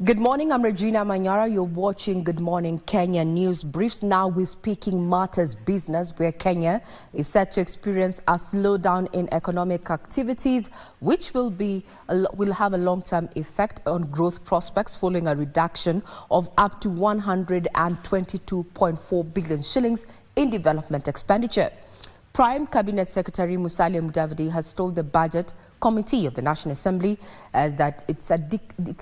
Good morning, I'm Regina Manyara. You're watching Good Morning Kenya News Briefs. Now we're speaking matters business, where Kenya is set to experience a slowdown in economic activities, which will have a long-term effect on growth prospects following a reduction of up to 122.4 billion shillings in development expenditure. Prime Cabinet Secretary Musalia Mudavadi has told the Budget Committee of the National Assembly that it's a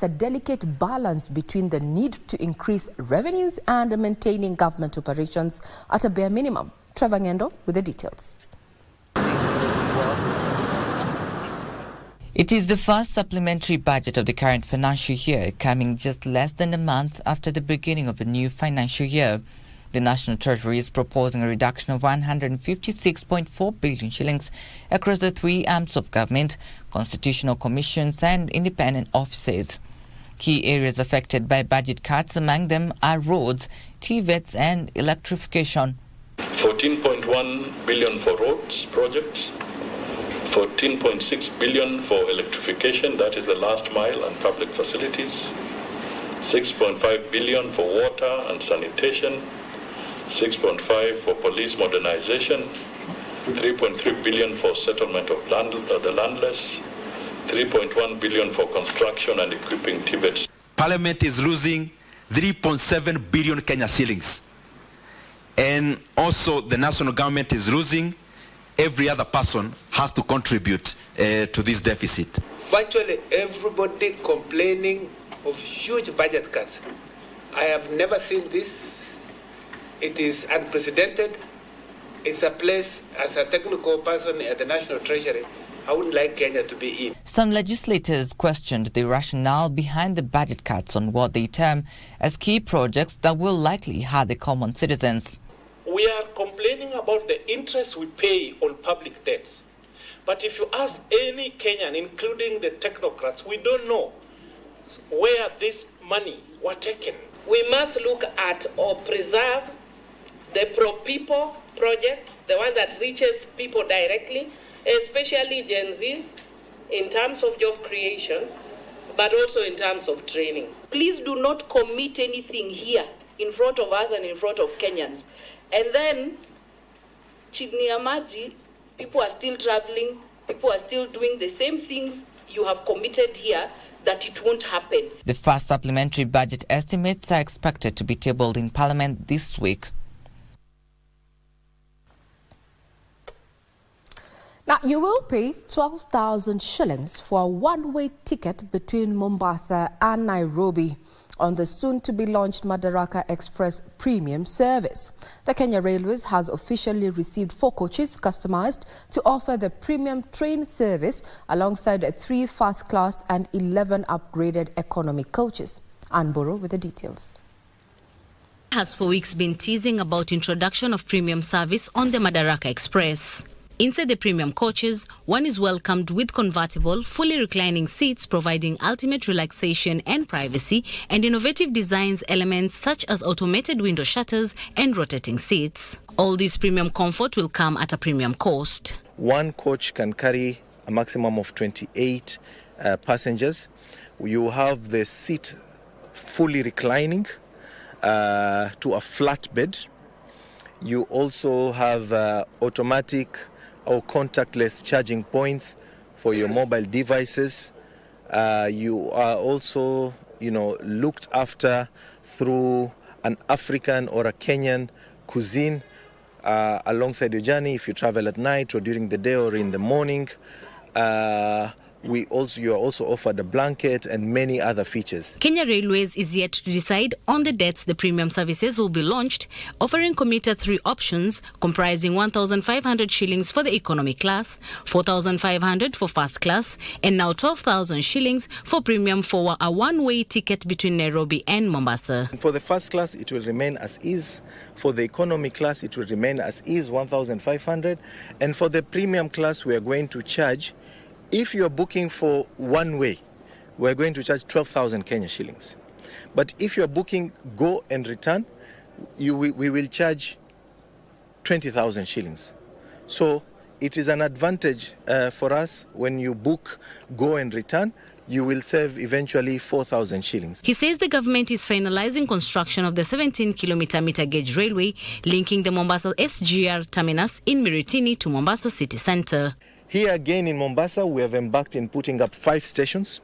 delicate balance between the need to increase revenues and maintaining government operations at a bare minimum. Trevor Ngendo with the details. It is the first supplementary budget of the current financial year, coming just less than a month after the beginning of the new financial year. The National Treasury is proposing a reduction of 156.4 billion shillings across the three arms of government, constitutional commissions and independent offices. Key areas affected by budget cuts among them are roads, TVETs and electrification. 14.1 billion for roads projects, 14.6 billion for electrification, that is the last mile and public facilities, 6.5 billion for water and sanitation, 6.5 for police modernization, 3.3 billion for settlement of the landless, 3.1 billion for construction and equipping TVETs. Parliament is losing 3.7 billion Kenya shillings. And also the national government is losing. Every other person has to contribute to this deficit. Virtually everybody complaining of huge budget cuts. I have never seen this. It is unprecedented. It's a place, as a technical person at the National Treasury, I wouldn't like Kenya to be in. Some legislators questioned the rationale behind the budget cuts on what they term as key projects that will likely hurt the common citizens. We are complaining about the interest we pay on public debts. But if you ask any Kenyan, including the technocrats, we don't know where this money was taken. We must look at or preserve the pro-people project, the one that reaches people directly, especially Gen Zs, in terms of job creation, but also in terms of training. Please do not commit anything here in front of us and in front of Kenyans. And then, chini ya maji, people are still traveling, people are still doing the same things you have committed here, that it won't happen. The first supplementary budget estimates are expected to be tabled in Parliament this week. Now, you will pay 12,000 shillings for a one-way ticket between Mombasa and Nairobi on the soon-to-be-launched Madaraka Express premium service. The Kenya Railways has officially received 4 coaches customized to offer the premium train service alongside 3 first-class and 11 upgraded economy coaches. Ann Boro with the details. Has for weeks been teasing about introduction of premium service on the Madaraka Express. Inside the premium coaches, one is welcomed with convertible, fully reclining seats providing ultimate relaxation and privacy, and innovative designs elements such as automated window shutters and rotating seats. All this premium comfort will come at a premium cost. One coach can carry a maximum of 28 passengers. You have the seat fully reclining to a flat bed. You also have automatic or contactless charging points for your mobile devices. You are also, looked after through an African or a Kenyan cuisine alongside your journey if you travel at night or during the day or in the morning. You are also offered a blanket and many other features. Kenya Railways is yet to decide on the dates the premium services will be launched, offering commuter 3 options comprising 1,500 shillings for the economy class, 4,500 for first class, and now 12,000 shillings for premium for a one-way ticket between Nairobi and Mombasa. For the first class, it will remain as is. For the economy class, it will remain as is, 1,500. And for the premium class, we are going to charge, if you are booking for one way, we're going to charge 12,000 Kenya shillings. But if you are booking go and return, we will charge 20,000 shillings. So it is an advantage for us when you book go and return. you will save eventually 4,000 shillings. He says the government is finalizing construction of the 17-kilometer meter gauge railway linking the Mombasa SGR terminus in Miritini to Mombasa city centre. Here again in Mombasa, we have embarked in putting up 5 stations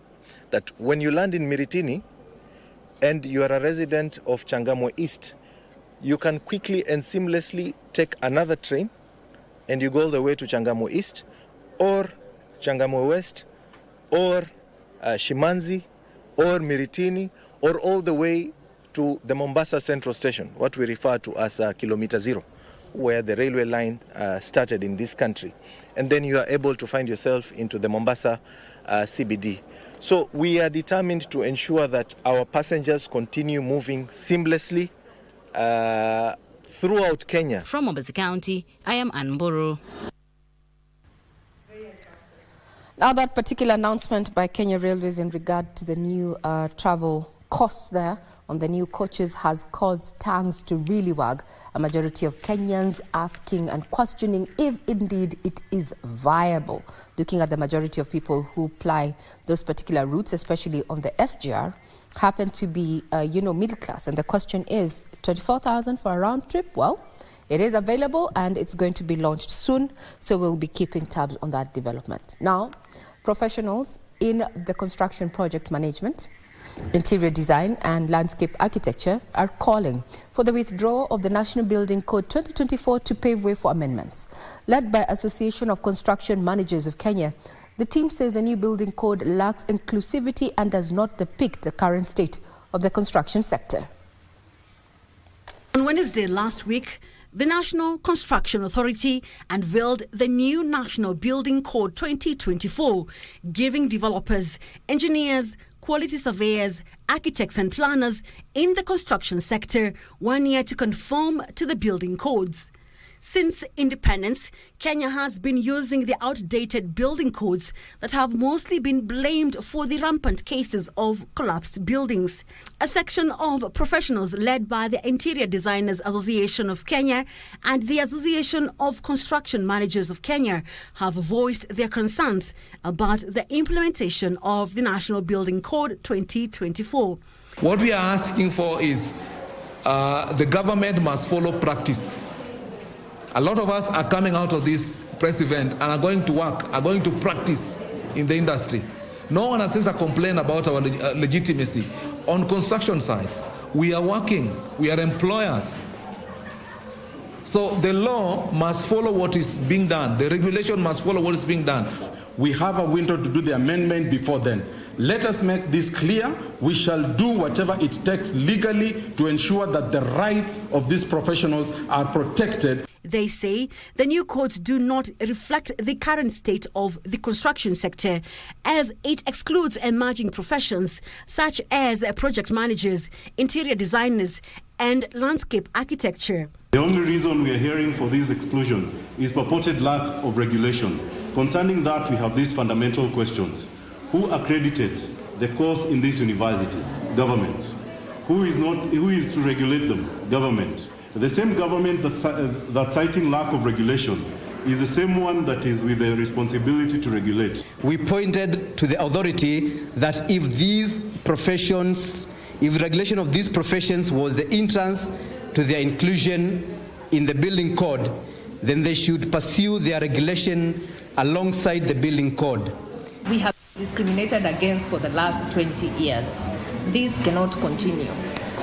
that when you land in Miritini and you are a resident of Changamwe East, you can quickly and seamlessly take another train and you go all the way to Changamwe East or Changamwe West or Shimanzi or Miritini or all the way to the Mombasa Central Station, what we refer to as Kilometer Zero, where the railway line started in this country. And then you are able to find yourself into the Mombasa CBD. So we are determined to ensure that our passengers continue moving seamlessly throughout Kenya. From Mombasa County, I am Ann Mburu. Now, that particular announcement by Kenya Railways in regard to the new travel costs there on the new coaches has caused tongues to really wag. A majority of Kenyans asking and questioning if indeed it is viable. Looking at the majority of people who ply those particular routes, especially on the SGR, happen to be, middle class. And the question is, 24,000 for a round trip? Well, it is available and it's going to be launched soon, so we'll be keeping tabs on that development. Now, professionals in the construction project management, interior design and landscape architecture are calling for the withdrawal of the National Building Code 2024 to pave way for amendments. Led by Association of Construction Managers of Kenya, the team says the new building code lacks inclusivity and does not depict the current state of the construction sector. On Wednesday last week, the National Construction Authority unveiled the new National Building Code 2024, giving developers, engineers, quality surveyors, architects and planners in the construction sector 1 year to conform to the building codes. Since independence, Kenya has been using the outdated building codes that have mostly been blamed for the rampant cases of collapsed buildings. A section of professionals led by the Interior Designers Association of Kenya and the Association of Construction Managers of Kenya have voiced their concerns about the implementation of the National Building Code 2024. What we are asking for is the government must follow practice. A lot of us are coming out of this press event and are going to work, are going to practice in the industry. No one has said a complaint about our legitimacy. On construction sites, we are working, we are employers. So the law must follow what is being done. The regulation must follow what is being done. We have a window to do the amendment before then. Let us make this clear. We shall do whatever it takes legally to ensure that the rights of these professionals are protected. They say the new codes do not reflect the current state of the construction sector, as it excludes emerging professions such as project managers, interior designers, and landscape architecture. The only reason we are hearing for this exclusion is purported lack of regulation. Concerning that, we have these fundamental questions. Who accredited the course in these universities? Government. Who is to regulate them? Government. The same government that's citing lack of regulation is the same one that is with the responsibility to regulate. We pointed to the authority that if regulation of these professions was the entrance to their inclusion in the building code, then they should pursue their regulation alongside the building code. We have been discriminated against for the last 20 years. This cannot continue.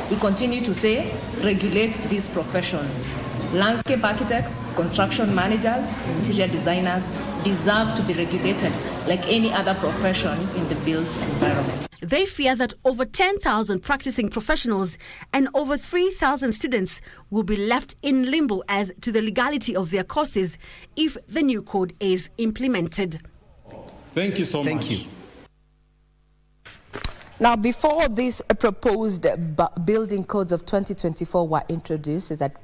We continue to say, regulate these professions. Landscape architects, construction managers, interior designers deserve to be regulated like any other profession in the built environment. They fear that over 10,000 practicing professionals and over 3,000 students will be left in limbo as to the legality of their courses if the new code is implemented. Thank you so much. Thank you. Now, before these proposed building codes of 2024 were introduced, is that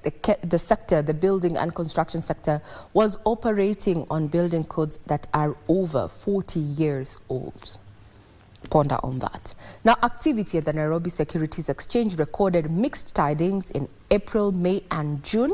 the sector, the building and construction sector, was operating on building codes that are over 40 years old. Ponder on that. Now, activity at the Nairobi Securities Exchange recorded mixed tidings in April, May and June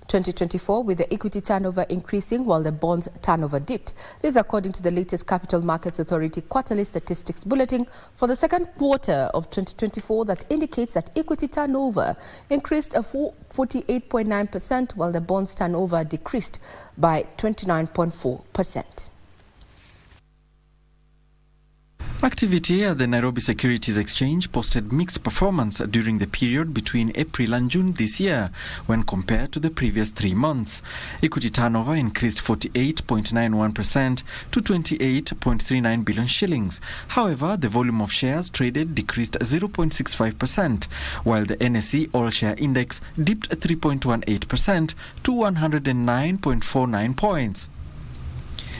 2024, with the equity turnover increasing while the bonds turnover dipped. This is according to the latest Capital Markets Authority quarterly statistics bulletin for the second quarter of 2024 that indicates that equity turnover increased 48.9% while the bonds turnover decreased by 29.4%. Activity at the Nairobi Securities Exchange posted mixed performance during the period between April and June this year when compared to the previous 3 months. Equity turnover increased 48.91% to 28.39 billion shillings. However, the volume of shares traded decreased 0.65%, while the NSE All-Share Index dipped 3.18% to 109.49 points.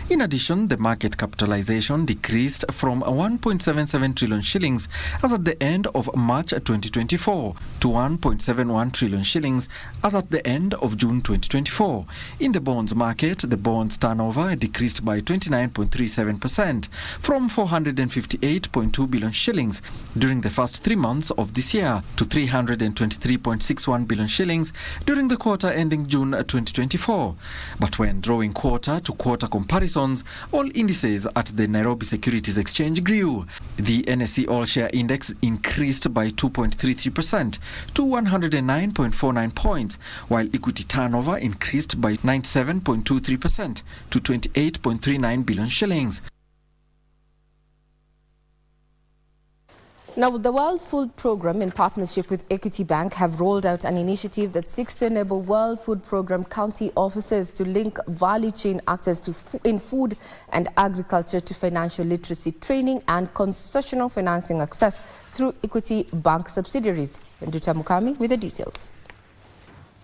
In addition, the market capitalization decreased from 1.77 trillion shillings as at the end of March 2024 to 1.71 trillion shillings as at the end of June 2024. In the bonds market, the bonds turnover decreased by 29.37% from 458.2 billion shillings during the first 3 months of this year to 323.61 billion shillings during the quarter ending June 2024. But when drawing quarter-to-quarter comparisons, all indices at the Nairobi Securities Exchange grew. The NSE All-Share Index increased by 2.33% to 109.49 points, while equity turnover increased by 97.23% to 28.39 billion shillings. Now, the World Food Programme, in partnership with Equity Bank, have rolled out an initiative that seeks to enable World Food Programme county officers to link value chain actors in food and agriculture to financial literacy training and concessional financing access through Equity Bank subsidiaries. Nduta Mukami with the details.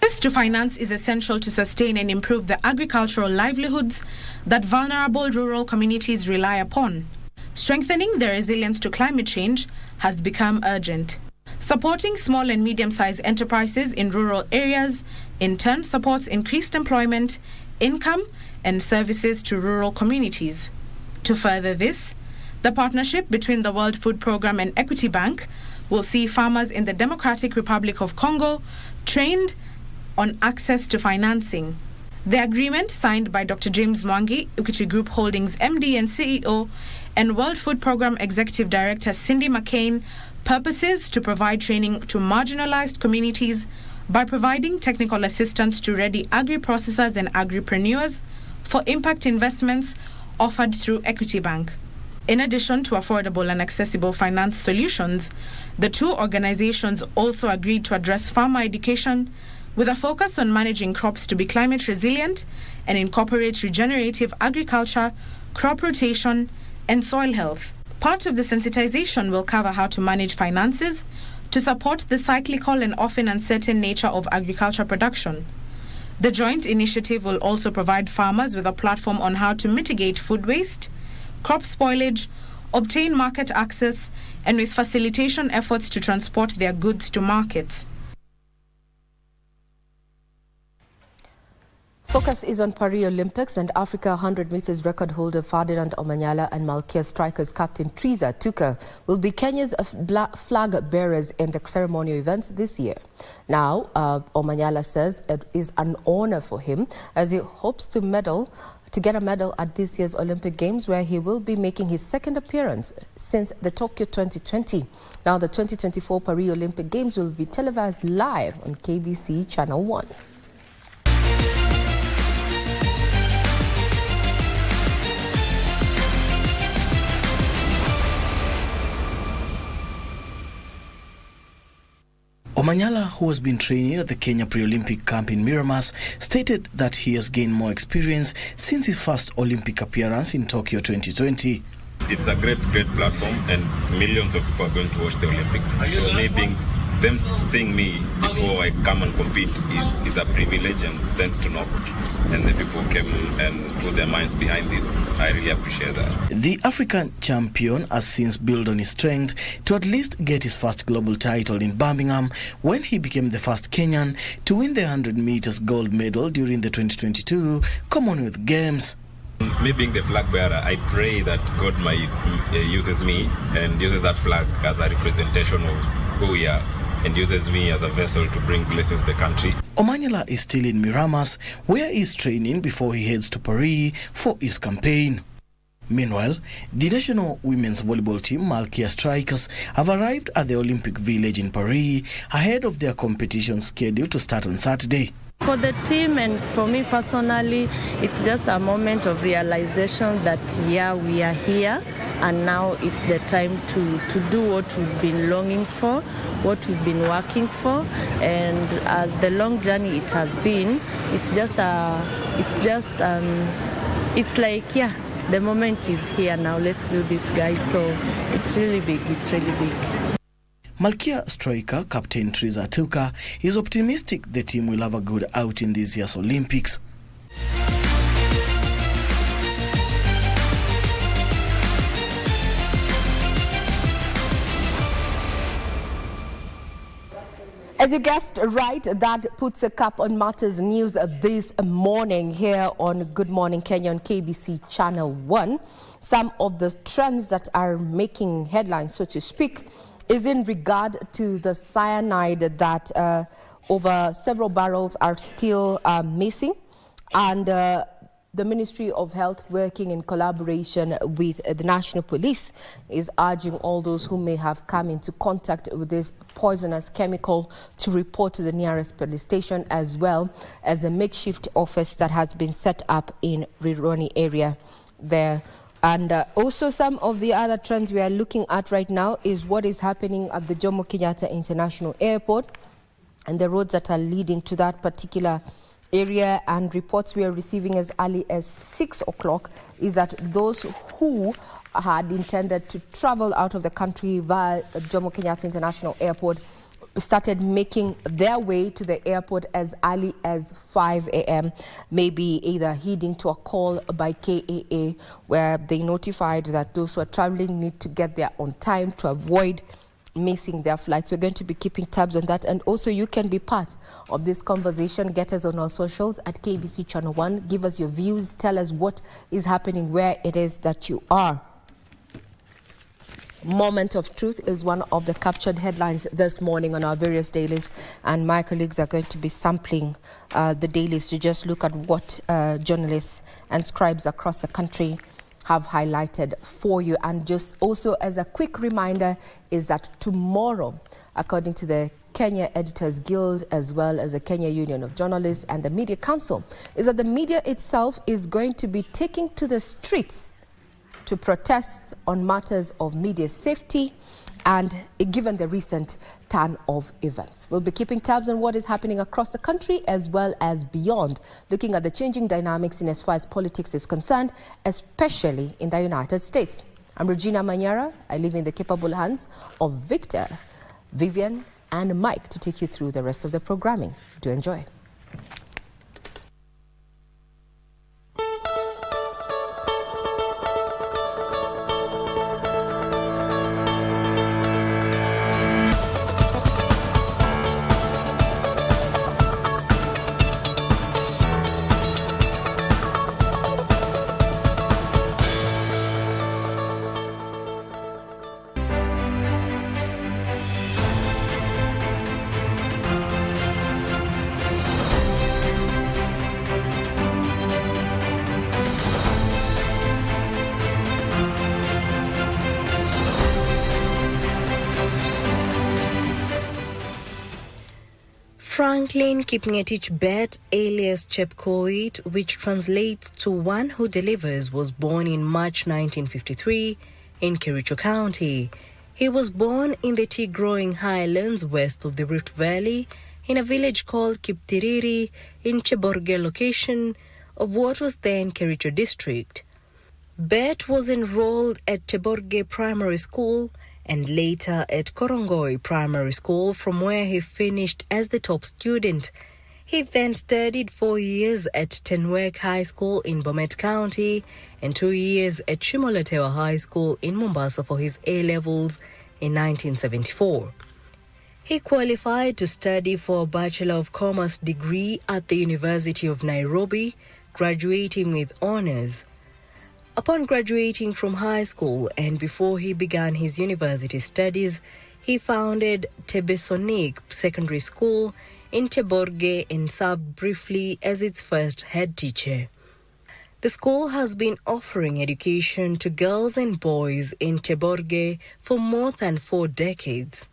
Access to finance is essential to sustain and improve the agricultural livelihoods that vulnerable rural communities rely upon. Strengthening their resilience to climate change has become urgent. Supporting small and medium-sized enterprises in rural areas in turn supports increased employment, income, and services to rural communities. To further this, the partnership between the World Food Programme and Equity Bank will see farmers in the Democratic Republic of Congo trained on access to financing. The agreement, signed by Dr. James Mwangi, Equity Group Holdings MD and CEO, and World Food Programme Executive Director Cindy McCain, purposes to provide training to marginalized communities by providing technical assistance to ready agri-processors and agripreneurs for impact investments offered through Equity Bank. In addition to affordable and accessible finance solutions, the two organizations also agreed to address farmer education with a focus on managing crops to be climate resilient and incorporate regenerative agriculture, crop rotation, and soil health. Part of the sensitization will cover how to manage finances to support the cyclical and often uncertain nature of agriculture production. The joint initiative will also provide farmers with a platform on how to mitigate food waste, crop spoilage, obtain market access, and with facilitation efforts to transport their goods to markets. Focus is on Paris Olympics, and Africa 100 meters record holder Ferdinand Omanyala and Malkia Strikers captain Triza Tuka will be Kenya's flag bearers in the ceremonial events this year. Now, Omanyala says it is an honor for him as he hopes to get a medal at this year's Olympic Games, where he will be making his second appearance since the Tokyo 2020. Now, the 2024 Paris Olympic Games will be televised live on KBC Channel 1. Omanyala, who has been training at the Kenya Pre-Olympic camp in Miramas, stated that he has gained more experience since his first Olympic appearance in Tokyo 2020. It's a great platform, and millions of people are going to watch the Olympics. So maybe them seeing me before I come and compete is a privilege, and thanks to NOC and the people came and put their minds behind this. I really appreciate that. The African champion has since built on his strength to at least get his first global title in Birmingham when he became the first Kenyan to win the 100 meters gold medal during the 2022 Commonwealth Games. Me being the flag bearer, I pray that God might uses me and uses that flag as a representation of who we are. and uses me as a vessel to bring blessings to the country. Omanyala is still in Miramas, where he is training before he heads to Paris for his campaign. Meanwhile, the national women's volleyball team, Malkia Strikers, have arrived at the Olympic Village in Paris ahead of their competition scheduled to start on Saturday. For the team and for me personally, it's just a moment of realization that, yeah, we are here and now it's the time to do what we've been longing for, what we've been working for. And as the long journey it has been, it's like, yeah, the moment is here now. Let's do this, guys. So it's really big. It's really big. Malkia striker Captain Triza Tuka is optimistic the team will have a good outing this year's Olympics. As you guessed right, that puts a cap on matters news this morning here on Good Morning Kenya on KBC Channel 1. Some of the trends that are making headlines, so to speak, is in regard to the cyanide that over several barrels are still missing, and the Ministry of Health, working in collaboration with the National Police, is urging all those who may have come into contact with this poisonous chemical to report to the nearest police station, as well as a makeshift office that has been set up in Rironi area there. And also some of the other trends we are looking at right now is what is happening at the Jomo Kenyatta International Airport and the roads that are leading to that particular area. And reports we are receiving as early as 6 o'clock is that those who had intended to travel out of the country via Jomo Kenyatta International Airport started making their way to the airport as early as 5 a.m., maybe either heeding to a call by KAA where they notified that those who are traveling need to get there on time to avoid missing their flights. We're going to be keeping tabs on that, and also you can be part of this conversation. Get us on our socials at KBC Channel 1. Give us your views. Tell us what is happening where it is that you are. Moment of Truth is one of the captured headlines this morning on our various dailies, and my colleagues are going to be sampling the dailies to just look at what journalists and scribes across the country have highlighted for you. And just also as a quick reminder is that tomorrow, according to the Kenya Editors Guild, as well as the Kenya Union of Journalists and the Media Council, is that the media itself is going to be taking to the streets to protest on matters of media safety and given the recent turn of events. We'll be keeping tabs on what is happening across the country as well as beyond, looking at the changing dynamics in as far as politics is concerned, especially in the United States. I'm Regina Manyara. I live in the capable hands of Victor, Vivian and Mike to take you through the rest of the programming. Do enjoy. Franklin Kipngetich Bet, alias Chepkoit, which translates to one who delivers, was born in March 1953 in Kericho County. He was born in the tea-growing highlands west of the Rift Valley in a village called Kiptiriri in Cheborge location of what was then Kericho district. Bet was enrolled at Cheborge Primary School and later at Korongoi Primary School, from where he finished as the top student. He then studied 4 years at Tenwek High School in Bomet County and 2 years at Shimoletewa High School in Mombasa for his A-levels in 1974. He qualified to study for a Bachelor of Commerce degree at the University of Nairobi, graduating with honors. Upon graduating from high school and before he began his university studies, he founded Tebesonic Secondary School in Teborge and served briefly as its first head teacher. The school has been offering education to girls and boys in Teborge for more than 4 decades.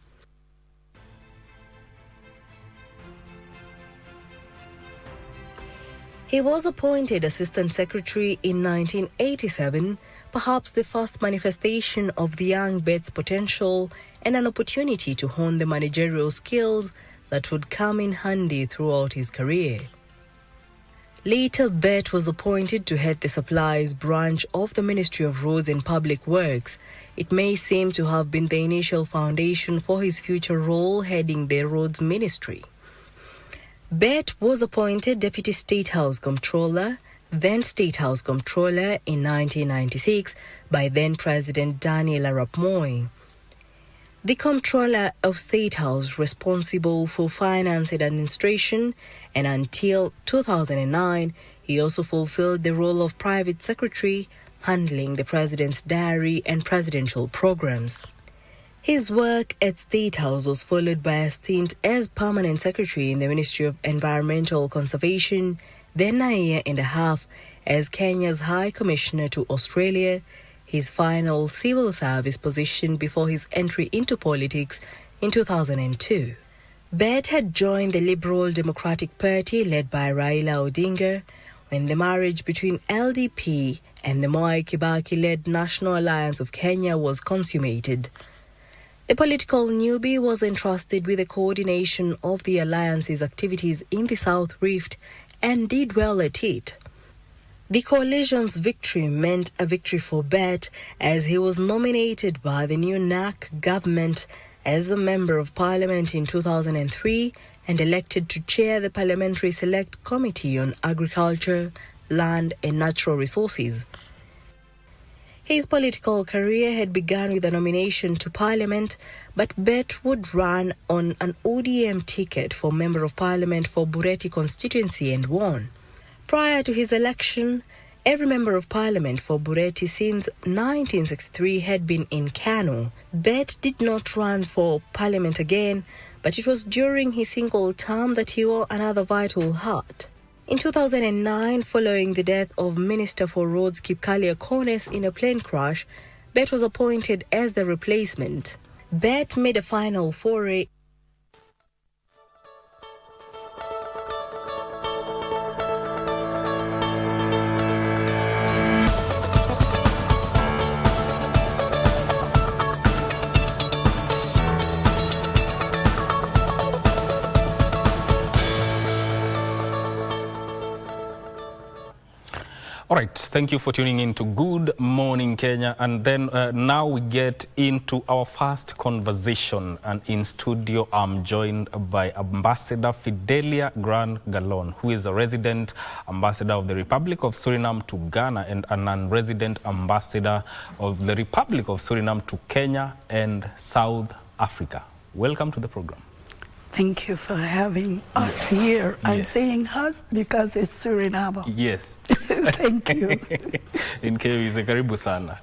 He was appointed Assistant Secretary in 1987, perhaps the first manifestation of the young Bet's potential and an opportunity to hone the managerial skills that would come in handy throughout his career. Later, Bet was appointed to head the supplies branch of the Ministry of Roads and Public Works. It may seem to have been the initial foundation for his future role heading the Roads Ministry. Bet was appointed Deputy State House Comptroller, then State House Comptroller in 1996 by then-President Daniel Arap Moi. The Comptroller of State House responsible for finance and administration, and until 2009, he also fulfilled the role of Private Secretary, handling the President's diary and presidential programs. His work at State House was followed by a stint as Permanent Secretary in the Ministry of Environmental Conservation, then a year and a half as Kenya's High Commissioner to Australia, his final civil service position before his entry into politics in 2002. Bet had joined the Liberal Democratic Party led by Raila Odinga when the marriage between LDP and the Mwai Kibaki-led National Alliance of Kenya was consummated. The political newbie was entrusted with the coordination of the alliance's activities in the South Rift and did well at it. The coalition's victory meant a victory for Bet as he was nominated by the new NAC government as a Member of Parliament in 2003 and elected to chair the Parliamentary Select Committee on Agriculture, Land and Natural Resources. His political career had begun with a nomination to Parliament, but Bet would run on an ODM ticket for Member of Parliament for Bureti constituency and won. Prior to his election, every Member of Parliament for Bureti since 1963 had been in Kano. Bet did not run for Parliament again, but it was during his single term that he wore another vital hat. In 2009, following the death of Minister for Roads Kipkalia Kones in a plane crash, Bet was appointed as the replacement. Bet made a final foray. All right, thank you for tuning in to Good Morning Kenya. And then now we get into our first conversation. And in studio, I'm joined by Ambassador Fidelia Grant Galon, who is a resident ambassador of the Republic of Suriname to Ghana and a non-resident ambassador of the Republic of Suriname to Kenya and South Africa. Welcome to the program. Thank you for having us here. I'm saying us because it's Suriname. Yes. Thank you. In KBC, karibu sana.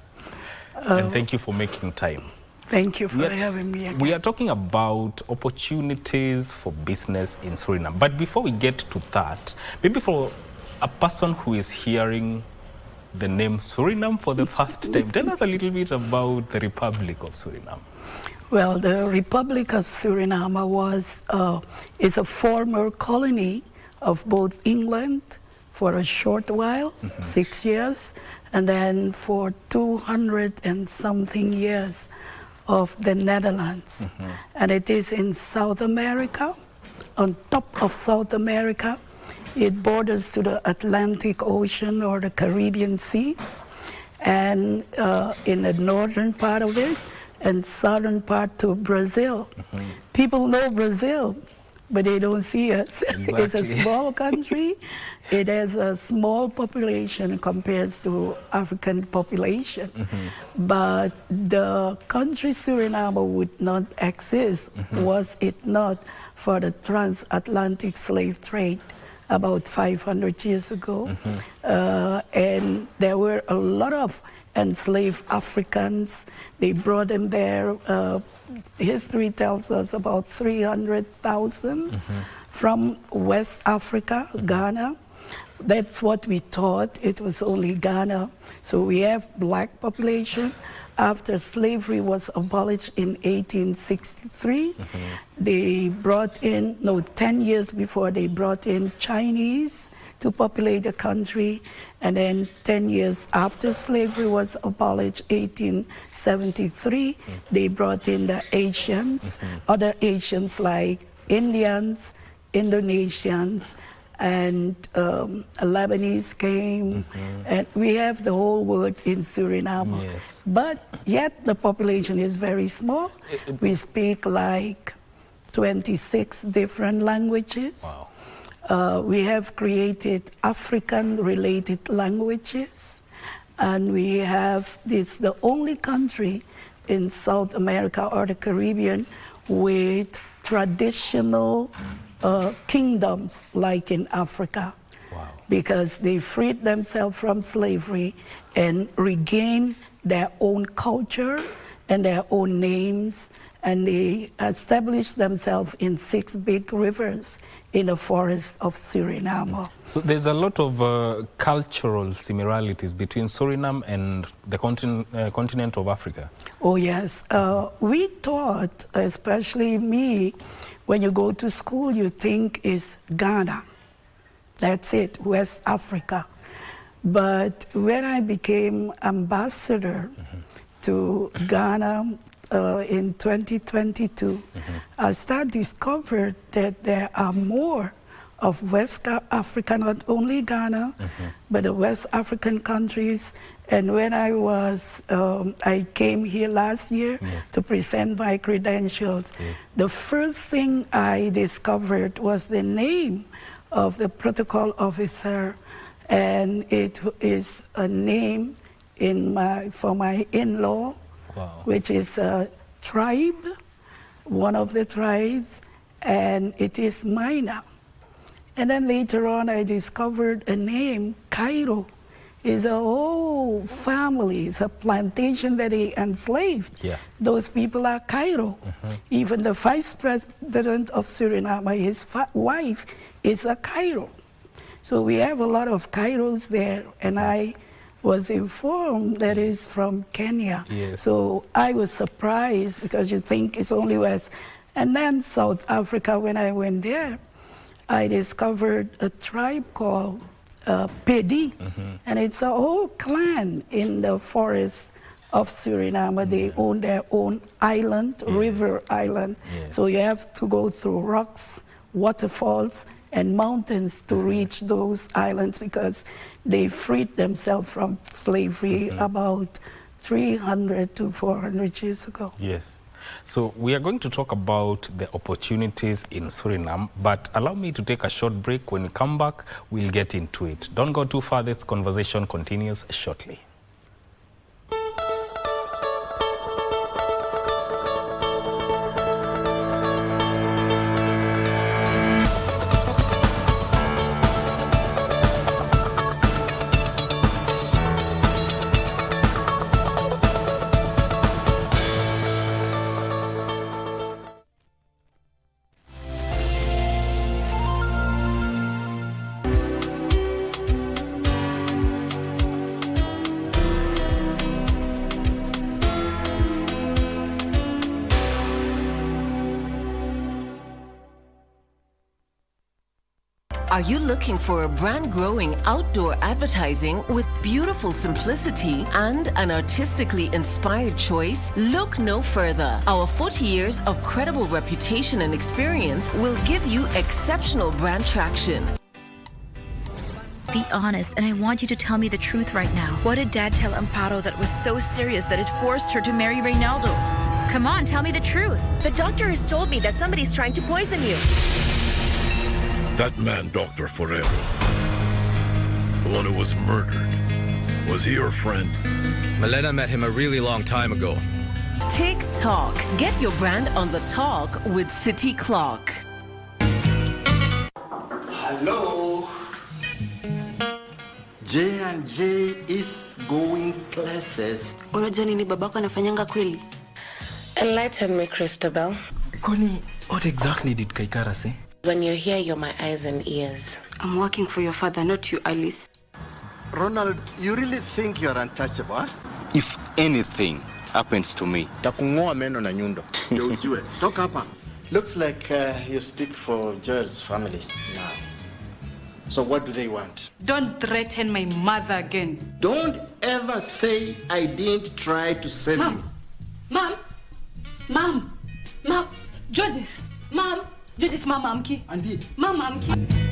And thank you for making time. Thank you for having me again. We are talking about opportunities for business in Suriname. But before we get to that, maybe for a person who is hearing the name Suriname for the first time, tell us a little bit about the Republic of Suriname. Well, the Republic of Suriname is a former colony of both England for a short while, 6 years, and then for 200 and something years of the Netherlands. And it is in South America, on top of South America. It borders to the Atlantic Ocean or the Caribbean Sea, and in the northern part of it, and southern part to Brazil. People know Brazil, but they don't see us. Exactly. It's a small country. It has a small population compared to African population. But the country Suriname would not exist was it not for the transatlantic slave trade about 500 years ago. And there were a lot of enslaved Africans. They brought them there. History tells us about 300,000 from West Africa, Ghana. That's what we thought. It was only Ghana. So we have black population. After slavery was abolished in 1863, they brought in, 10 years before, they brought in Chinese to populate the country. And then 10 years after slavery was abolished, 1873, they brought in the Asians, other Asians like Indians, Indonesians, and Lebanese came, and we have the whole world in Suriname. Yes. But yet the population is very small. We speak like 26 different languages. Wow. We have created African-related languages, and we have, it's the only country in South America or the Caribbean with traditional kingdoms like in Africa. Wow. Because they freed themselves from slavery and regained their own culture and their own names, and they established themselves in 6 big rivers in the forest of Suriname. So there's a lot of cultural similarities between Suriname and the continent of Africa. Oh yes, we thought, especially me, when you go to school, you think it's Ghana. That's it, West Africa. But when I became ambassador to Ghana in 2022, I started discovered that there are more of West Africa, not only Ghana, but the West African countries. And when I was, I came here last year to present my credentials. The first thing I discovered was the name of the protocol officer, and it is a name for my in-law, which is a tribe, one of the tribes, and it is Mina. And then later on, I discovered a name, Cairo. Is a whole family, it's a plantation that they enslaved. Those people are Cairo. Even the vice president of Suriname, his wife is a Cairo. So we have a lot of Cairos there, and I was informed that it's from Kenya. So I was surprised because you think it's only West. And then South Africa, when I went there, I discovered a tribe called Pedi, and it's a whole clan in the forest of Suriname. They own their own island, river island. So you have to go through rocks, waterfalls, and mountains to reach those islands because they freed themselves from slavery about 300 to 400 years ago. Yes. So we are going to talk about the opportunities in Suriname, but allow me to take a short break. When we come back, we'll get into it. Don't go too far. This conversation continues shortly. Are you looking for a brand-growing outdoor advertising with beautiful simplicity and an artistically inspired choice? Look no further. Our 40 years of credible reputation and experience will give you exceptional brand traction. Be honest, and I want you to tell me the truth right now. What did Dad tell Amparo that was so serious that it forced her to marry Reynaldo? Come on, tell me the truth. The doctor has told me that somebody's trying to poison you. That man, Dr. Forero, the one who was murdered, was he your friend? Malena met him a really long time ago. TikTok. Get your brand on the talk with City Clock. Hello. J&J is going places. Unajua nini babako anafanyanga kweli? Enlighten me, Christabel. Connie, what exactly did Kaikara say? When you're here, you're my eyes and ears. I'm working for your father, not you, Alice. Ronald, you really think you're untouchable, huh? If anything happens to me, Takungoa meno na nyundo. Ndio ujue. Toka hapa. Looks like you speak for Joel's family now. So what do they want? Don't threaten my mother again. Don't ever say I didn't try to save you. Mom, Georges, Mama amki. Auntie. Mama amki.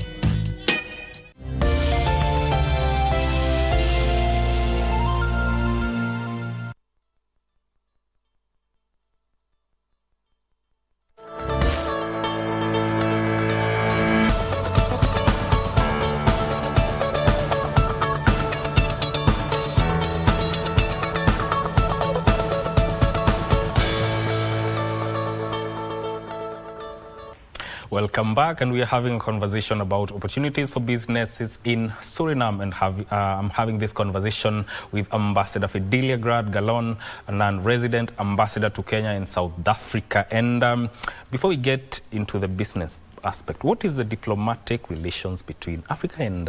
Welcome back, and we are having a conversation about opportunities for businesses in Suriname, and I'm having this conversation with Ambassador Fidelia Galon, a non-resident ambassador to Kenya and South Africa. And before we get into the business aspect, what is the diplomatic relations between Africa and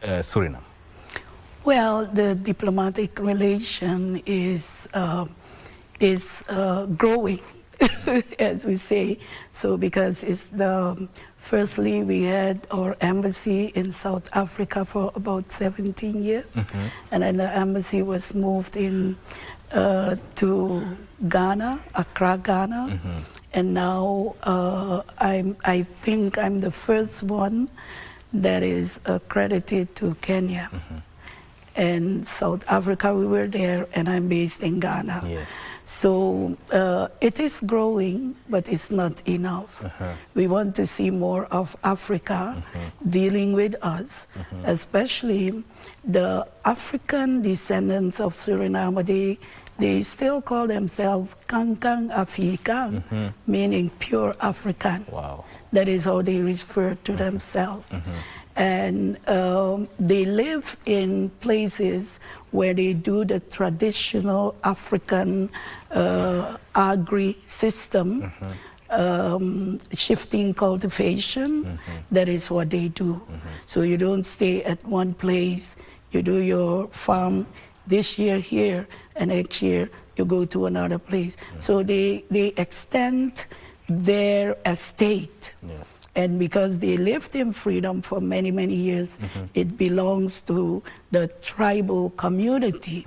Suriname? Well, the diplomatic relation is growing. As we say, so because it's firstly we had our embassy in South Africa for about 17 years, and then the embassy was moved in to Ghana, Accra, Ghana, and now I think I'm the first one that is accredited to Kenya. And South Africa, we were there, and I'm based in Ghana. Yes. So it is growing, but it's not enough. We want to see more of Africa dealing with us, especially the African descendants of Suriname. They still call themselves Kankang Afrikaan, meaning pure African. Wow. That is how they refer to themselves. And they live in places where they do the traditional African agri system, shifting cultivation. That is what they do. So you don't stay at one place. You do your farm this year here, and next year you go to another place. So they extend their estate. Yes. And because they lived in freedom for many, many years, it belongs to the tribal community.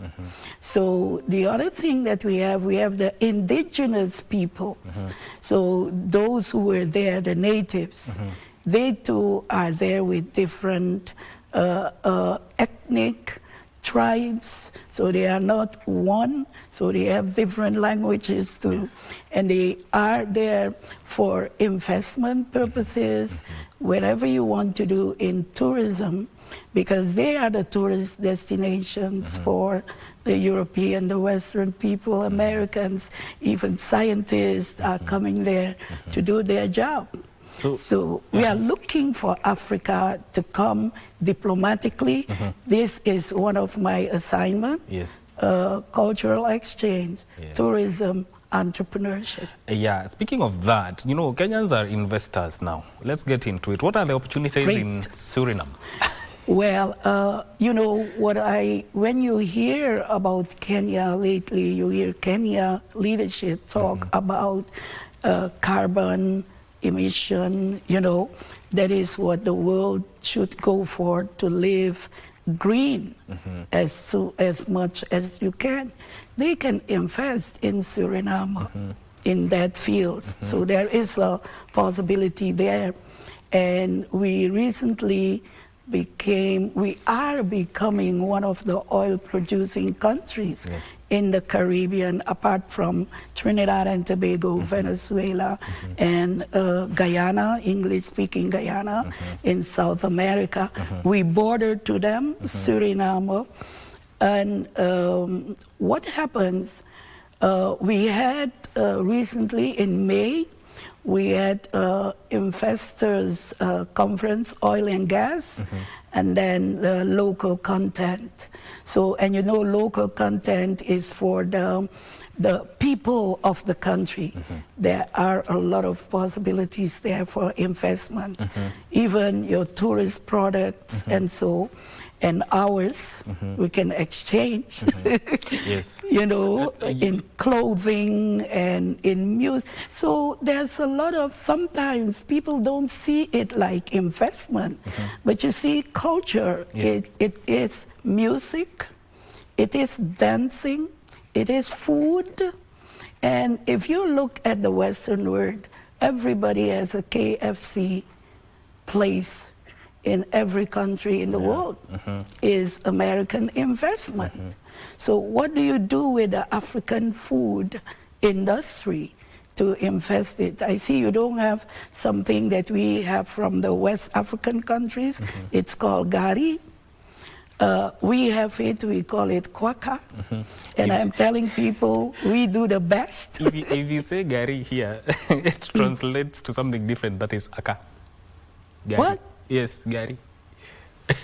So the other thing that we have the indigenous peoples. So those who were there, the natives, they too are there with different ethnic tribes, so they are not one, so they have different languages too. And they are there for investment purposes, whatever you want to do in tourism, because they are the tourist destinations for the European, the Western people, Americans, even scientists are coming there to do their job. So we are looking for Africa to come diplomatically. This is one of my assignments, cultural exchange, tourism, entrepreneurship. Yeah, speaking of that, you know, Kenyans are investors now. Let's get into it. What are the opportunities in Suriname? Well, you know, when you hear about Kenya lately, you hear Kenya leadership talk about carbon emission, you know, that is what the world should go for, to live green as much as you can. They can invest in Suriname in that field. So there is a possibility there. And we recently are becoming one of the oil-producing countries in the Caribbean, apart from Trinidad and Tobago, Venezuela, and Guyana, English-speaking Guyana, in South America. We border to them, Suriname. And what happens, we had recently in May, we had investors conference, oil and gas, and then the local content. So, and you know, local content is for the people of the country. There are a lot of possibilities there for investment, even your tourist products and so, and ours, we can exchange, Yes. you know, in clothing and in music. So there's a lot of, sometimes people don't see it like investment, but you see culture, it is music, it is dancing, it is food. And if you look at the Western world, everybody has a KFC place in every country in the world is American investment. So what do you do with the African food industry to invest it? I see you don't have something that we have from the West African countries. It's called gari. We have it, we call it kwaka. And I'm telling people, we do the best. If you say gari here, it translates to something different, that is aka. Gari. What? Yes, gari.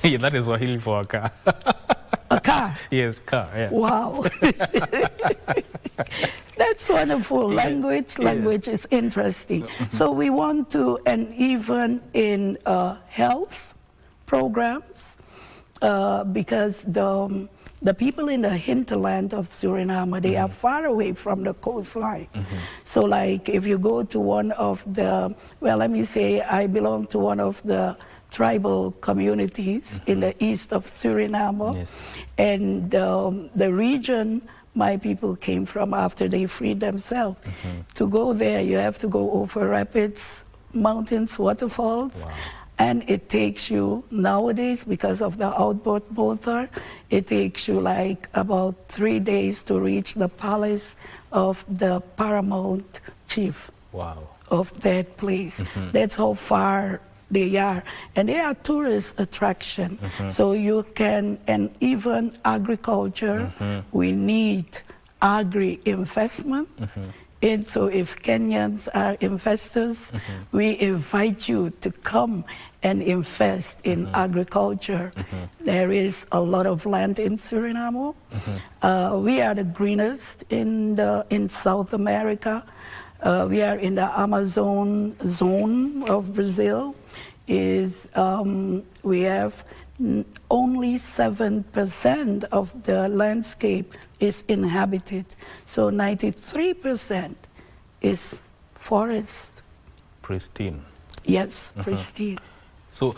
Yeah, that is Swahili for a car. A car? Yes, car, yeah. Wow. That's wonderful. Language is interesting. So we want to, and even in health programs, because the people in the hinterland of Suriname, they are far away from the coastline. So like if you go to one of the, well, let me say I belong to one of the tribal communities in the east of Suriname. And the region my people came from after they freed themselves. To go there, you have to go over rapids, mountains, waterfalls. And it takes you, nowadays, because of the outboard motor, it takes you like about 3 days to reach the palace of the paramount chief of that place. That's how far they are. And they are tourist attraction. So you can, and even agriculture, we need agri-investment. And so if Kenyans are investors, we invite you to come and invest in agriculture. There is a lot of land in Suriname. We are the greenest in South America. We are in the Amazon zone of Brazil. We have only 7% of the landscape is inhabited. So 93% is forest. Pristine. Yes, pristine. So,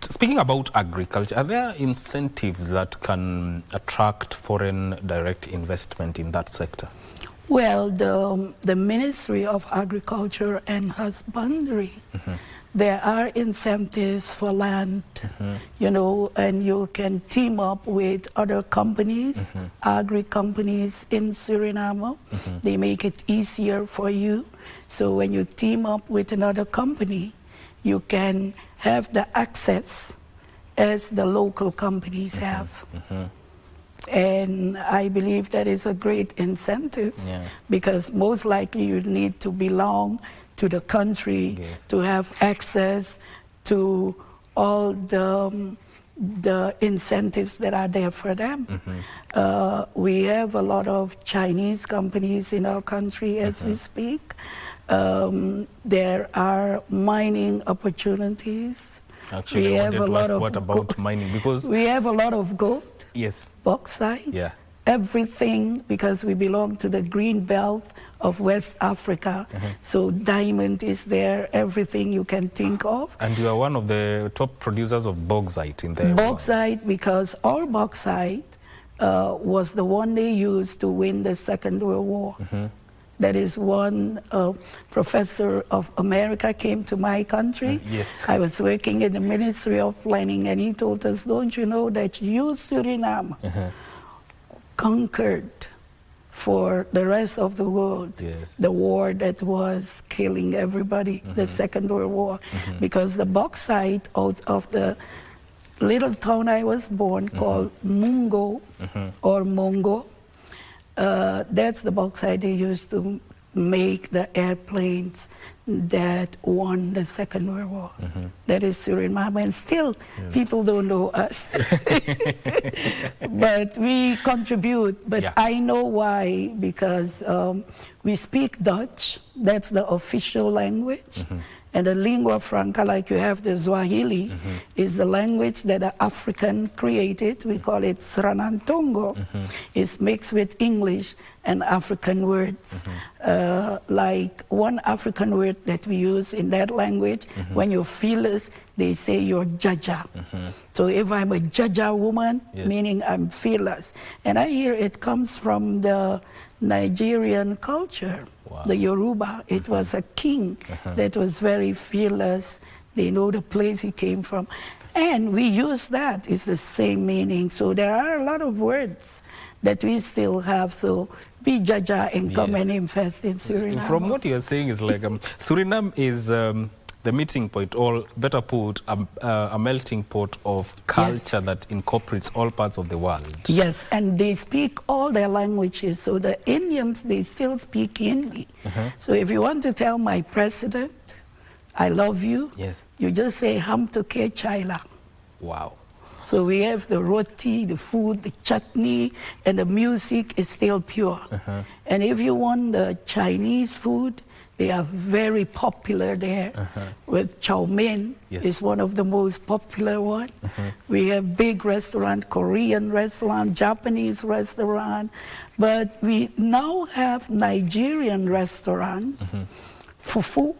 speaking about agriculture, are there incentives that can attract foreign direct investment in that sector? Well, the Ministry of Agriculture and Husbandry, there are incentives for land, you know, and you can team up with other companies, agri-companies in Suriname. They make it easier for you. So when you team up with another company, you can have the access as the local companies have. And I believe that is a great incentive because most likely you need to belong to the country to have access to all the incentives that are there for them. We have a lot of Chinese companies in our country as we speak. There are mining opportunities. Actually, we I have wanted a to lot ask of what about mining, because we have a lot of gold, bauxite, everything, because we belong to the green belt of West Africa. So diamond is there, everything you can think of. And you are one of the top producers of bauxite in there. Bauxite, because our bauxite was the one they used to win the Second World War. That is one professor of America came to my country. I was working in the Ministry of Planning, and he told us, don't you know that you, Suriname, conquered for the rest of the world the war that was killing everybody, the Second World War, because the bauxite out of the little town I was born called Mungo or Mongo, that's the bauxite they used to make the airplanes that won the Second World War. That is Suriname, and still people don't know us. But we contribute, but I know why, because we speak Dutch. That's the official language. And the lingua franca, like you have the Swahili, is the language that the African created. We call it Sranantongo. It's mixed with English and African words. Like one African word that we use in that language, when you feel us, they say you're Jaja. So if I'm a Jaja woman, meaning I'm fearless. And I hear it comes from the Nigerian culture. The Yoruba, it was a king that was very fearless. They know the place he came from. And we use that. It's the same meaning. So there are a lot of words that we still have. So be Jaja and come and invest in Suriname. From what you're saying is like Suriname is the meeting point, or better put, a melting pot of culture that incorporates all parts of the world. Yes, and they speak all their languages. So the Indians, they still speak Hindi. So if you want to tell my president, I love you, you just say, Ham to ke chaila. Wow. So we have the roti, the food, the chutney, and the music is still pure. And if you want the Chinese food, they are very popular there. With chow mein is one of the most popular one. We have big restaurant, Korean restaurant, Japanese restaurant, but we now have Nigerian restaurants. Fufu.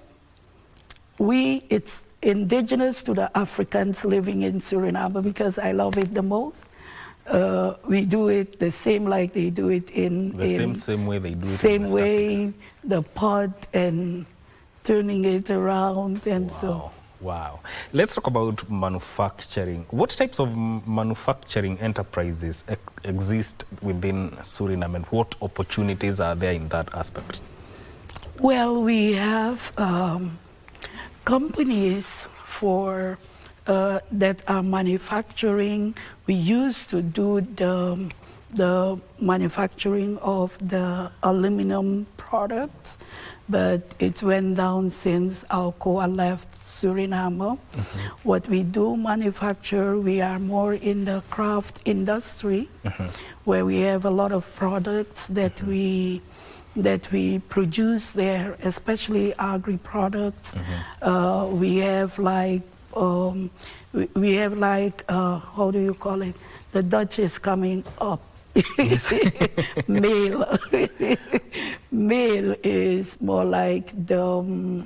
It's indigenous to the Africans living in Suriname because I love it the most. We do it the same like they do it in the same way they do it. Same way, the pot and turning it around and so. Wow. Let's talk about manufacturing. What types of manufacturing enterprises exist within Suriname, and what opportunities are there in that aspect? Well, we have companies for that are manufacturing. We used to do the manufacturing of the aluminum products, but it went down since Alcoa left Suriname. What we do manufacture, we are more in the craft industry, where we have a lot of products that we produce there, especially agri products. We have like how do you call it? The Dutch is coming up. Meal. Meal is more like the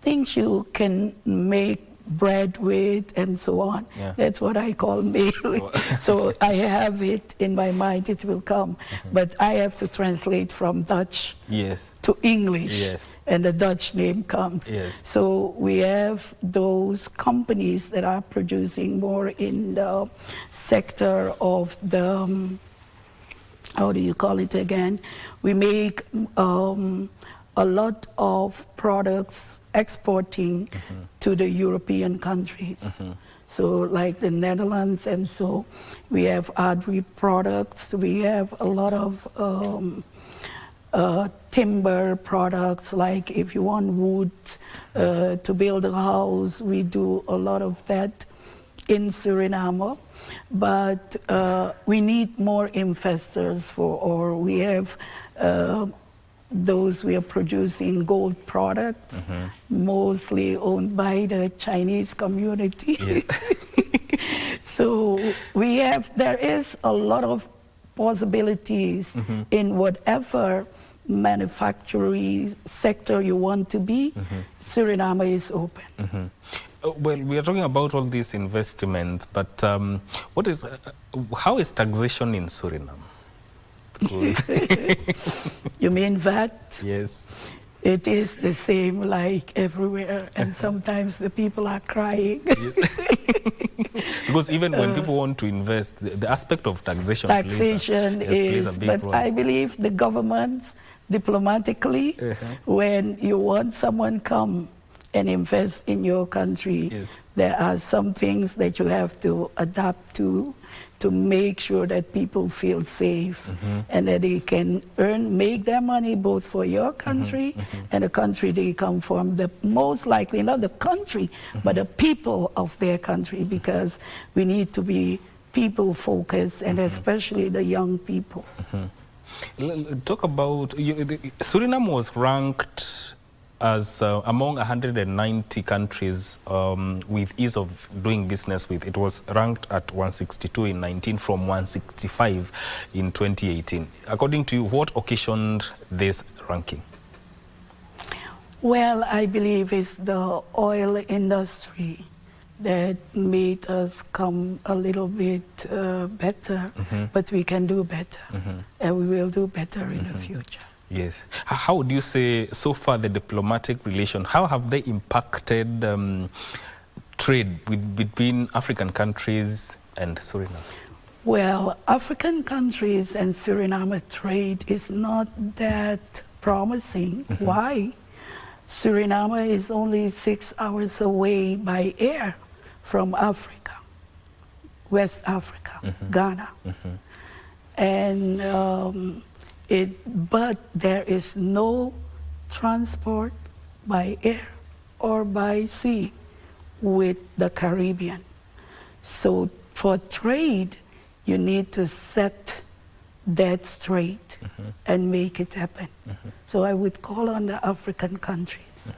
things you can make bread with and so on. That's what I call meal. So I have it in my mind, it will come. But I have to translate from Dutch to English. And the Dutch name comes. So we have those companies that are producing more in the sector of the, how do you call it again? We make a lot of products exporting to the European countries. So like the Netherlands, and so we have agri products. We have a lot of timber products, like if you want wood to build a house, we do a lot of that in Suriname. But we need more investors or we have those we are producing gold products, mostly owned by the Chinese community. So there is a lot of possibilities in whatever manufacturing sector you want to be. Suriname is open. Well, we are talking about all these investments, but how is taxation in Suriname? You mean VAT? Yes. It is the same like everywhere, and sometimes the people are crying. Because even when people want to invest, the aspect of taxation plays a big role. I believe the government, diplomatically, when you want someone come and invest in your country, Yes. there are some things that you have to adapt to make sure that people feel safe and that they can make their money both for your country and the country they come from. The most likely, not the country, but the people of their country, because we need to be people focused, and especially the young people. Talk about, Suriname was ranked as among 190 countries with ease of doing business with. It was ranked at 162 in 19 from 165 in 2018. According to you, what occasioned this ranking? Well, I believe it's the oil industry that made us come a little bit better, but we can do better, and we will do better in the future. Yes. How would you say, so far, the diplomatic relations, how have they impacted trade between African countries and Suriname? Well, African countries and Suriname trade is not that promising. Why? Suriname is only 6 hours away by air from Africa, West Africa, Ghana. And but there is no transport by air or by sea with the Caribbean. So for trade, you need to set that straight and make it happen. So I would call on the African countries,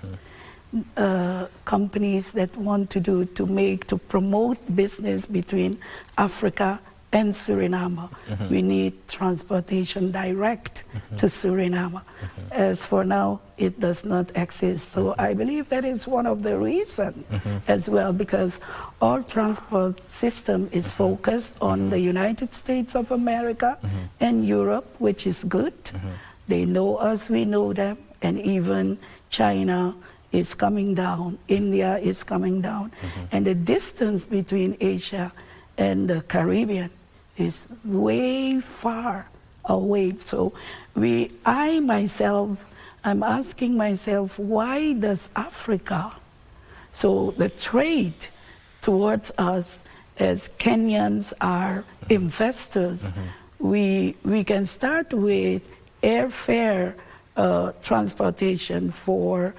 companies that want to promote business between Africa and Suriname. We need transportation direct to Suriname. As for now, it does not exist. So I believe that is one of the reasons as well, because our transport system is focused on the United States of America and Europe, which is good. They know us, we know them, and even China is coming down, India is coming down. And the distance between Asia and the Caribbean is way far away. So I'm asking myself, why does Africa, so the trade towards us as Kenyans are investors, we can start with airfare transportation for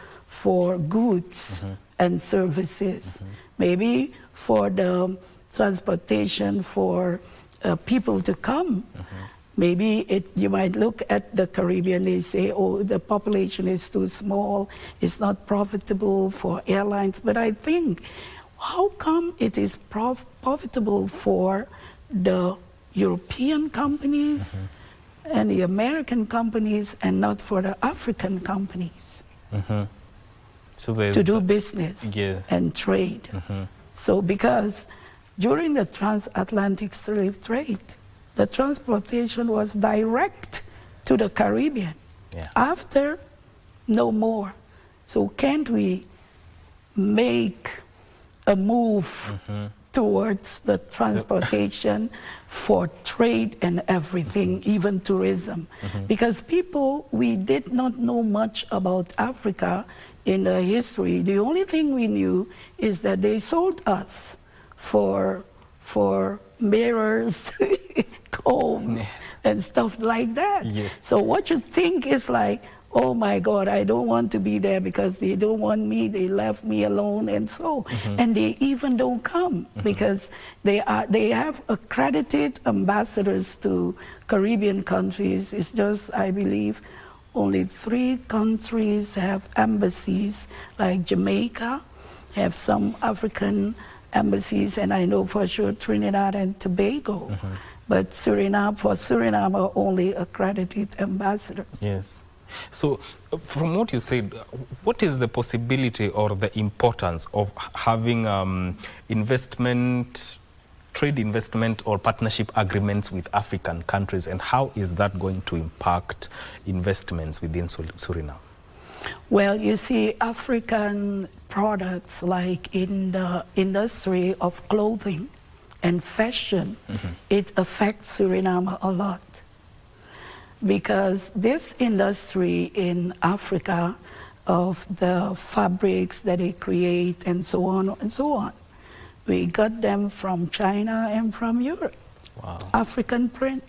goods and services, maybe for the transportation for people to come. Maybe you might look at the Caribbean, they say, oh, the population is too small, it's not profitable for airlines. But I think, how come it is profitable for the European companies and the American companies and not for the African companies So to do business and trade? So because during the transatlantic slave trade, the transportation was direct to the Caribbean. After, no more. So can't we make a move towards the transportation for trade and everything, even tourism? Because we did not know much about Africa in the history. The only thing we knew is that they sold us for mirrors, combs, and stuff like that. So what you think is like, oh my God, I don't want to be there because they don't want me, they left me alone, and so. And they even don't come because they have accredited ambassadors to Caribbean countries. It's just, I believe, only 3 countries have embassies, like Jamaica have some African embassies, and I know for sure Trinidad and Tobago. But for Suriname are only accredited ambassadors. Yes. So from what you said, what is the possibility or the importance of having trade investment or partnership agreements with African countries, and how is that going to impact investments within Suriname? Well, you see, African products, like in the industry of clothing and fashion, it affects Suriname a lot. Because this industry in Africa of the fabrics that they create and so on and so on. We got them from China and from Europe. Wow. African print.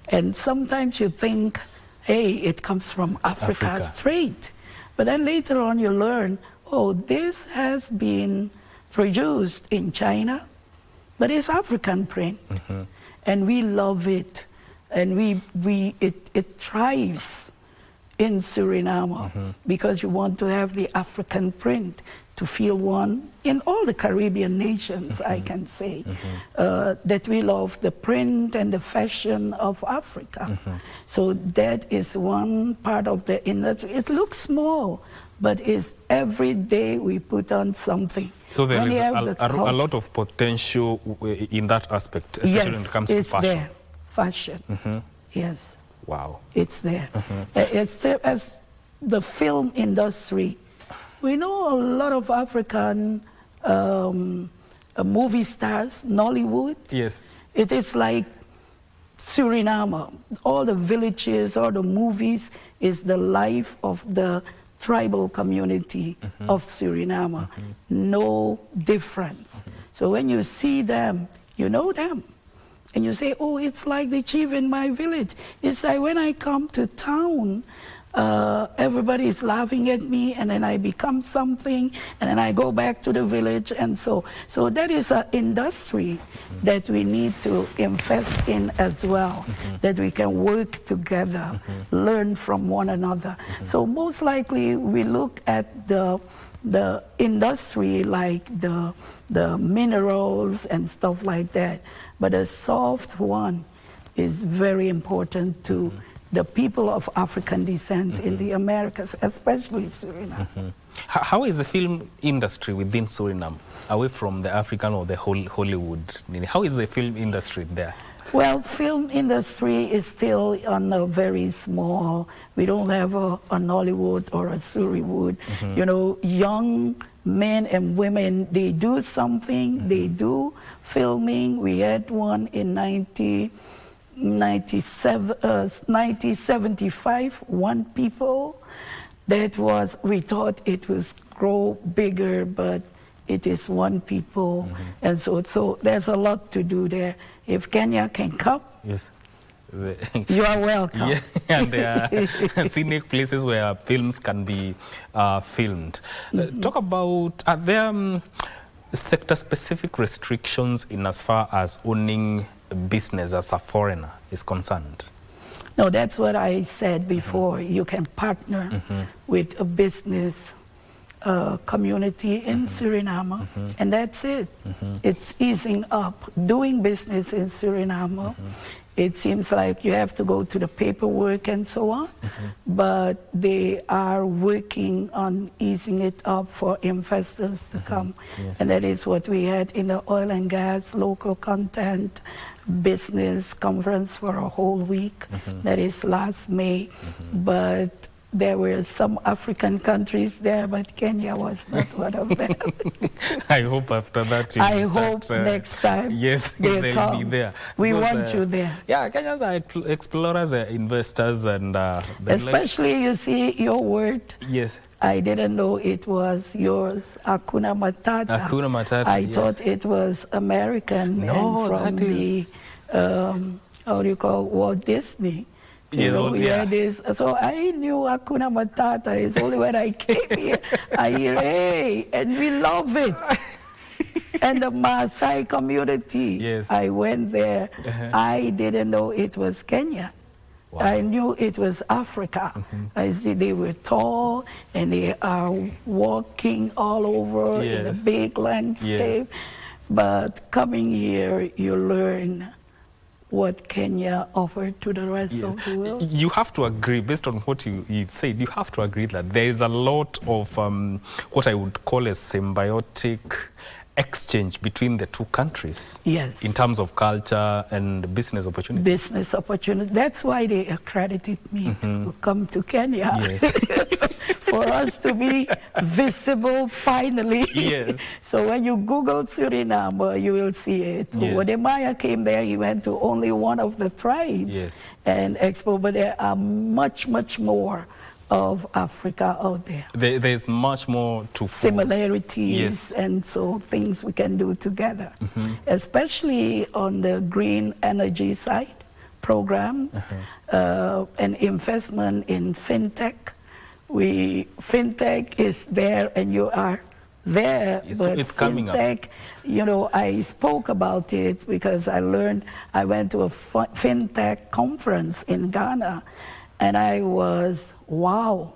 And sometimes you think, hey, it comes from Africa straight. But then later on you learn, oh, this has been produced in China, but it's African print. And we love it. And it thrives in Suriname because you want to have the African print to feel one in all the Caribbean nations, I can say, that we love the print and the fashion of Africa. So that is one part of the industry. It looks small, but it's every day we put on something. So there is a lot of potential in that aspect, especially when it comes to fashion. There. Fashion, yes. Wow. It's there. It's there as the film industry. We know a lot of African movie stars, Nollywood. Yes. It is like Suriname. All the villages, all the movies is the life of the tribal community of Suriname. No difference. So when you see them, you know them. And you say, oh, it's like the chief in my village. It's like when I come to town, everybody is laughing at me, and then I become something, and then I go back to the village, and so that is an industry that we need to invest in as well, that we can work together, learn from one another. So most likely we look at the industry like the minerals and stuff like that, but a soft one is very important to the people of African descent in the Americas, especially Suriname. How is the film industry within Suriname, away from the African or the Hollywood? How is the film industry there? Well, film industry is still on a very small. We don't have a Nollywood or a Suriwood. You know, young men and women, they do something, they do filming. We had one in 1975, one people. That was, we thought it was grow bigger, but it is one people. And so there's a lot to do there. If Kenya can come, yes, you are welcome. Yeah, and there are scenic places where films can be filmed. Talk about, are there sector-specific restrictions in as far as owning a business as a foreigner is concerned? No, that's what I said before. You can partner with a business community in Suriname, and that's it. It's easing up. Doing business in Suriname, it seems like you have to go to the paperwork and so on, but they are working on easing it up for investors to come. And that is what we had in the oil and gas, local content, business conference for a whole week. That is last May. But there were some African countries there, but Kenya was not one of them. I hope after that I hope next time yes, they'll be there. We want you there. Yeah, Kenyans are explorers, investors, and especially, you see, your word. Yes. I didn't know it was yours, Hakuna Matata. Hakuna Matata, I thought it was American and from the, how do you call, Walt Disney. You know, this. So I knew Hakuna Matata. It's only when I came here, I hear, hey, and we love it. And the Maasai community, yes. I went there. I didn't know it was Kenya. Wow. I knew it was Africa. I see they were tall and they are walking all over in a big landscape. But coming here, you learn what Kenya offered to the rest of the world. You have to agree, based on what you've said, you have to agree that there is a lot of what I would call a symbiotic exchange between the two countries. Yes. In terms of culture and business opportunities. Business opportunity. That's why they accredited me to come to Kenya. Yes. For us to be visible finally. Yes. So when you Google Suriname, you will see it. Yes. When Maya came there, he went to only one of the tribes Yes. and expo, but there are much, much more of Africa out there. There's much more to similarities, yes. and so things we can do together, especially on the green energy side, programs, and investment in fintech. Fintech is there and you are there, but it's coming fintech, up. you know, I spoke about it because I went to a fintech conference in Ghana, and I was, wow,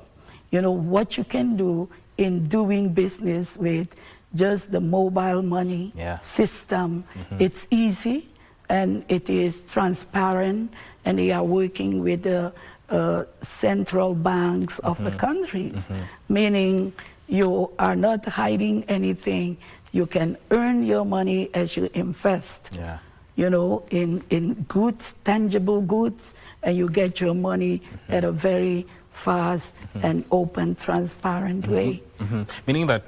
you know, what you can do in doing business with just the mobile money system. It's easy and it is transparent, and they are working with the central banks of the countries, meaning you are not hiding anything. You can earn your money as you invest, you know, in goods, tangible goods, and you get your money at a very fast and open, transparent way. Meaning that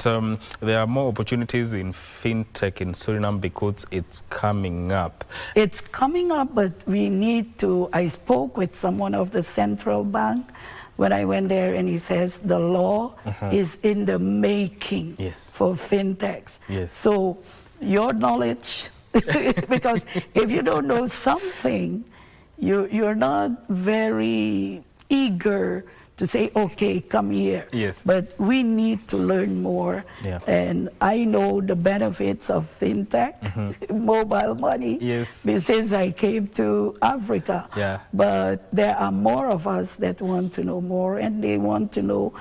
there are more opportunities in fintech in Suriname because it's coming up. It's coming up, but we need to, I spoke with someone of the central bank when I went there, and he says the law is in the making for fintechs. So your knowledge, because if you don't know something, you're not very eager to say, okay, come here. But we need to learn more. And I know the benefits of fintech, mobile money, since I came to Africa. But there are more of us that want to know more, and they want to know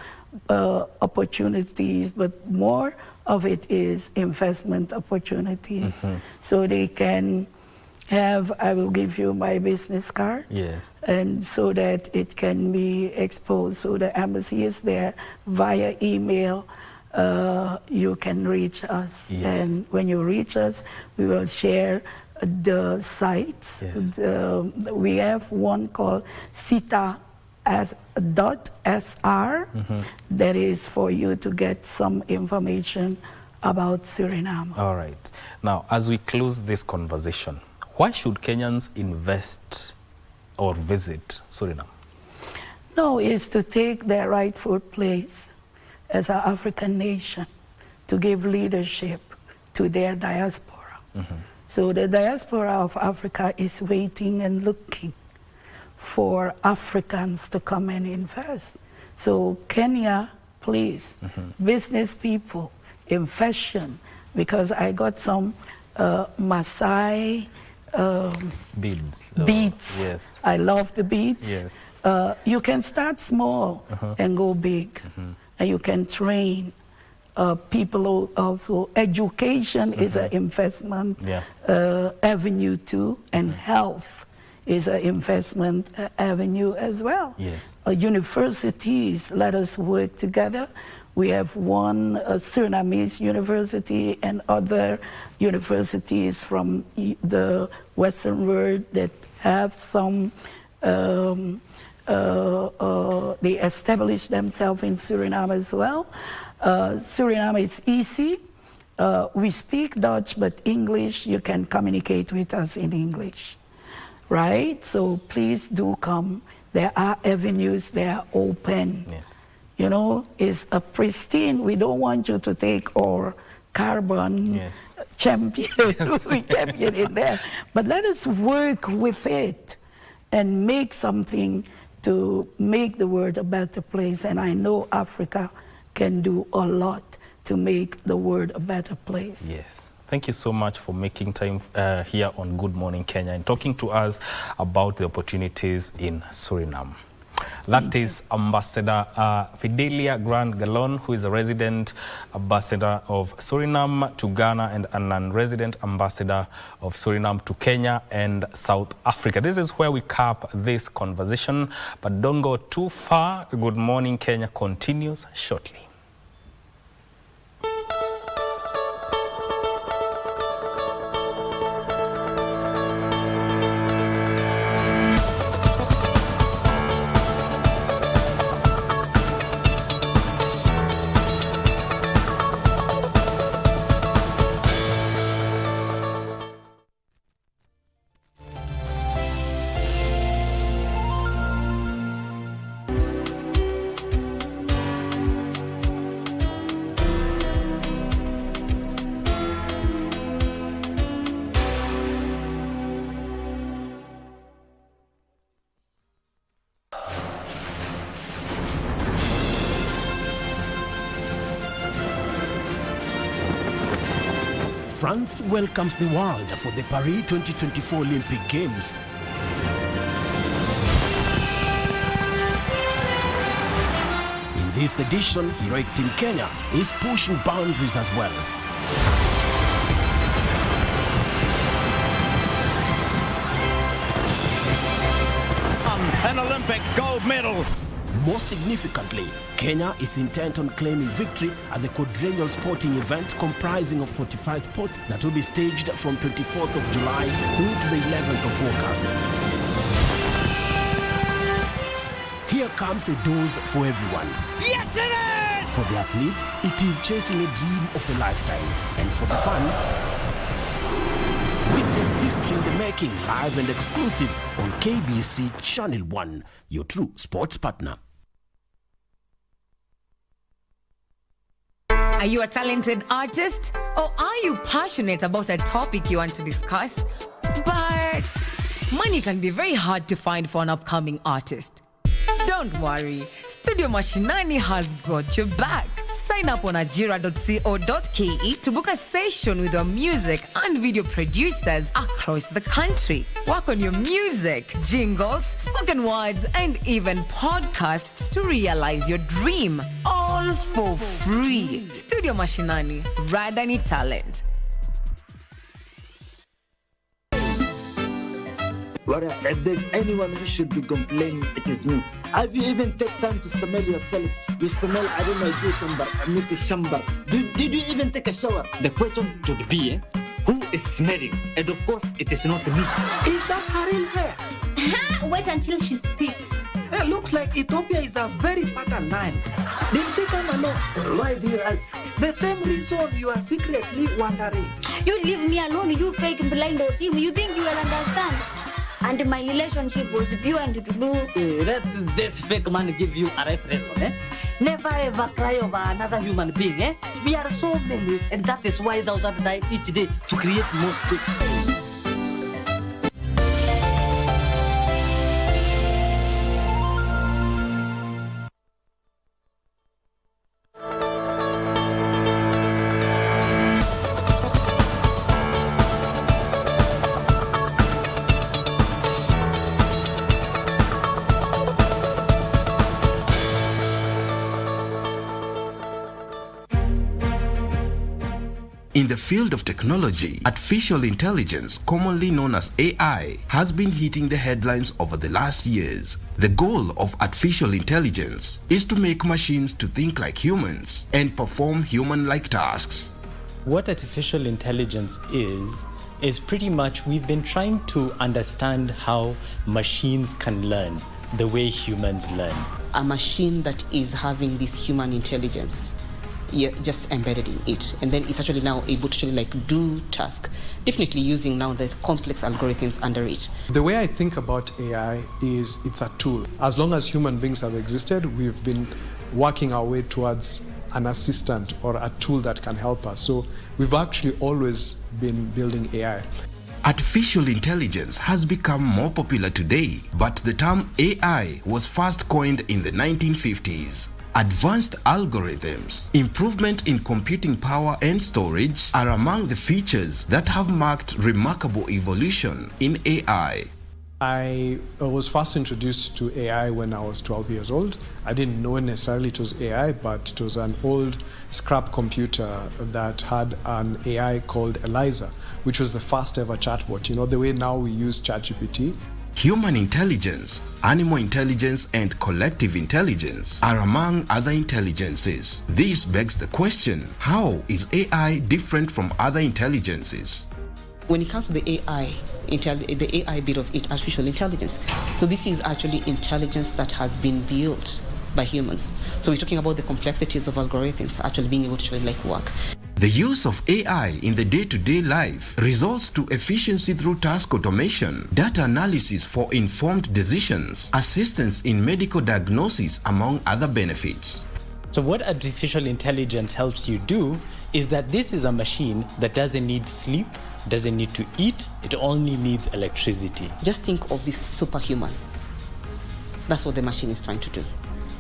opportunities, but more of it is investment opportunities. So they can have, I will give you my business card, and so that it can be exposed. So the embassy is there via email. You can reach us, and when you reach us, we will share the sites. We have one called Sita .sr that is for you to get some information about Suriname. All right. Now, as we close this conversation, why should Kenyans invest or visit Suriname? No, it's to take their rightful place as an African nation, to give leadership to their diaspora. So the diaspora of Africa is waiting and looking for Africans to come and invest. So Kenya, please, business people, in fashion, because I got some Maasai beads. I love the beads. You can start small and go big, and you can train people also. Education is an investment avenue too, and health is an investment avenue as well. Universities, let us work together. We have one Surinamese university and other universities from the Western world that have some, they establish themselves in Suriname as well. Suriname is easy. We speak Dutch, but English, you can communicate with us in English, right? So please do come. There are avenues, they are open. You know, it's a pristine. We don't want you to take our carbon champion in there. But let us work with it and make something to make the world a better place. And I know Africa can do a lot to make the world a better place. Thank you so much for making time here on Good Morning Kenya and talking to us about the opportunities in Suriname. That is Ambassador Fidelia Grant Galon, who is a resident ambassador of Suriname to Ghana and a non-resident ambassador of Suriname to Kenya and South Africa. This is where we cap this conversation, but don't go too far. Good Morning Kenya continues shortly. France welcomes the world for the Paris 2024 Olympic Games. In this edition, heroic Team Kenya is pushing boundaries as well. An Olympic gold medal. More significantly, Kenya is intent on claiming victory at the quadrennial sporting event comprising of 45 sports that will be staged from 24th of July through to the 11th of August. Here comes a dose for everyone. Yes, it is! For the athlete, it is chasing a dream of a lifetime. And for the fan, witness history in the making, live and exclusive on KBC Channel 1, your true sports partner. Are you a talented artist? Or are you passionate about a topic you want to discuss? But money can be very hard to find for an upcoming artist. Don't worry, Studio Mashinani has got your back. Sign up on ajira.co.ke to book a session with your music and video producers across the country. Work on your music, jingles, spoken words, and even podcasts to realize your dream. All for free. Studio Mashinani, Radani Talent. If there's anyone who should be complaining, it is me. Have you even take time to smell yourself? You smell, I don't know, cucumber, shambar. Did you even take a shower? The question should be, who is smelling? And of course, it is not me. Is that her real hair? Wait until she speaks. It looks like Ethiopia is a very fertile land. Did she come along? Why do you ask? The same reason you are secretly wondering. You leave me alone, you fake blind or team. You think you will understand? And my relationship was pure and true. This fake man give you a reference, eh? Never ever cry over another human being, eh? We are so many, and that is why thou shalt die each day to create more space. In the field of technology, artificial intelligence, commonly known as AI, has been hitting the headlines over the last years. The goal of artificial intelligence is to make machines to think like humans and perform human-like tasks. What artificial intelligence is pretty much we've been trying to understand how machines can learn the way humans learn. A machine that is having this human intelligence, you're just embedded in it, and then it's actually now able to actually like do task, definitely using now the complex algorithms under it. The way I think about AI is it's a tool. As long as human beings have existed, we've been working our way towards an assistant or a tool that can help us. So we've actually always been building AI. Artificial intelligence has become more popular today, but the term AI was first coined in the 1950s. Advanced algorithms, improvement in computing power and storage are among the features that have marked remarkable evolution in AI. I was first introduced to AI when I was 12 years old. I didn't know necessarily it was AI, but it was an old scrap computer that had an AI called Eliza, which was the first ever chatbot. You know, the way now we use ChatGPT. Human intelligence, animal intelligence, and collective intelligence are among other intelligences. This begs the question, how is AI different from other intelligences? When it comes to the AI bit of it, artificial intelligence, so this is actually intelligence that has been built by humans. So we're talking about the complexities of algorithms actually being able to like work. The use of AI in the day-to-day life results to efficiency through task automation, data analysis for informed decisions, assistance in medical diagnosis, among other benefits. So what artificial intelligence helps you do is that this is a machine that doesn't need sleep, doesn't need to eat, it only needs electricity. Just think of this superhuman. That's what the machine is trying to do.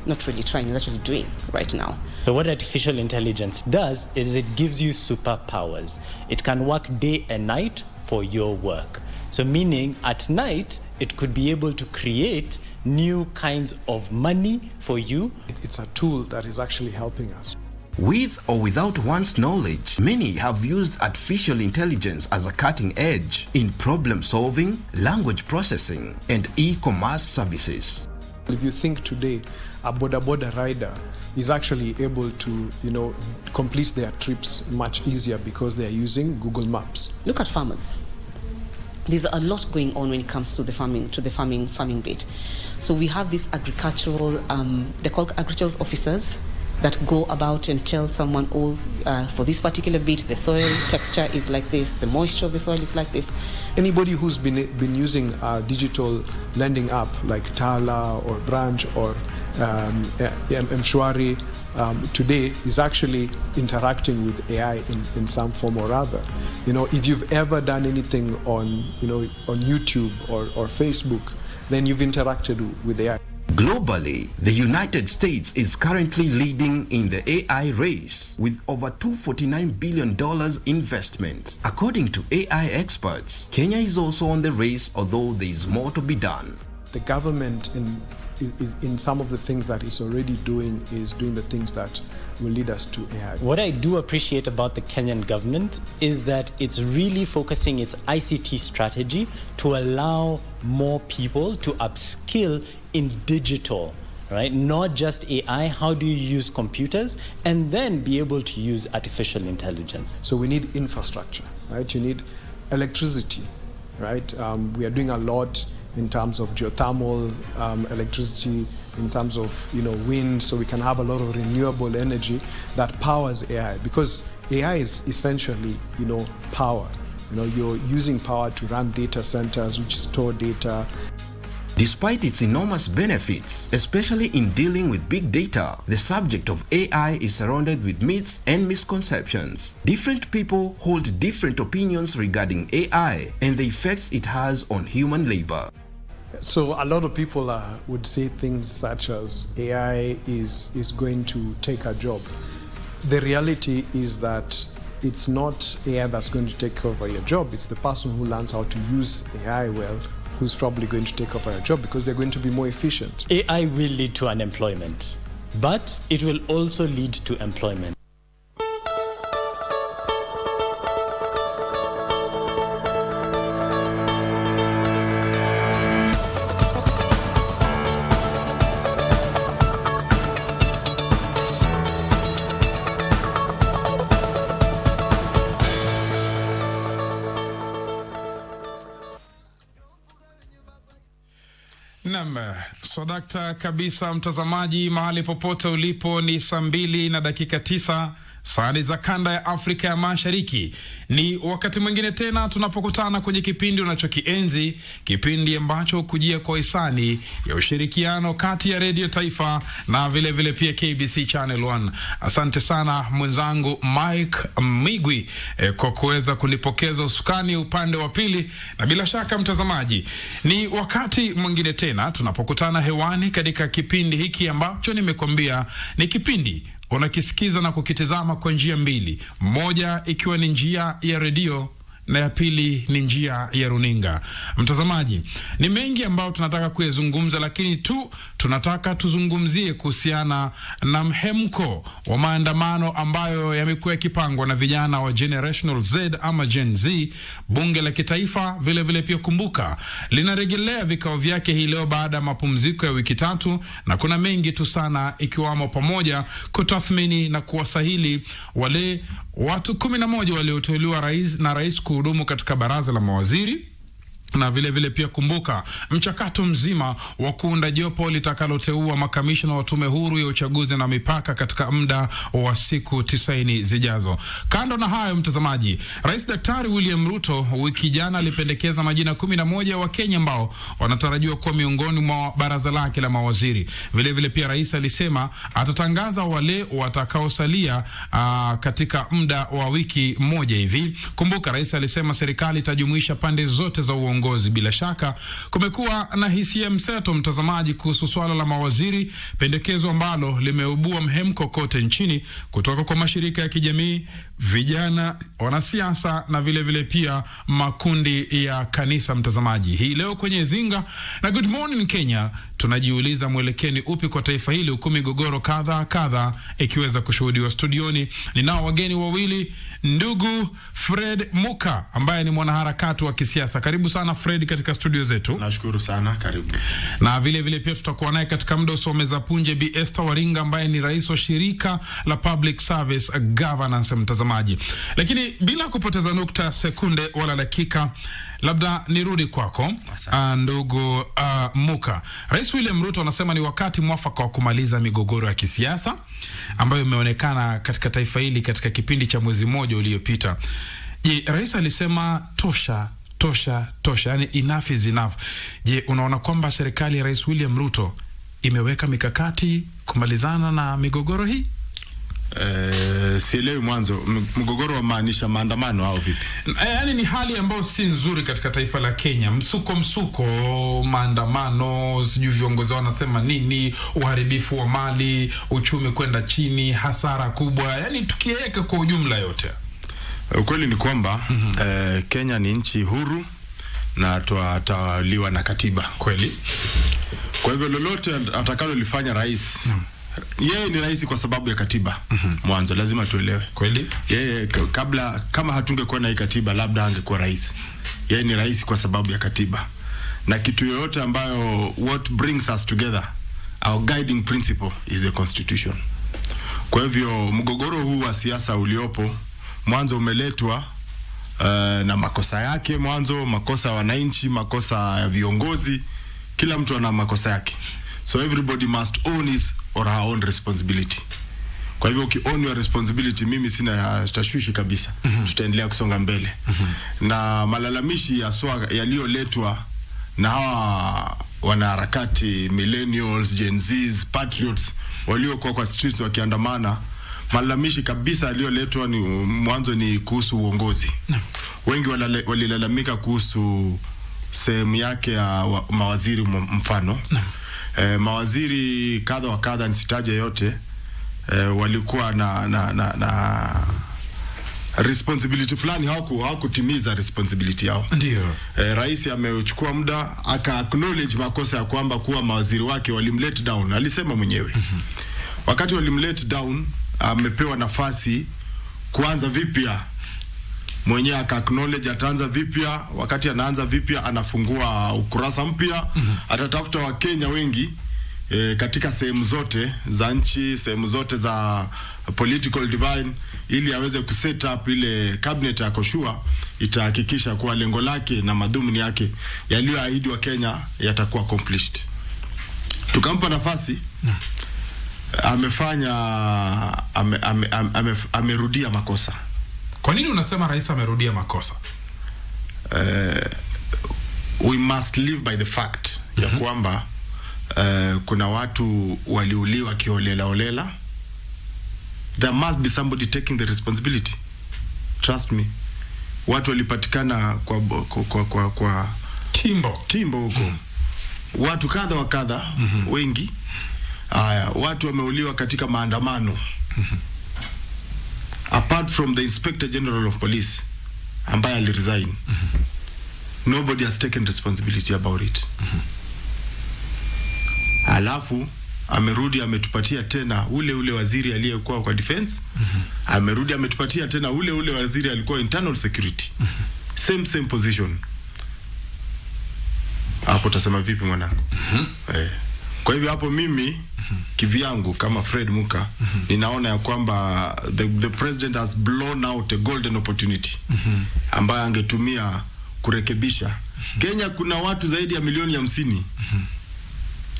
not really trying, it's actually doing right now. So what artificial intelligence does is it gives you superpowers. It can work day and night for your work. So meaning at night, it could be able to create new kinds of money for you. It's a tool that is actually helping us. With or without one's knowledge, many have used artificial intelligence as a cutting edge in problem solving, language processing, and e-commerce services. If you think today, a boda rider is actually able to, complete their trips much easier because they are using Google Maps. Look at farmers. There's a lot going on when it comes to the farming bit. So we have these agricultural, they're called agricultural officers, that go about and tell someone, for this particular bit, the soil texture is like this, the moisture of the soil is like this. Anybody who's been using a digital lending app like Tala or Branch or Mshwari today is actually interacting with AI in some form or other. If you've ever done anything on YouTube or Facebook, then you've interacted with AI. Globally, the United States is currently leading in the AI race with over $249 billion investment. According to AI experts, Kenya is also on the race, although there is more to be done. The government in some of the things that it's already doing is doing the things that will lead us to AI. What I do appreciate about the Kenyan government is that it's really focusing its ICT strategy to allow more people to upskill in digital, right? Not just AI, how do you use computers, and then be able to use artificial intelligence. So we need infrastructure, right? You need electricity, right? We are doing a lot in terms of geothermal electricity, in terms of wind, so we can have a lot of renewable energy that powers AI, because AI is essentially power. You're using power to run data centers which store data. Despite its enormous benefits, especially in dealing with big data, the subject of AI is surrounded with myths and misconceptions. Different people hold different opinions regarding AI and the effects it has on human labor. So a lot of people would say things such as AI is going to take a job. The reality is that it's not AI that's going to take over your job. It's the person who learns how to use AI well who's probably going to take over a job, because they're going to be more efficient. AI will lead to unemployment, but it will also lead to employment. Naam, swadakta kabisa mtazamaji, mahali popote ulipo, ni saa 2:09 saa za kanda ya Afrika ya Mashariki. Ni wakati mwingine tena tunapokutana kwenye kipindi unachokienzi, kipindi ambacho kujia kwa hisani ya ushirikiano kati ya Radio Taifa na vile pia KBC Channel 1. Asante sana mwenzangu Mike Migwi kwa kuweza kunipokeza usukani upande wa pili, na bila shaka mtazamaji, ni wakati mwingine tena tunapokutana hewani katika kipindi hiki ambacho nimekwambia ni kipindi unakisikiza na kukitazama kwa njia mbili, moja ikiwa ni njia ya redio na ya pili ni njia ya runinga. Mtazamaji, ni mengi ambayo tunataka kuyazungumza, lakini tunataka tuzungumzie kuhusiana na mhemko wa maandamano ambayo yamekuwa yakipangwa na vijana wa Generational Z ama Gen Z. Bunge la kitaifa vile pia kumbuka linarejelea vikao vyake hii leo baada ya mapumziko ya wiki 3, na kuna mengi tu sana, ikiwamo pamoja kutathmini na kuwasahili wale watu 11 walioteuliwa rais kuhudumu katika baraza la mawaziri, na vile pia kumbuka mchakato mzima wa kuunda jopo litakaloteua makamishna wa tume huru ya uchaguzi na mipaka katika muda wa siku 90 zijazo. Kando na hayo mtazamaji, Rais Daktari William Ruto wiki jana alipendekeza majina 11 wa Kenya ambao wanatarajiwa kuwa miongoni mwa baraza lake la mawaziri. Vile pia rais alisema atatangaza wale watakaosalia katika muda wa wiki moja hivi. Kumbuka rais alisema serikali itajumuisha pande zote za uongozi viongozi. Bila shaka kumekuwa na hisia mseto, mtazamaji, kuhusu swala la mawaziri, pendekezo ambalo limeibua mhemko kote nchini kutoka kwa mashirika ya kijamii, vijana, wanasiasa na vile pia makundi ya kanisa. Mtazamaji, hii leo kwenye Zinga na Good Morning Kenya tunajiuliza mwelekeni upi kwa taifa hili huku migogoro kadha ikiweza kushuhudiwa. Studioni ninao wageni wawili, ndugu Fred Muka ambaye ni mwanaharakati wa kisiasa. Karibu sana Fred katika studio zetu. Nashukuru sana, karibu. Na vile pia tutakuwa naye katika muda usomeza punje Bi Esther Waringa ambaye ni rais wa shirika la Public Service Governance. Mtazamaji, lakini bila kupoteza nukta sekunde wala dakika, labda nirudi kwako ndugu Muka. Rais William Ruto anasema ni wakati mwafaka wa kumaliza migogoro ya kisiasa ambayo imeonekana katika taifa hili katika kipindi cha mwezi mmoja uliopita. Je, rais alisema tosha, yani enough is enough. Je, unaona kwamba serikali ya Rais William Ruto imeweka mikakati kumalizana na migogoro hii? Sielewi mwanzo mgogoro wa maanisha maandamano au vipi? Yani ni hali ambayo si nzuri katika taifa la Kenya. Msuko, maandamano, sijui viongozi wanasema nini, uharibifu wa mali, uchumi kwenda chini, hasara kubwa, yani tukiweka kwa ujumla yote. Ukweli ni kwamba Kenya ni nchi huru na tutawaliwa na katiba. Kweli. Kwa hivyo lolote atakalolifanya rais, yeye ni rais kwa sababu ya katiba. Mwanzo lazima tuelewe. Kweli. Yeye kama hatungekuwa na hii katiba labda angekuwa rais. Yeye ni rais kwa sababu ya katiba. Na kitu yoyote ambayo what brings us together, our guiding principle is the constitution. Kwa hivyo mgogoro huu wa siasa uliopo mwanzo umeletwa na makosa yake, mwanzo makosa ya wananchi, makosa ya viongozi, kila mtu ana makosa yake. So everybody must own his or her own responsibility. Kwa hivyo own your responsibility, mimi sina tashwishi kabisa. Tutaendelea kusonga mbele. Na malalamishi yaliyoletwa na hawa wanaharakati millennials, Gen Zs, patriots waliokuwa kwa streets wakiandamana, malalamishi kabisa yaliyoletwa ni mwanzo ni kuhusu uongozi. Wengi walilalamika kuhusu sehemu yake ya mawaziri mfano. Mawaziri kadha wa kadha, nisitaje yote, walikuwa na responsibility fulani, hawakutimiza responsibility yao. Ndio. Rais amechukua muda aka acknowledge makosa ya kwamba kuwa mawaziri wake walimlet down. Alisema mwenyewe. Wakati walimlet down, amepewa nafasi kuanza vipya. Mwenyewe aka acknowledge ataanza vipya. Wakati anaanza vipya anafungua ukurasa mpya. Atatafuta Wakenya wengi katika sehemu zote za nchi, sehemu zote za political divine, ili aweze kuset up ile cabinet ya koshua itahakikisha kuwa lengo lake na madhumuni yake yaliyoahidi wa Kenya yatakuwa accomplished. Tukampa nafasi. Amefanya amerudia makosa. Kwa nini unasema rais amerudia makosa? We must live by the fact ya kwamba kuna watu waliuliwa kiholela. There must be somebody taking the responsibility. Trust me. Watu walipatikana kwa timbo huko. Watu kadha wa kadha, wengi. Watu wameuliwa katika maandamano. Apart from the Inspector General of Police ambaye aliresign, nobody has taken responsibility about it. Alafu amerudi ametupatia tena ule waziri aliyekuwa kwa defense. Amerudi ametupatia tena ule waziri alikuwa internal security. Same position. Hapo tasema vipi mwanangu? Kwa hivyo hapo mimi kivyangu kama Fred Muka ninaona ya kwamba the president has blown out a golden opportunity ambayo angetumia kurekebisha. Kenya kuna watu zaidi ya milioni 50.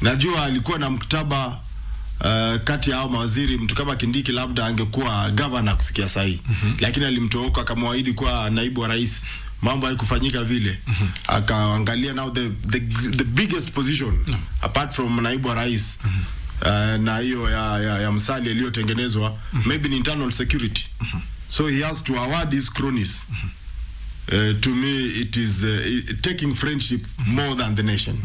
Najua alikuwa na mkataba kati ya hao mawaziri, mtu kama Kindiki labda angekuwa governor kufikia sahi. Lakini alimtooka akamwaahidi kuwa naibu wa rais. Mambo haikufanyika vile. Akaangalia now the biggest position apart from naibu wa rais na hiyo ya msali iliyotengenezwa maybe ni internal security. So he has to award his cronies To me it is taking friendship more than the nation.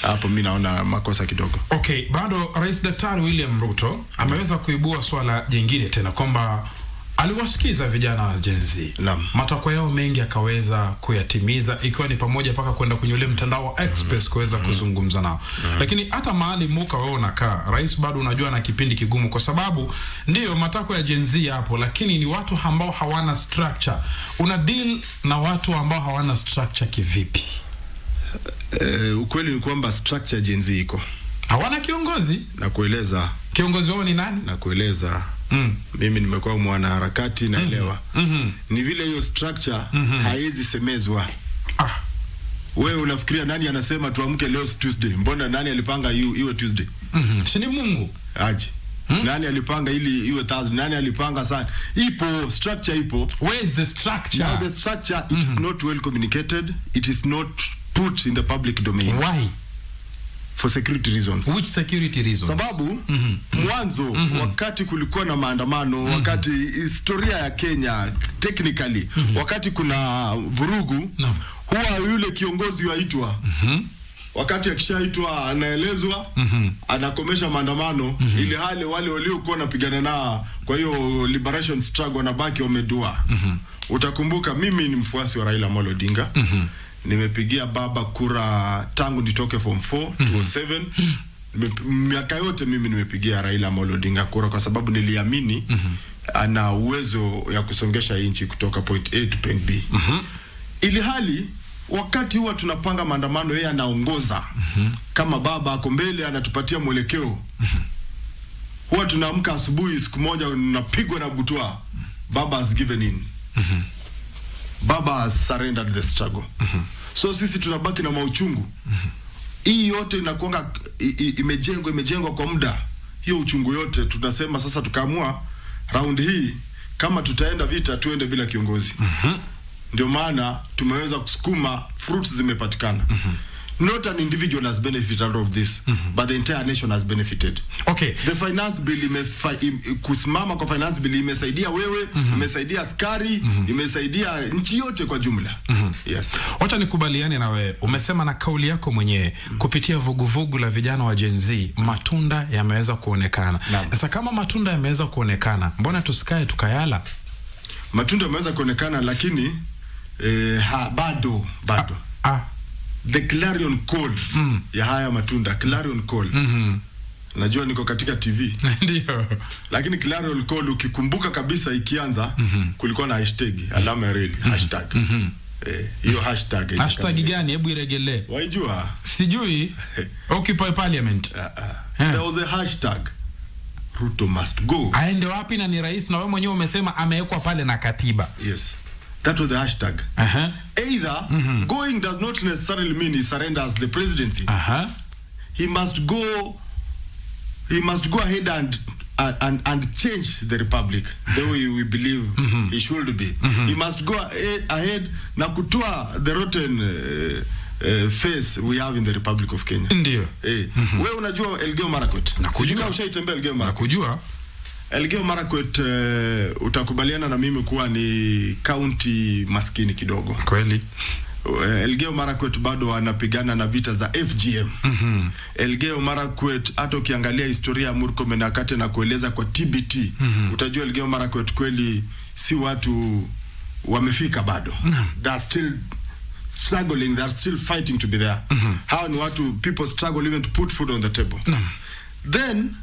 Hapo mimi naona makosa kidogo. Okay, bado Rais Daktari William Ruto ameweza kuibua swala jingine tena kwamba aliwasikiza vijana wa Gen Z. Matakwa yao mengi akaweza kuyatimiza, ikiwa ni pamoja paka kwenda kwenye ule mtandao wa Express kuweza kuzungumza nao. Lakini hata mahali muka wewe unakaa, rais bado unajua na kipindi kigumu, kwa sababu ndio matakwa ya Gen Z hapo, lakini ni watu ambao hawana structure. Una deal na watu ambao hawana structure kivipi? Ukweli ni kwamba structure Gen Z iko. Hawana kiongozi? Na kueleza. Kiongozi wao ni nani? Na kueleza. Mimi nimekuwa mwanaharakati naelewa. Ni vile hiyo structure haiwezi semezwa. Wewe unafikiria nani anasema tuamke leo Tuesday? Mbona nani alipanga iwe Tuesday? Si ni Mungu. Aje. Nani alipanga ili iwe Thursday? Nani alipanga sana? Ipo structure ipo. Where is the structure? Now the structure it is not well communicated. It is not put in the public domain. Why? For security reasons. Which security reasons? Sababu mwanzo wakati kulikuwa na maandamano, wakati historia ya Kenya technically wakati kuna vurugu huwa yule kiongozi waitwa. Wakati akishaitwa anaelezwa, anakomesha maandamano, ili hali wale waliokuwa wanapigana nao, kwa hiyo liberation struggle wanabaki wamedua. Utakumbuka mimi ni mfuasi wa Raila Amolo Odinga. Nimepigia baba kura tangu nitoke form 4 2007. Miaka yote mimi nimepigia Raila Amolo Odinga kura kwa sababu niliamini ana uwezo ya kusongesha nchi kutoka point A to point B. Ili hali wakati huwa tunapanga maandamano yeye anaongoza. Kama baba ako mbele anatupatia mwelekeo. Huwa tunaamka asubuhi siku moja unapigwa na butwa. Baba has given in. Baba has surrendered the struggle. So sisi tunabaki na mauchungu. Hii yote inakuanga imejengwa kwa muda. Hiyo uchungu yote tunasema sasa tukaamua round hii kama tutaenda vita tuende bila kiongozi. Ndio maana tumeweza kusukuma, fruits zimepatikana. Not an individual has benefited out of this, but the entire nation has benefited. Okay. The finance bill kusimama kwa finance bill imesaidia wewe, imesaidia askari, imesaidia nchi yote kwa jumla. Yes. Wacha nikubaliane na wewe. Umesema na kauli yako mwenyewe kupitia vuguvugu la vijana wa Gen Z matunda yameweza kuonekana. Sasa kama matunda yameweza kuonekana, mbona tusikae tukayala? Matunda yameweza kuonekana lakini bado. The clarion call ya haya matunda, clarion call. Najua niko katika TV. Ndio. Lakini clarion call ukikumbuka kabisa ikianza kulikuwa na hashtag, alama ya reli, hashtag. Hiyo hashtag. Hashtag gani? Hebu iregelee. Waijua? Sijui. Occupy parliament. There was a hashtag. Ruto must go. Aende wapi na ni rais na wewe mwenyewe umesema amewekwa pale na katiba. Yes. That was the hashtag. Either going does not necessarily mean he surrenders the presidency. He must go ahead and change the republic the way we believe he should be. He must go ahead na kutoa the rotten face we have in the Republic of Kenya. Ndio. Wewe unajua Elgeyo Marakwet? Sijui ushaitembea Elgeyo Marakwet. Nakujua. Elgeyo Marakwet utakubaliana na mimi kuwa ni county maskini kidogo. Kweli. Elgeyo Marakwet bado wanapigana na vita za FGM. Elgeyo Marakwet hata ukiangalia historia ya Murkomen akate na kueleza kwa TBT, utajua Elgeyo Marakwet kweli si watu wamefika bado. They're still struggling, they're still fighting to be there. How ni watu, people struggle even to put food on the table. Then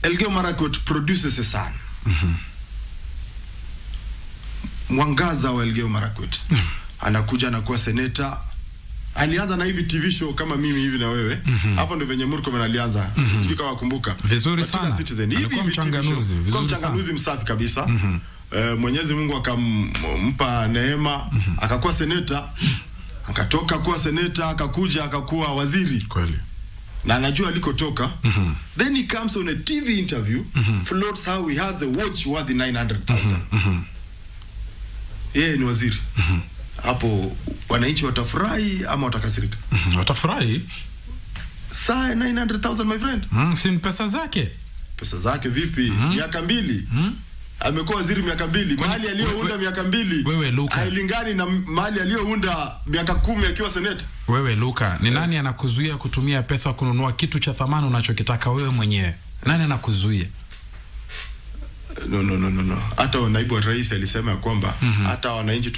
Elgeyo Marakwet produces a son. Mwangaza wa Elgeyo Marakwet. Anakuja anakuwa seneta. Alianza na hivi TV show kama mimi hivi na wewe. Hapo ndio venye Murkomen alianza. Sijui kama wakumbuka. Vizuri sana. Hivi mchanganuzi. Mchanganuzi msafi kabisa. Mwenyezi Mungu akampa neema, akakuwa seneta. Akatoka kuwa seneta, akakuja akakuwa waziri. Kweli. Na anajua alikotoka. Then he comes on a TV interview, floats how he has a watch worth 900,000. Yeye ni waziri. Hapo wananchi watafurahi ama watakasirika? Watafurahi. Saa 900,000 my friend. Si pesa zake. Pesa zake vipi? Miaka 2. amekuwa waziri miaka 2. Mali aliyounda miaka 2 wewe Luka hailingani na mali aliyounda miaka 10 akiwa seneta. Wewe Luka, ni nani anakuzuia kutumia pesa kununua kitu cha thamani unachokitaka wewe mwenyewe? Nani anakuzuia? No. Hata naibu wa rais alisema kwamba hata wananchi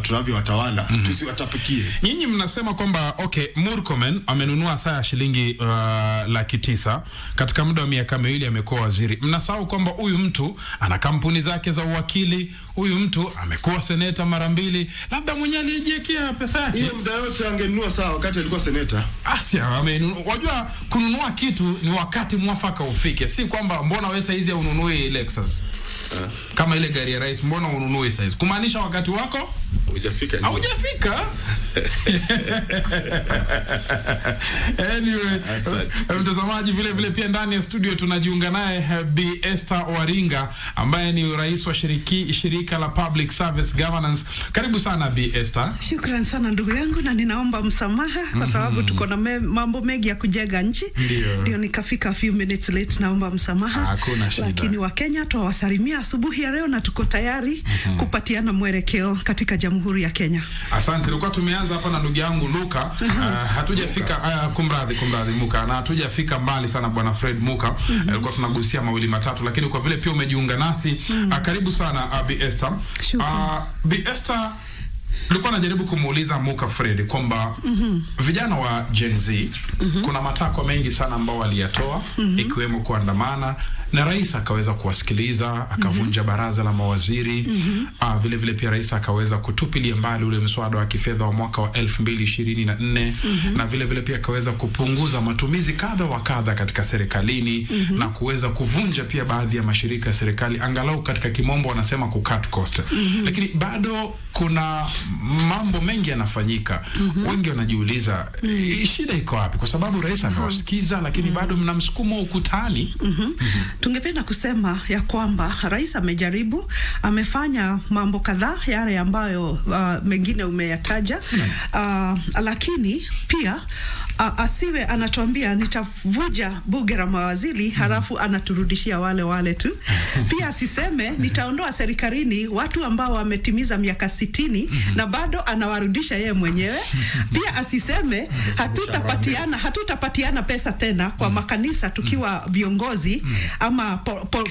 tunavyowatawala tusiwatapikie. Nyinyi mnasema kwamba okay, Murkomen amenunua saa ya shilingi 900,000 katika muda wa miaka 2 amekuwa waziri. Mnasahau kwamba huyu mtu ana kampuni zake za uwakili, huyu mtu amekuwa seneta mara 2, labda mwenyewe alijiwekea pesa yake. Hiyo muda yote angenunua saa wakati alikuwa seneta. Asia amenunua. Wajua kununua kitu ni wakati mwafaka ufike. Si kwamba mbona wewe saa hizi ununue Lexus. Kama ile gari ya rais, mbona ununue size? Kumaanisha wakati wako hujafika. Hujafika. Anyway, mtazamaji, vile pia ndani ya studio tunajiunga naye Bi Esther Waringa ambaye ni rais wa shirika la Public Service Governance. Karibu sana Bi Esther. Shukrani sana ndugu yangu, na ninaomba msamaha kwa sababu tuko na mambo mengi ya kujenga nchi. Ndio nikafika a few minutes late, naomba msamaha. Hakuna shida. Lakini Wakenya tuwasalimia asubuhi ya leo na tuko tayari kupatiana mwelekeo katika Jamhuri ya Kenya. Asante. Tulikuwa tumeanza hapa na ndugu yangu Luka. Hatujafika kumradhi Muka, na hatujafika mbali sana bwana Fred Muka. Tulikuwa tunagusia mawili matatu, lakini kwa vile pia umejiunga nasi, karibu sana Bi Esther. Bi Esther, nilikuwa najaribu kumuuliza Muka Fred kwamba vijana wa Gen Z kuna matakwa mengi sana ambao waliyatoa, ikiwemo kuandamana, na rais akaweza kuwasikiliza, akavunja baraza la mawaziri. Vile pia rais akaweza kutupilia mbali ule mswada wa kifedha wa mwaka wa 2024, na vile pia akaweza kupunguza matumizi kadha wa kadha katika serikalini, na kuweza kuvunja pia baadhi ya mashirika ya serikali, angalau katika kimombo wanasema cut cost. Lakini bado kuna mambo mengi yanafanyika. Wengi wanajiuliza shida iko wapi? Kwa sababu rais amewasikiza, lakini bado mna msukumo ukutani. Tungependa kusema ya kwamba rais amejaribu, amefanya mambo kadhaa yale ambayo mengine umeyataja, lakini pia asiwe anatuambia nitavuja bunge la mawaziri halafu anaturudishia wale tu. Pia asiseme nitaondoa serikalini watu ambao wametimiza miaka 60 na bado anawarudisha yeye mwenyewe. Pia asiseme hatutapatiana pesa tena kwa makanisa tukiwa viongozi ama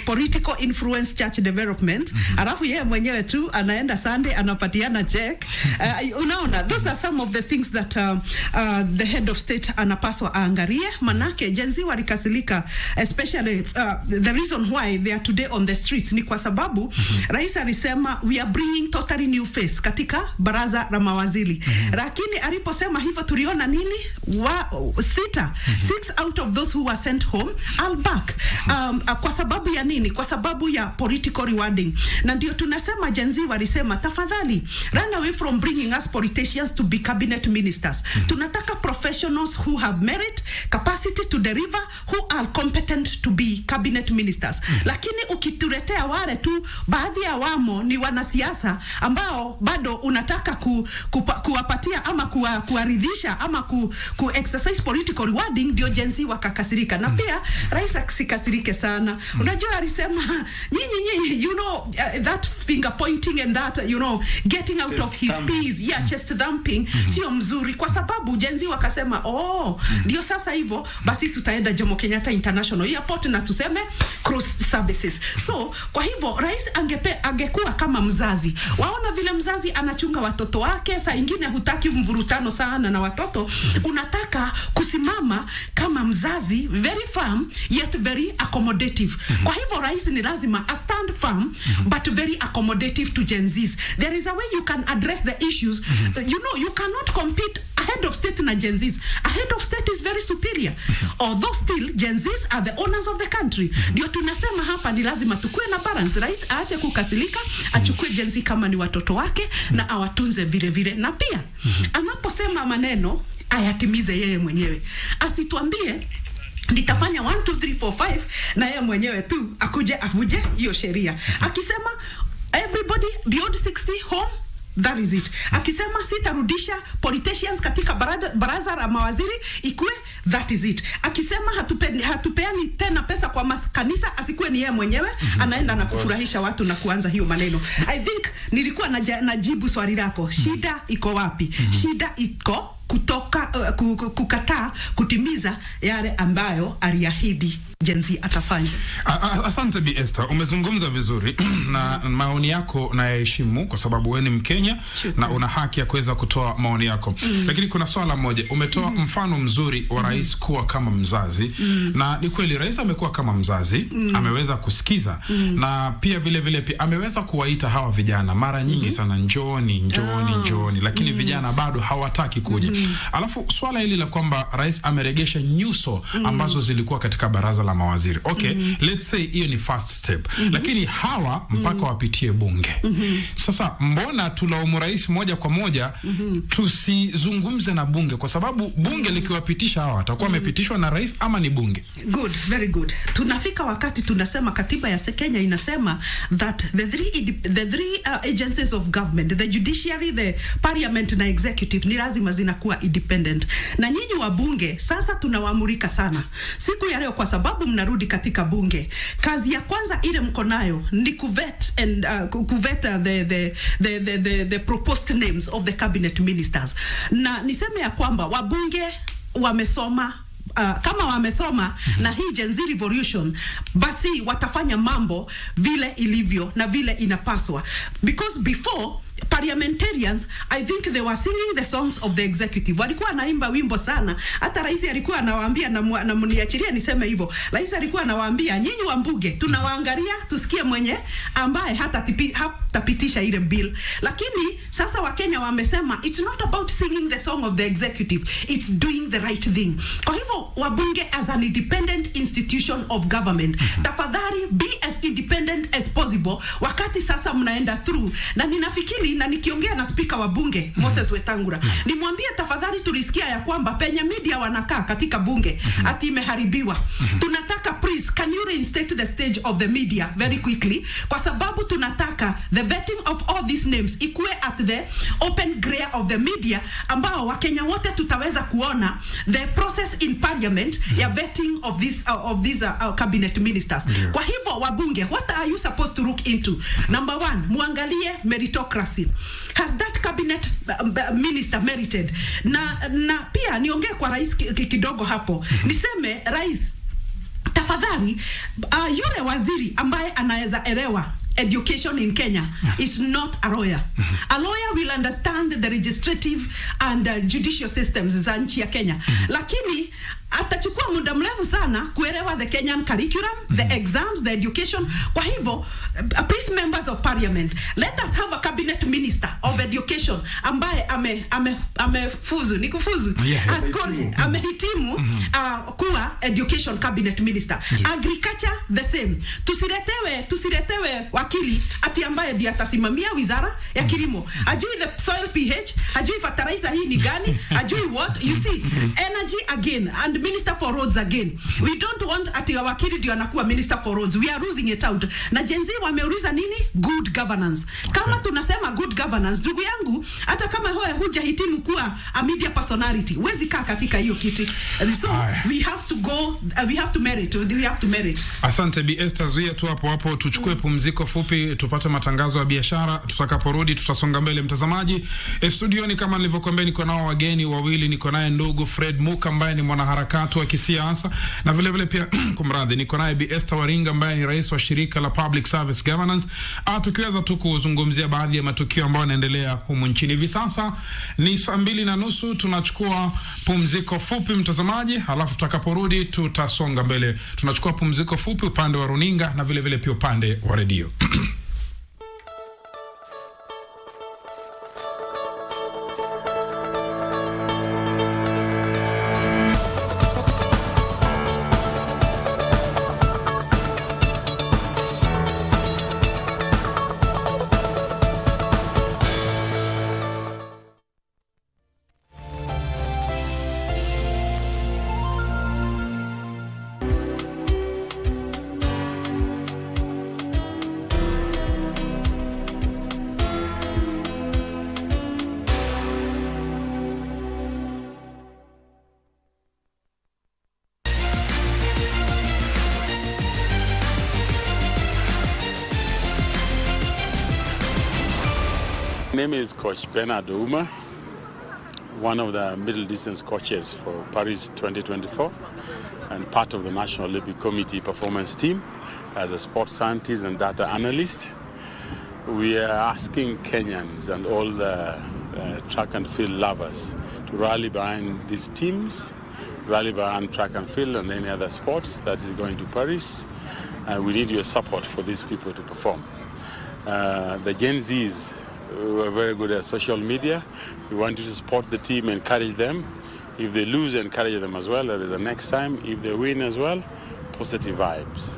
political influence church development, halafu yeye mwenyewe tu anaenda Sunday anapatiana check. Unaona, those are some of the things that the head of state anapaswa aangalie, manake Gen Z walikasilika, especially the reason why they are today on the streets ni kwa sababu rais alisema we are bringing totally new face katika baraza la mawaziri. Lakini aliposema hivyo tuliona nini? 6 out of those who were sent home are back. Kwa sababu ya nini? Kwa sababu ya political rewarding. Na ndio tunasema Gen Z walisema tafadhali run away from bringing us politicians to be cabinet ministers. Tunataka professionals who have merit, capacity to deliver, who are competent to be cabinet ministers. Lakini ukituletea wale tu baadhi ya wamo ni wanasiasa ambao bado unataka kuwapatia ama kuwaridhisha ama exercise political rewarding, ndio Gen Z wakakasirika. Na pia rais asikasirike sana. Unajua alisema nyinyi you know that finger pointing and that getting out of his peace, chest thumping sio mzuri, kwa sababu Gen Z wakasema ndio sasa hivyo basi tutaenda Jomo Kenyatta International Airport na tuseme cross services. So kwa hivyo rais angekuwa kama mzazi. Waona vile mzazi anachunga watoto wake, saa ingine hutaki mvurutano sana na watoto, unataka kusimama kama mzazi, very firm yet very accommodative. Kwa hivyo rais ni lazima a stand firm but very accommodative to Gen Zs. There is a way you can address the issues. You cannot compete head of state na Gen Zs. A head of state is very superior. Although still Gen Zs are the owners of the country. Ndio tunasema hapa ni lazima tukue na balance. Rais aache kukasilika, achukue Gen Z kama ni watoto wake na awatunze vile. Na pia anaposema maneno ayatimize yeye mwenyewe. Asituambie nitafanya 1 2 3 4 5 na yeye mwenyewe tu akuje avuje hiyo sheria. Akisema everybody beyond 60 home That is it. Akisema sitarudisha politicians katika baraza la mawaziri ikue, that is it. Akisema hatupeani tena pesa kwa kanisa, asikuwe ni yeye mwenyewe anaenda na kufurahisha watu na kuanza hiyo maneno. I think nilikuwa najibu swali lako. Shida iko wapi? Shida iko kukataa kutimiza yale ambayo aliahidi Gen Z atafanya. Asante Bi Esther, umezungumza vizuri na maoni yako na heshimu kwa sababu wewe ni Mkenya na una haki ya kuweza kutoa maoni yako. Lakini kuna swala moja, umetoa mfano mzuri wa rais kuwa kama mzazi na ni kweli rais amekuwa kama mzazi, ameweza kusikiza na pia vile pia ameweza kuwaita hawa vijana mara nyingi sana, njooni, lakini vijana bado hawataki kuja. Alafu swala hili la kwamba rais ameregesha nyuso ambazo zilikuwa katika baraza la mawaziri. Okay, let's say hiyo ni first step. Lakini hawa mpaka wapitie bunge. Sasa mbona tulaumu rais moja kwa moja, tusizungumze na bunge, kwa sababu bunge likiwapitisha hawa watakuwa wamepitishwa na rais ama ni bunge? Good, very good. Tunafika wakati tunasema katiba ya Kenya inasema that the three agencies of government, the judiciary, the parliament na executive, ni lazima zinakuwa independent. Na nyinyi wa bunge sasa tunawaamurika sana siku ya leo, kwa sababu mnarudi katika bunge. Kazi ya kwanza ile mko nayo ni kuvet and the proposed names of the cabinet ministers. Na niseme ya kwamba wabunge wamesoma, kama wamesoma na hii Gen Z revolution, basi watafanya mambo vile ilivyo na vile inapaswa. Because before, parliamentarians, I think they were singing the songs of the executive. Walikuwa naimba wimbo sana. Hata rais alikuwa anawaambia, na mniachilia niseme hivyo, rais alikuwa anawaambia, nyinyi wa mbunge tunawaangalia tusikie mwenye ambaye hatapitisha ile bill. Lakini sasa Wakenya wamesema it's not about singing the song of the executive, it's doing the right thing. Kwa hivyo wabunge as an independent institution of government, tafadhali be as independent as possible wakati sasa mnaenda through. Na ninafikiri na nikiongea na speaker wa bunge Moses Wetangula, nimwambie tafadhali, tulisikia ya kwamba penye media wanakaa katika bunge ati imeharibiwa. Tunataka, please, can you reinstate the stage of the media very quickly, kwa sababu tunataka the vetting of all these names ikuwe at the open glare of the media, ambao Wakenya wote tutaweza kuona the process in parliament ya vetting of these cabinet ministers. Kwa hivyo wabunge, what are you supposed to look into? Number one, muangalie meritocracy. Has that cabinet minister merited? Na pia niongee kwa rais kidogo hapo. Niseme rais, tafadhali, yule waziri ambaye anaweza elewa education in Kenya is not a lawyer. A lawyer will understand the legislative and judicial systems za nchi ya Kenya. Lakini atachukua muda mrefu sana kuelewa the Kenyan curriculum, the exams, the education. Kwa hivyo, please, members of parliament, let us have a cabinet minister of education ambaye amefuzu, ni kufuzu, amehitimu kuwa education cabinet minister. Agriculture the same. Tusiletewe wakili ati ambaye ndiye atasimamia wizara ya kilimo. Ajui the soil pH, ajui fertilizer hii ni gani, ajui what, you see. Energy again, and minister for roads again. We don't want ati wakili ndio anakuwa minister for roads. We are losing it out. Na Gen Z wameuliza nini? Good governance. Kama tunasema good governance, ndugu yangu, hata kama hujahitimu kuwa a media personality, huwezi kaa katika hiyo kiti. So we have to go, we have to merit. Asante Bi Esther, zuia tu hapo tuchukue pumziko fupi, tupate matangazo ya biashara. Tutakaporudi tutasonga mbele. Mtazamaji, studioni kama nilivyokuambia, niko nao wageni wawili. Niko naye ndugu Fred Muka ambaye ni mwanaharakati wa kisiasa, na vile pia kumradhi, niko naye Bi Esther Waringa ambaye ni rais wa shirika la Public Service Governance. Tukiweza tu kuzungumzia baadhi ya matukio ambayo yanaendelea humu nchini hivi sasa. Ni 2:30, tunachukua pumziko fupi mtazamaji, halafu tutakaporudi tutasonga mbele. Tunachukua pumziko fupi upande wa runinga na vile pia upande wa redio. name is Coach Bernard Ouma, one of the middle distance coaches for Paris 2024 and part of the National Olympic Committee performance team as a sports scientist and data analyst. We are asking Kenyans and all the track and field lovers to rally behind these teams, rally behind track and field and any other sports that is going to Paris. We need your support for these people to perform. The Gen Zs are very good at social media. We want you to support the team, encourage them. If they lose, encourage them as well. That is the next time. If they win as well, positive vibes.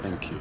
Thank you.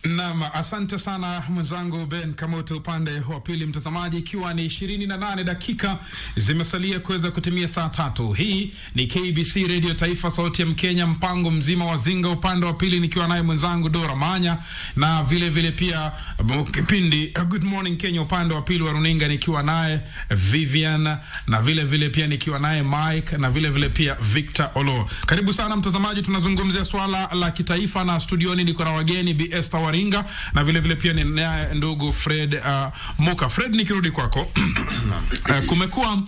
Naam, asante sana mwenzangu Ben Kamoto upande wa pili mtazamaji, ikiwa ni 28 dakika zimesalia kuweza kutimia saa 3. Hii ni KBC Radio Taifa, sauti ya Mkenya, mpango mzima wa Zinga, upande wa pili nikiwa naye mwenzangu Dora Manya, na vile vile pia kipindi Good Morning Kenya upande wa pili wa runinga nikiwa naye Vivian, na vile vile pia nikiwa naye Mike, na vile vile pia Victor Olo. Karibu sana mtazamaji, tunazungumzia swala la kitaifa na studioni niko na wageni Bi Esther Waringa, na vile vile pia ni ndugu Fred Moka. Fred, nikirudi kwako kumekuwa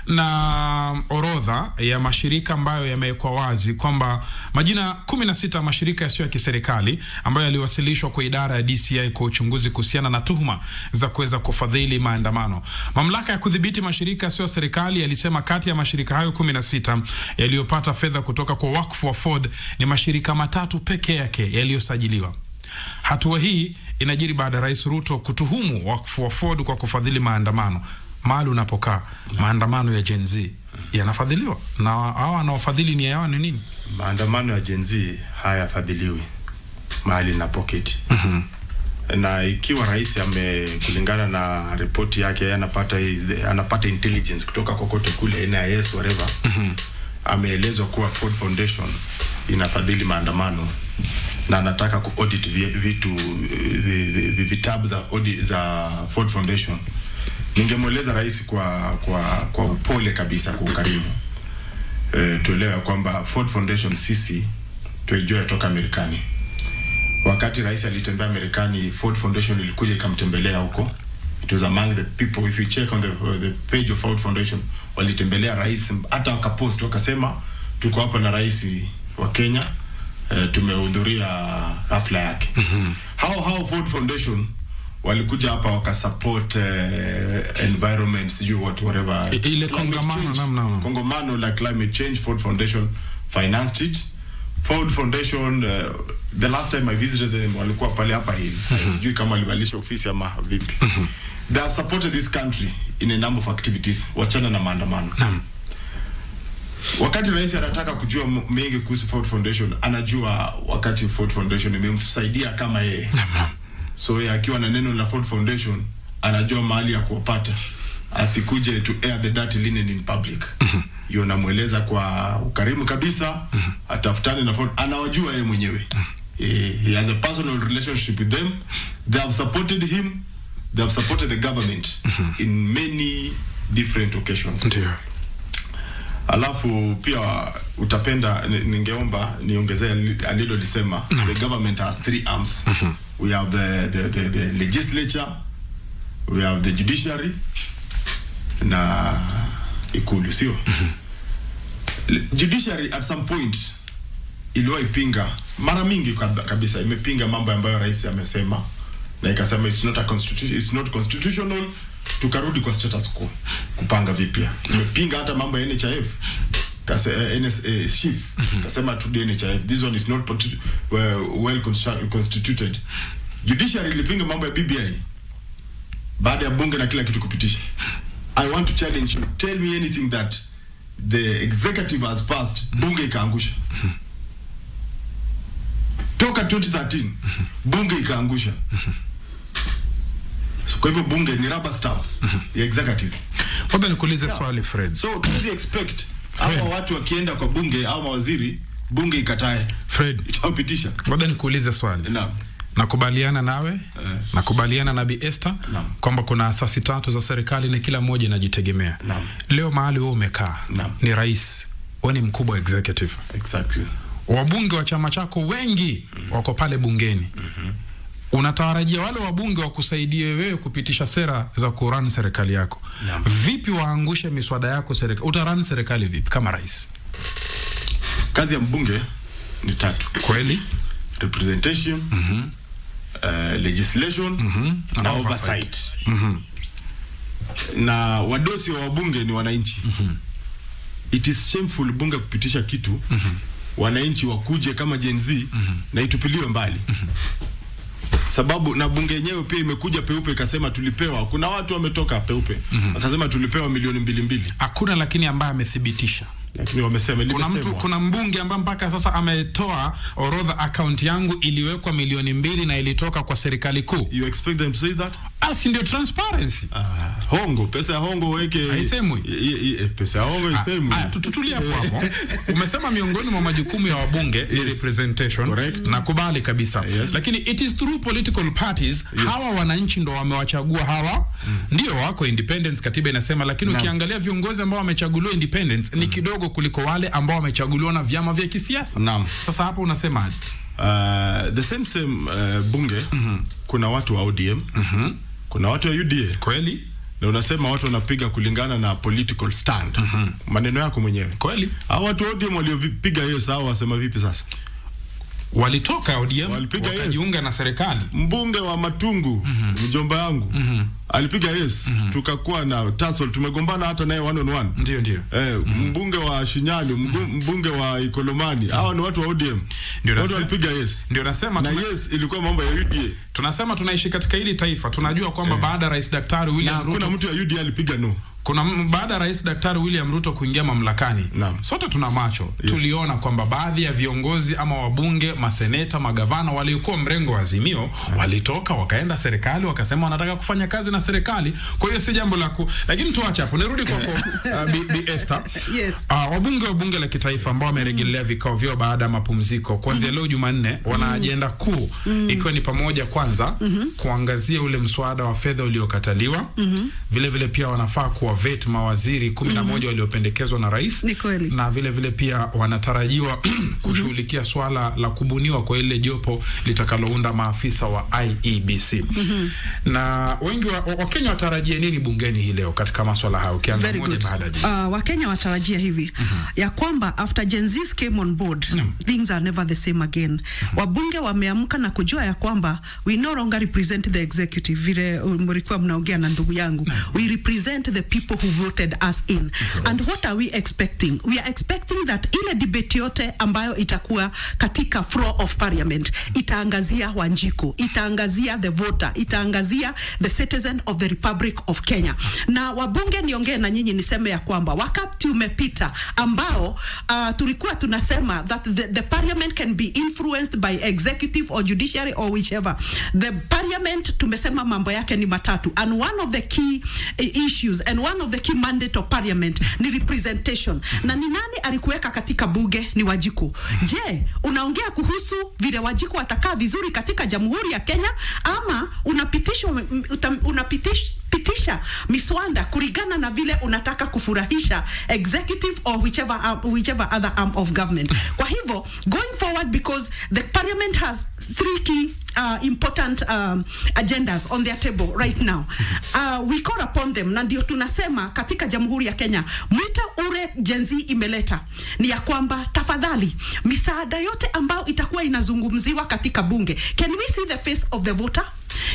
na orodha ya mashirika ambayo yamewekwa wazi kwamba majina 16 mashirika yasiyo ya kiserikali ambayo yaliwasilishwa kwa idara ya DCI kwa uchunguzi kuhusiana na tuhuma za kuweza kufadhili maandamano. Mamlaka ya kudhibiti mashirika yasiyo ya serikali yalisema kati ya mashirika hayo 16 yaliyopata fedha kutoka kwa wakfu wa Ford ni mashirika 3 pekee yake yaliyosajiliwa. Hatua hii inajiri baada ya Rais Ruto kutuhumu wakfu wa Ford kwa kufadhili maandamano. Mahali unapokaa, maandamano ya Gen Z yanafadhiliwa, na hawa wanaofadhili ni yao ni nini? Maandamano ya Gen Z hayafadhiliwi mahali na pocket. Na ikiwa rais kulingana na ripoti yake anapata intelligence kutoka kokote kule, NIS whatever, ameelezwa kuwa Ford Foundation inafadhili maandamano na anataka ku-audit vitabu za Ford Foundation, ningemweleza rais kwa upole kabisa, kwa ukarimu, tuelewe kwamba Ford Foundation sisi tuijua kutoka Marekani. Wakati rais alitembea Marekani, Ford Foundation ilikuja ikamtembelea huko. It was among the people, if you check on the page of Ford Foundation, walitembelea rais, hata wakapost wakasema tuko hapa na rais wa Kenya, tumehudhuria hafla yake. How Ford Foundation walikuja hapa wakasupport environment, whatever, ile kongamano la climate change. Ford Foundation financed it. Ford Foundation, the last time I visited them, walikuwa pale hapa hivi, sijui kama walibadilisha ofisi ama vipi. They have supported this country in a number of activities, wachana na maandamano. Wakati rais anataka kujua mengi kuhusu Ford Foundation, anajua wakati Ford Foundation imemsaidia kama yeye. So akiwa na neno la Ford Foundation, anajua mahali ya kuwapata, asikuje to air the dirty linen in public. Hiyo namueleza kwa ukarimu kabisa, atafutane na Ford, anawajua yeye mwenyewe. He has a personal relationship with them. They have supported him. They have supported the government in many different occasions. Alafu pia utapenda ningeomba niongezee alilolisema, the government has 3 arms. We have the legislature, we have the judiciary, na ikulu, sio? Judiciary at some point iliwaipinga mara mingi kabisa, imepinga mambo ambayo rais amesema, na ikasema it's not constitutional, tukarudi kwa status quo kupanga vipya. Imepinga hata mambo ya NHIF, chief kasema to the NHIF, this one is not well constituted. Judiciary ilipinga mambo ya BBI baada ya bunge na kila kitu kupitisha. I want to challenge you, tell me anything that the executive has passed bunge ikaangusha. toka 2013 bunge ikaangusha. So kwa hivyo bunge ni rubber stamp ya executive. Labda nikuulize swali Fred. So tuzi expect hawa watu wakienda kwa bunge au mawaziri, bunge ikatae Fred itapitisha. Labda nikuulize swali. Naam. Nakubaliana nawe, nakubaliana na Bi Esther kwamba kuna asasi 3 za serikali na kila moja inajitegemea. Leo mahali wewe umekaa ni rais, wewe ni mkubwa executive. Exactly. Wabunge wa chama chako wengi wako pale bungeni. Unatarajia wale wabunge wakusaidie wewe kupitisha sera za kurun serikali yako. Vipi waangushe miswada yako serikali? Utarun serikali vipi kama rais? Kazi ya mbunge ni 3. Kweli? Representation, legislation, na oversight. Na wadosi wa wabunge ni wananchi. It is shameful bunge kupitisha kitu wananchi wakuje kama Gen Z na itupiliwe mbali. Sababu na bunge yenyewe pia imekuja peupe ikasema tulipewa. Kuna watu wametoka peupe akasema tulipewa milioni 2. Hakuna lakini ambaye amethibitisha. Lakini wamesema kuna mbunge ambaye mpaka sasa ametoa orodha account yangu iliwekwa milioni 2 na ilitoka kwa serikali kuu. You expect them to say that? Asi ndio transparency. Hongo, pesa ya hongo weke. Haisemwi. Pesa ya hongo haisemwi. Tutulia hapo. Umesema miongoni mwa majukumu ya wabunge ni representation. Correct. Nakubali kabisa. Lakini it is through political parties. Hawa wananchi ndo wamewachagua hawa. Ndio wako independence katiba inasema, lakini ukiangalia viongozi ambao wamechaguliwa independence ni kidogo kuliko wale ambao wamechaguliwa na vyama vya kisiasa. Sasa hapo unasema the same bunge kuna watu wa ODM, kuna watu wa UDA. Kweli? Na unasema watu wanapiga kulingana na political stand. Maneno yako mwenyewe. Kweli? Hao watu wa ODM waliopiga yes hao wasema vipi sasa? Walitoka ODM wakajiunga na serikali. Mbunge wa Matungu, mjomba yangu, alipiga yes. Tukakuwa na tussle, tumegombana hata naye 1 on 1. Ndio. Mbunge wa Shinyali, mbunge wa Ikolomani, hao ni watu wa ODM. Watu walipiga yes. Ndio nasema na yes ilikuwa mambo ya UDA. Tunasema tunaishi katika hili taifa. Tunajua kwamba baada ya Rais Daktari William Ruto kuna mtu ya UDA alipiga no. Baada ya Rais Daktari William Ruto kuingia mamlakani, sote tuna macho. Tuliona kwamba baadhi ya viongozi ama wabunge, maseneta, magavana waliokuwa mrengo wa Azimio walitoka wakaenda serikali wakasema wanataka kufanya kazi na serikali. Kwa hiyo si jambo la lakini tuache hapo. Nirudi kwako Bi Esther. Wabunge wa bunge la kitaifa ambao wamerejelea vikao vyao baada ya mapumziko kuanzia leo Jumanne wana ajenda kuu ikiwa ni pamoja kwanza kuangazia ule mswada wa fedha uliokataliwa. Vile vile pia wanafaa vet mawaziri 11 waliopendekezwa na rais, na vile vile pia wanatarajiwa kushughulikia swala la kubuniwa kwa ile jopo litakalounda maafisa wa IEBC. Na wengi wa Kenya watarajia nini bungeni hii leo katika masuala hayo? Ukianza moja baada ya wa Kenya watarajia hivi ya kwamba after Gen Z came on board things are never the same again. Wabunge wameamka na kujua ya kwamba we no longer represent the executive vile mlikuwa mnaongea na ndugu yangu. We represent the people who voted us in. And what are we expecting? We are expecting that ile debate yote ambayo itakuwa katika floor of parliament itaangazia Wanjiku, itaangazia the voter, itaangazia the citizen of the Republic of Kenya. Na wabunge niongee na nyinyi niseme ya kwamba wakati umepita ambao tulikuwa tunasema that the parliament can be influenced by executive or judiciary or whichever. The parliament tumesema mambo yake ni matatu, and one of the key issues and one of the key mandate of parliament ni representation. Na ni nani alikuweka katika bunge? Ni Wanjiku. Je, unaongea kuhusu vile Wanjiku watakaa vizuri katika Jamhuri ya Kenya, ama unapitisha miswanda kulingana na vile unataka kufurahisha executive or whichever other arm of government? Kwa hivyo going forward, because the parliament has 3 key important agendas on their table right now, we call upon them, na ndio tunasema katika Jamhuri ya Kenya mwito ule Gen Z imeleta ni ya kwamba tafadhali misaada yote ambayo itakuwa inazungumziwa katika bunge, can we see the face of the voter?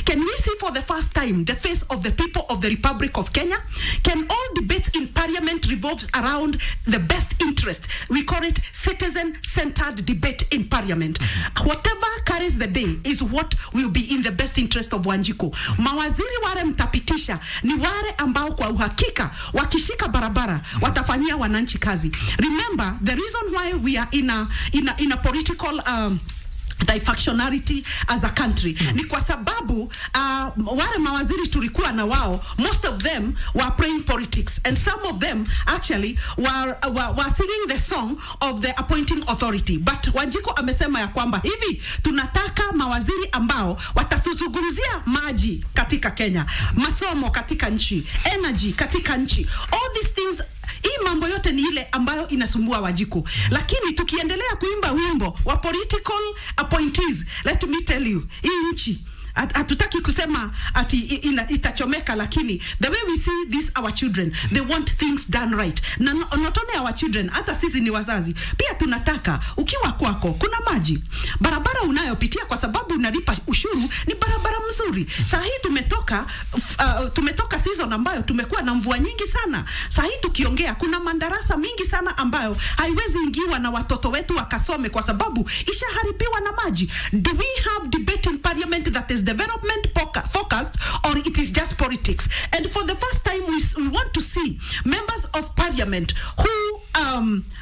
Can we see for the first time the face of the people of the Republic of Kenya? Can all debates in parliament revolve around the best interest? We call it citizen-centered debate in parliament. Whatever carries the day is what will be in the best interest of Wanjiku. Mawaziri wale mtapitisha ni wale ambao kwa uhakika wakishika barabara watafanyia wananchi kazi. Remember, the reason why we are in a political dysfunctionality as a country. Ni kwa sababu wale mawaziri tulikuwa na wao, most of them were playing politics, and some of them actually were singing the song of the appointing authority. But Wanjiku amesema ya kwamba hivi tunataka mawaziri ambao watasuzungumzia maji katika Kenya, masomo katika nchi, energy katika nchi, all these things. Hii mambo yote ni ile ambayo inasumbua Wanjiku. Lakini tukiendelea kuimba wimbo wa political appointees, let me tell you, hii nchi hatutaki kusema ati itachomeka, lakini the way we see this, our children, they want things done right. Na not only our children, hata sisi ni wazazi pia tunataka, ukiwa kwako kuna maji, barabara unayopitia kwa sababu unalipa ushuru ni barabara mzuri. Saa hii tumetoka season ambayo tumekuwa na mvua nyingi sana. Saa hii tukiongea kuna madarasa mingi sana ambayo haiwezi ingiwa na watoto wetu wakasome kwa sababu ishaharibiwa na maji. Do we have debate in parliament that is development focused, or it is just politics? And for the first time we want to see members of parliament who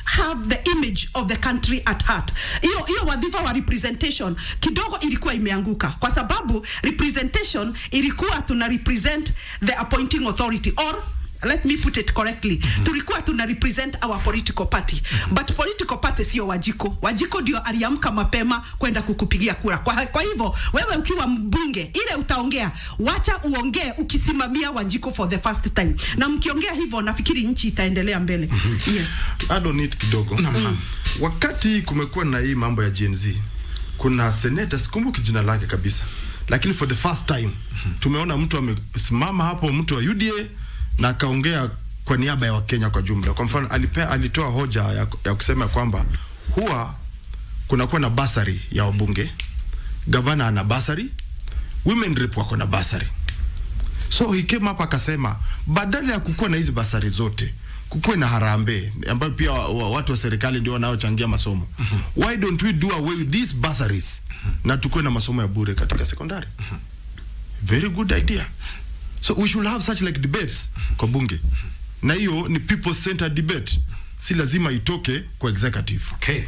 have the image of the country at heart. Hiyo wadhifa wa representation kidogo ilikuwa imeanguka kwa sababu representation ilikuwa tuna represent the appointing authority, or let me put it correctly, tulikuwa tuna represent our political party. But political party sio Wanjiku ndio aliamka mapema kwenda kukupigia kura. Kwa hivyo wewe ukiwa mbunge, ile utaongea, wacha uongee ukisimamia Wanjiku for the first time. Na mkiongea hivyo nafikiri nchi itaendelea mbele. Yes. I don't need kidogo. Wakati kumekuwa na hii mambo ya Gen Z, kuna senator, sikumbuki jina lake kabisa, lakini for the first time tumeona mtu amesimama hapo, mtu wa UDA, na kaongea kwa niaba ya Wakenya kwa jumla. Kwa mfano alitoa hoja ya kusema kwamba huwa kunakuwa na basari ya wabunge, gavana ana basari, women rep wako na basari. So he came up akasema badala ya kukuwa na hizi basari zote, kukuwe na harambee ambayo pia watu wa serikali ndio wanaochangia masomo. Why don't we do away with these bursaries na tukuwe na masomo ya bure katika sekondari? Very good idea. So we should have such like debates kwa bunge. Na hiyo ni people centered debate. Si lazima itoke kwa executive. Okay.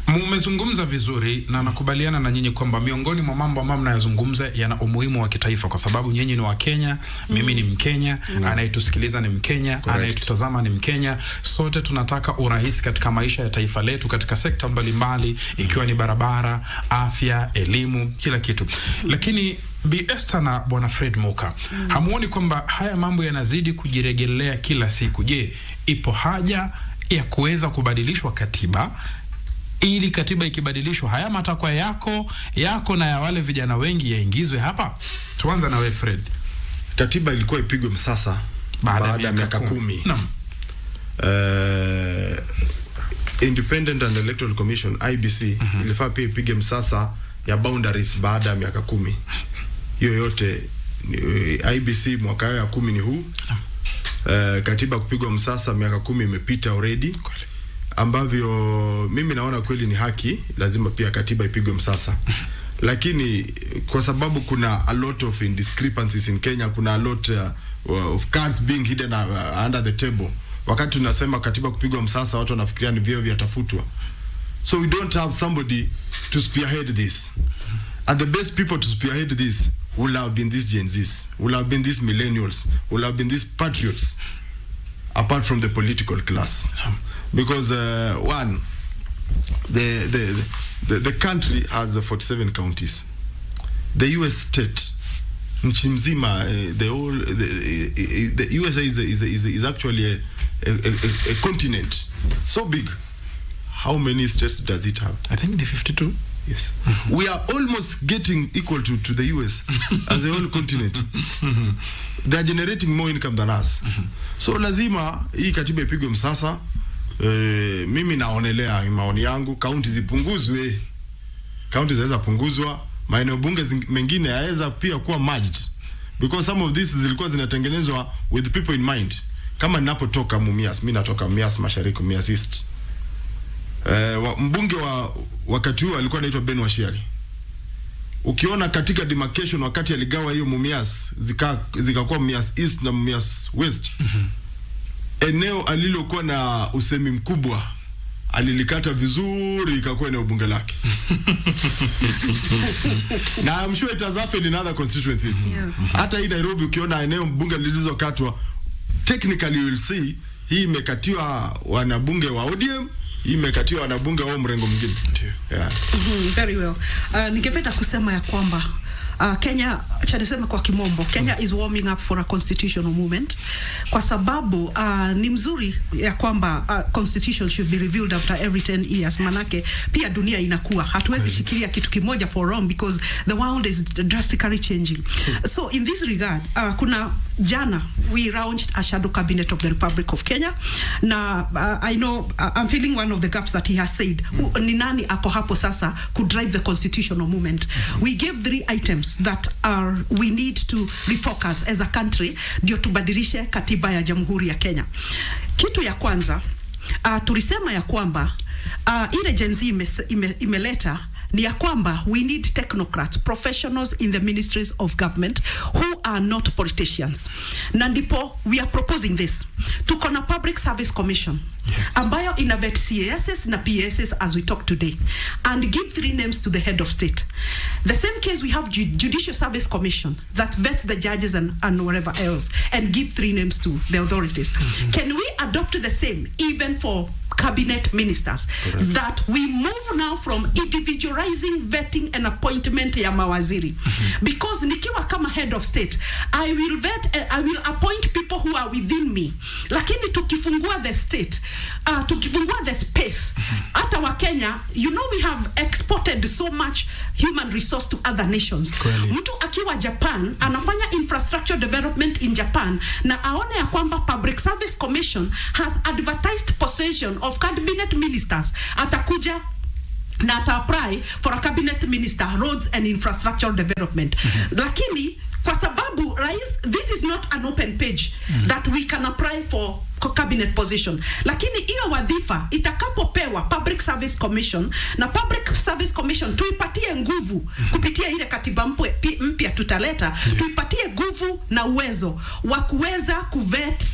Mmezungumza vizuri na nakubaliana na nyinyi kwamba miongoni mwa mambo ambayo mnayazungumza yana umuhimu wa kitaifa kwa sababu nyinyi ni wa Kenya, mimi ni Mkenya, anayetusikiliza ni Mkenya, anayetutazama ni Mkenya. Sote tunataka urahisi katika maisha ya taifa letu katika sekta mbalimbali, ikiwa ni barabara, afya, elimu, kila kitu. Lakini Bi Esther na Bwana Fred Muka, hamuoni kwamba haya mambo yanazidi kujirejelea kila siku? Je, ipo haja ya kuweza kubadilishwa katiba, ili katiba ikibadilishwa haya matakwa yako na ya wale vijana wengi yaingizwe hapa? Tuanza na wewe Fred. Katiba ilikuwa ipigwe msasa baada ya miaka 10. Naam. Independent and Electoral Commission IBC ilifaa pia ipige msasa ya boundaries baada ya miaka 10. Hiyo yote IBC mwaka ya 10 ni huu. Katiba kupigwa msasa miaka 10 imepita already, ambavyo mimi naona kweli ni haki, lazima pia katiba ipigwe msasa. Lakini kwa sababu kuna a lot of discrepancies in Kenya, kuna a lot of cards being hidden under the table. Wakati tunasema katiba kupigwa msasa, watu wanafikiria ni vyeo vyatafutwa. So we don't have somebody to spearhead this. And the best people to spearhead this will have been these Gen Zs, will have been these millennials, will have been these patriots, apart from the political class. Because one, the country has 47 counties. The US state, nchi mzima, the USA is actually a continent so big. How many states does it have? I think the 52. Yes. We are almost getting equal to the US as a whole continent. They are generating more income than us. So lazima hii katiba ipigwe msasa. Mimi naonelea maoni yangu, kaunti zipunguzwe. Kaunti zaweza punguzwa, maeneo bunge mengine yaweza pia kuwa merged, because some of these zilikuwa zinatengenezwa with people in mind. Kama ninapotoka Mumias, mimi natoka Mumias Mashariki, Mumias East. Mbunge wa wakati huo alikuwa anaitwa Ben Washiali. Ukiona katika demarcation wakati aligawa hiyo Mumias zikakuwa Mumias East na Mumias West, eneo alilokuwa na usemi mkubwa alilikata vizuri ikakuwa ni bunge lake. Na I'm sure it has happened in other constituencies. Hata hii Nairobi ukiona eneo bunge lilizokatwa, technically you will see hii imekatiwa wanabunge wa ODM, hii imekatiwa wanabunge wa mrengo mwingine. Very well. Ningependa kusema ya kwamba Kenya, chadesema kwa kimombo, Kenya is warming up for a constitutional movement, kwa sababu ni mzuri ya kwamba constitution should be reviewed after every 10 years. Manake pia dunia inakuwa, hatuwezi shikilia kitu kimoja for long because the world is drastically changing. So in this regard, kuna jana we launched a shadow cabinet of the Republic of Kenya. Na I know I'm feeling one of the gaps that he has said. Ni nani ako hapo sasa could drive the constitutional movement? We gave 3 items that we need to refocus as a country ndio tubadilishe katiba ya Jamhuri ya Kenya. Kitu ya kwanza, tulisema ya kwamba ile Gen Z imeleta ni ya kwamba we need technocrats, professionals in the ministries of government who are not politicians. Na ndipo we are proposing this. Tuko na Public Service Commission ambayo inavet CASs na PSs as we talk today, and give 3 names to the head of state. The same case we have Judicial Service Commission that vets the judges and whatever else, and give 3 names to the authorities. Can we adopt the same even for cabinet ministers? That we move now from individualizing vetting and appointment ya mawaziri. Because nikiwa kama head of state, I will appoint people who are within me. Lakini tukifungua the state, tukifungua the space, hata wa Kenya, you know, we have exported so much human resource to other nations. Mtu akiwa Japan anafanya infrastructure development in Japan, na aone ya kwamba Public Service Commission has advertised possession of cabinet ministers, atakuja na apply for a cabinet minister, roads and infrastructure development. Lakini kwa sababu rais, this is not an open page that we can apply for cabinet position. Lakini hiyo wadhifa itakapopewa Public Service Commission, na Public Service Commission tuipatie nguvu kupitia ile katiba mpya tutaleta, tuipatie nguvu na uwezo wa kuweza kuvet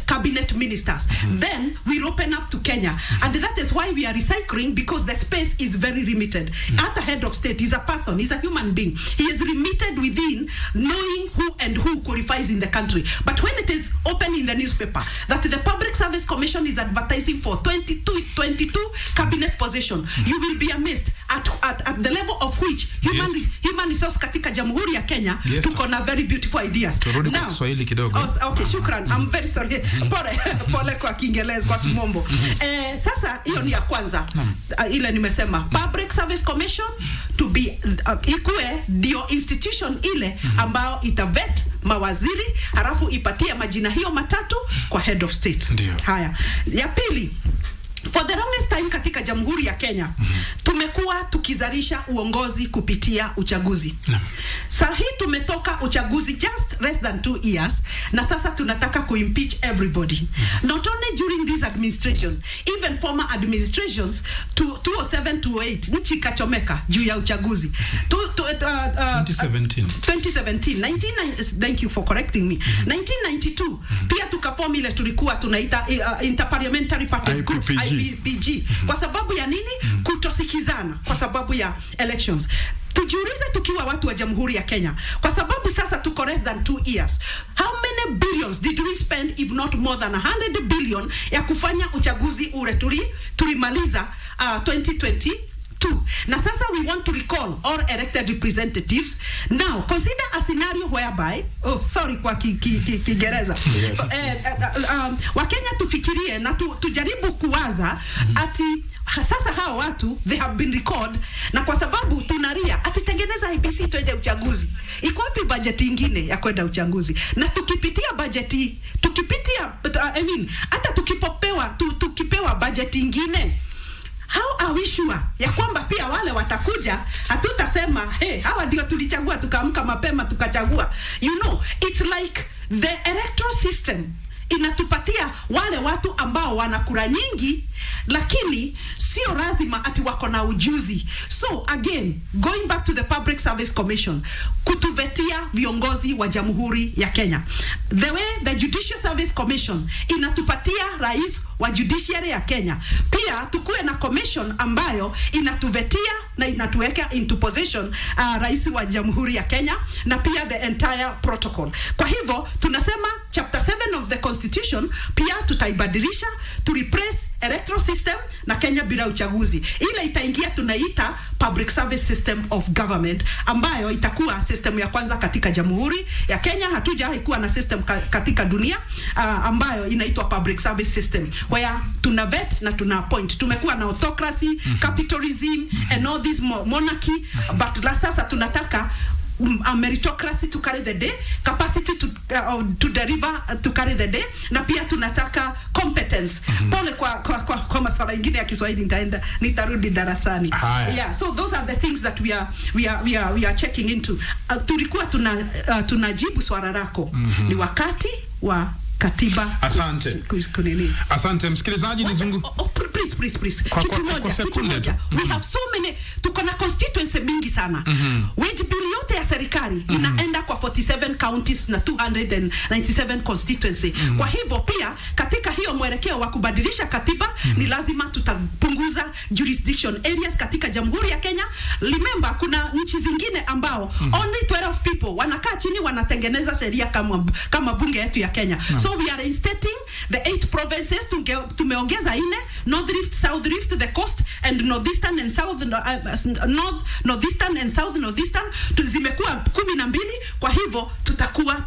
cabinet ministers. Then we'll open up to Kenya, and that is why we are recycling, because the space is very limited. At the head of state is a person, is a human being. He is limited within knowing who and who qualifies in the country. But when it is open in the newspaper that the Public Service Commission is advertising for 22 cabinet position, you will be amazed at the level of which human resource katika Jamhuri ya Kenya tuko na very beautiful ideas. Now, okay, shukran. I'm very sorry. Pole kwa Kiingereza, kwa Kimombo. Sasa hiyo ni ya kwanza. Ile nimesema Public Service Commission to be ikuwe dio institution ile ambao itavet mawaziri, halafu ipatie majina hiyo matatu kwa head of state. Haya. Ya pili, for the longest time katika Jamhuri ya Kenya tumekuwa tukizalisha uongozi kupitia uchaguzi. Sasa hii tumetoka uchaguzi just less than 2 years, na sasa tunataka kuimpeach everybody. Not only during this administration, even former administrations, 2007 to 2008 nchi kachomeka juu ya uchaguzi. 2017 thank you for correcting me. 1992 pia tukaform ile tulikuwa tunaita Interparliamentary Parties Group, IPG. Kwa sababu ya nini? Kutosikizana kwa sababu ya elections. Tujiulize tukiwa watu wa Jamhuri ya Kenya, kwa sababu sasa tuko less than 2 years, how many billions did we spend if not more than 100 billion ya kufanya uchaguzi ule tulimaliza 2022? Na sasa we want to recall all elected representatives. Now consider a scenario whereby, kwa Kiingereza, Wakenya tufikirie na tujaribu kuwaza ati sasa hao watu they have been recalled, na kwa sababu tunaria atitengeneza IBC twende uchaguzi, iko wapi budget nyingine ya kwenda uchaguzi? Na tukipitia budget, hata tukipewa budget nyingine, how are we sure ya kwamba pia wale watakuja, hatutasema hawa ndio tulichagua tukaamka mapema tukachagua? You know, it's like the electoral system inatupatia wale watu ambao wana kura nyingi, lakini sio lazima ati wako na ujuzi. So again, going back to the Public Service Commission, kutuvetia viongozi wa Jamhuri ya Kenya. The way the Judicial Service Service Commission inatupatia rais wa judiciary ya Kenya. Pia tukuwe na commission ambayo inatuvetia na inatuweka into position rais wa Jamhuri ya Kenya na pia the entire protocol. Kwa hivyo tunasema chapter 7 of the constitution pia tutaibadilisha to replace electoral system na Kenya bila uchaguzi. Ile itaingia tunaita public service system of government, ambayo itakuwa system ya kwanza katika Jamhuri ya Kenya. Hatujawahi kuwa na system katika dunia ambayo inaitwa public service system, where tuna vet na tuna appoint. Tumekuwa na autocracy, capitalism and all this monarchy, but la sasa tunataka a meritocracy to carry the day, capacity to deliver to carry the day, na pia tunataka competence. Pole kwa masuala mengine ya Kiswahili nitarudi darasani. Yeah, so those are the things that we are checking into. Tulikuwa tunajibu swala lako. Ni wakati wa katiba. Asante. Asante msikilizaji, please. Kitu moja. We have so many, tuko na constituency mingi sana. Wage bill yote ya serikali inaenda kwa 47 counties na 297 constituency. Kwa hivyo pia katika hiyo mwelekeo wa kubadilisha katiba ni lazima tutapunguza jurisdiction areas katika Jamhuri ya Kenya. Remember, kuna nchi zingine ambao only 12 people wanakaa chini wanatengeneza sheria kama bunge yetu ya Kenya. So we are instating the 8 provinces, tumeongeza 4, North Rift, South Rift, the coast, and Northeastern and South Northeastern and South Northeastern, zimekuwa 12. Kwa hivyo tutakuwa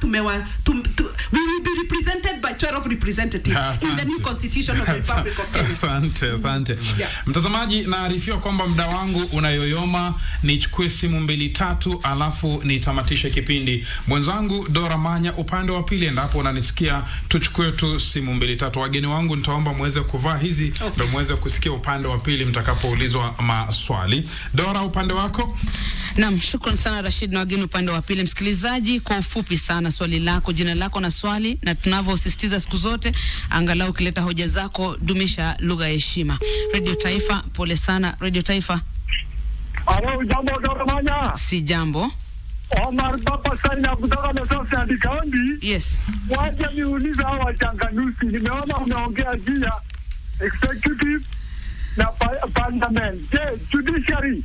we will be represented by 12 representatives in the new constitution of the Republic of Kenya. Asante. Mtazamaji, naarifiwa kwamba muda wangu unayoyoma, nichukue simu 2-3 alafu nitamatishe kipindi. Mwenzangu Dora Manya upande wa pili, endapo unanisikia, tuchukue tu simu 2-3. Wageni wangu nitaomba muweze kuvaa hizi ndio muweze kusikia upande wa pili mtakapoulizwa maswali. Dora, upande wako? Naam, shukrani sana Rashid, na wageni upande wa pili. Msikilizaji, kwa ufupi sana, swali lako, jina lako na swali, na tunavyosisitiza siku zote, angalau ukileta hoja zako dumisha lugha ya heshima. Radio Taifa, pole sana Radio Taifa. Alo, jambo Dora Manya. Si jambo. Omar Baba Saina kutoka North Side County. Yes. Waje niuliza hawa wachanganuzi. Nimeona umeongea juu ya executive na parliament. Je, judiciary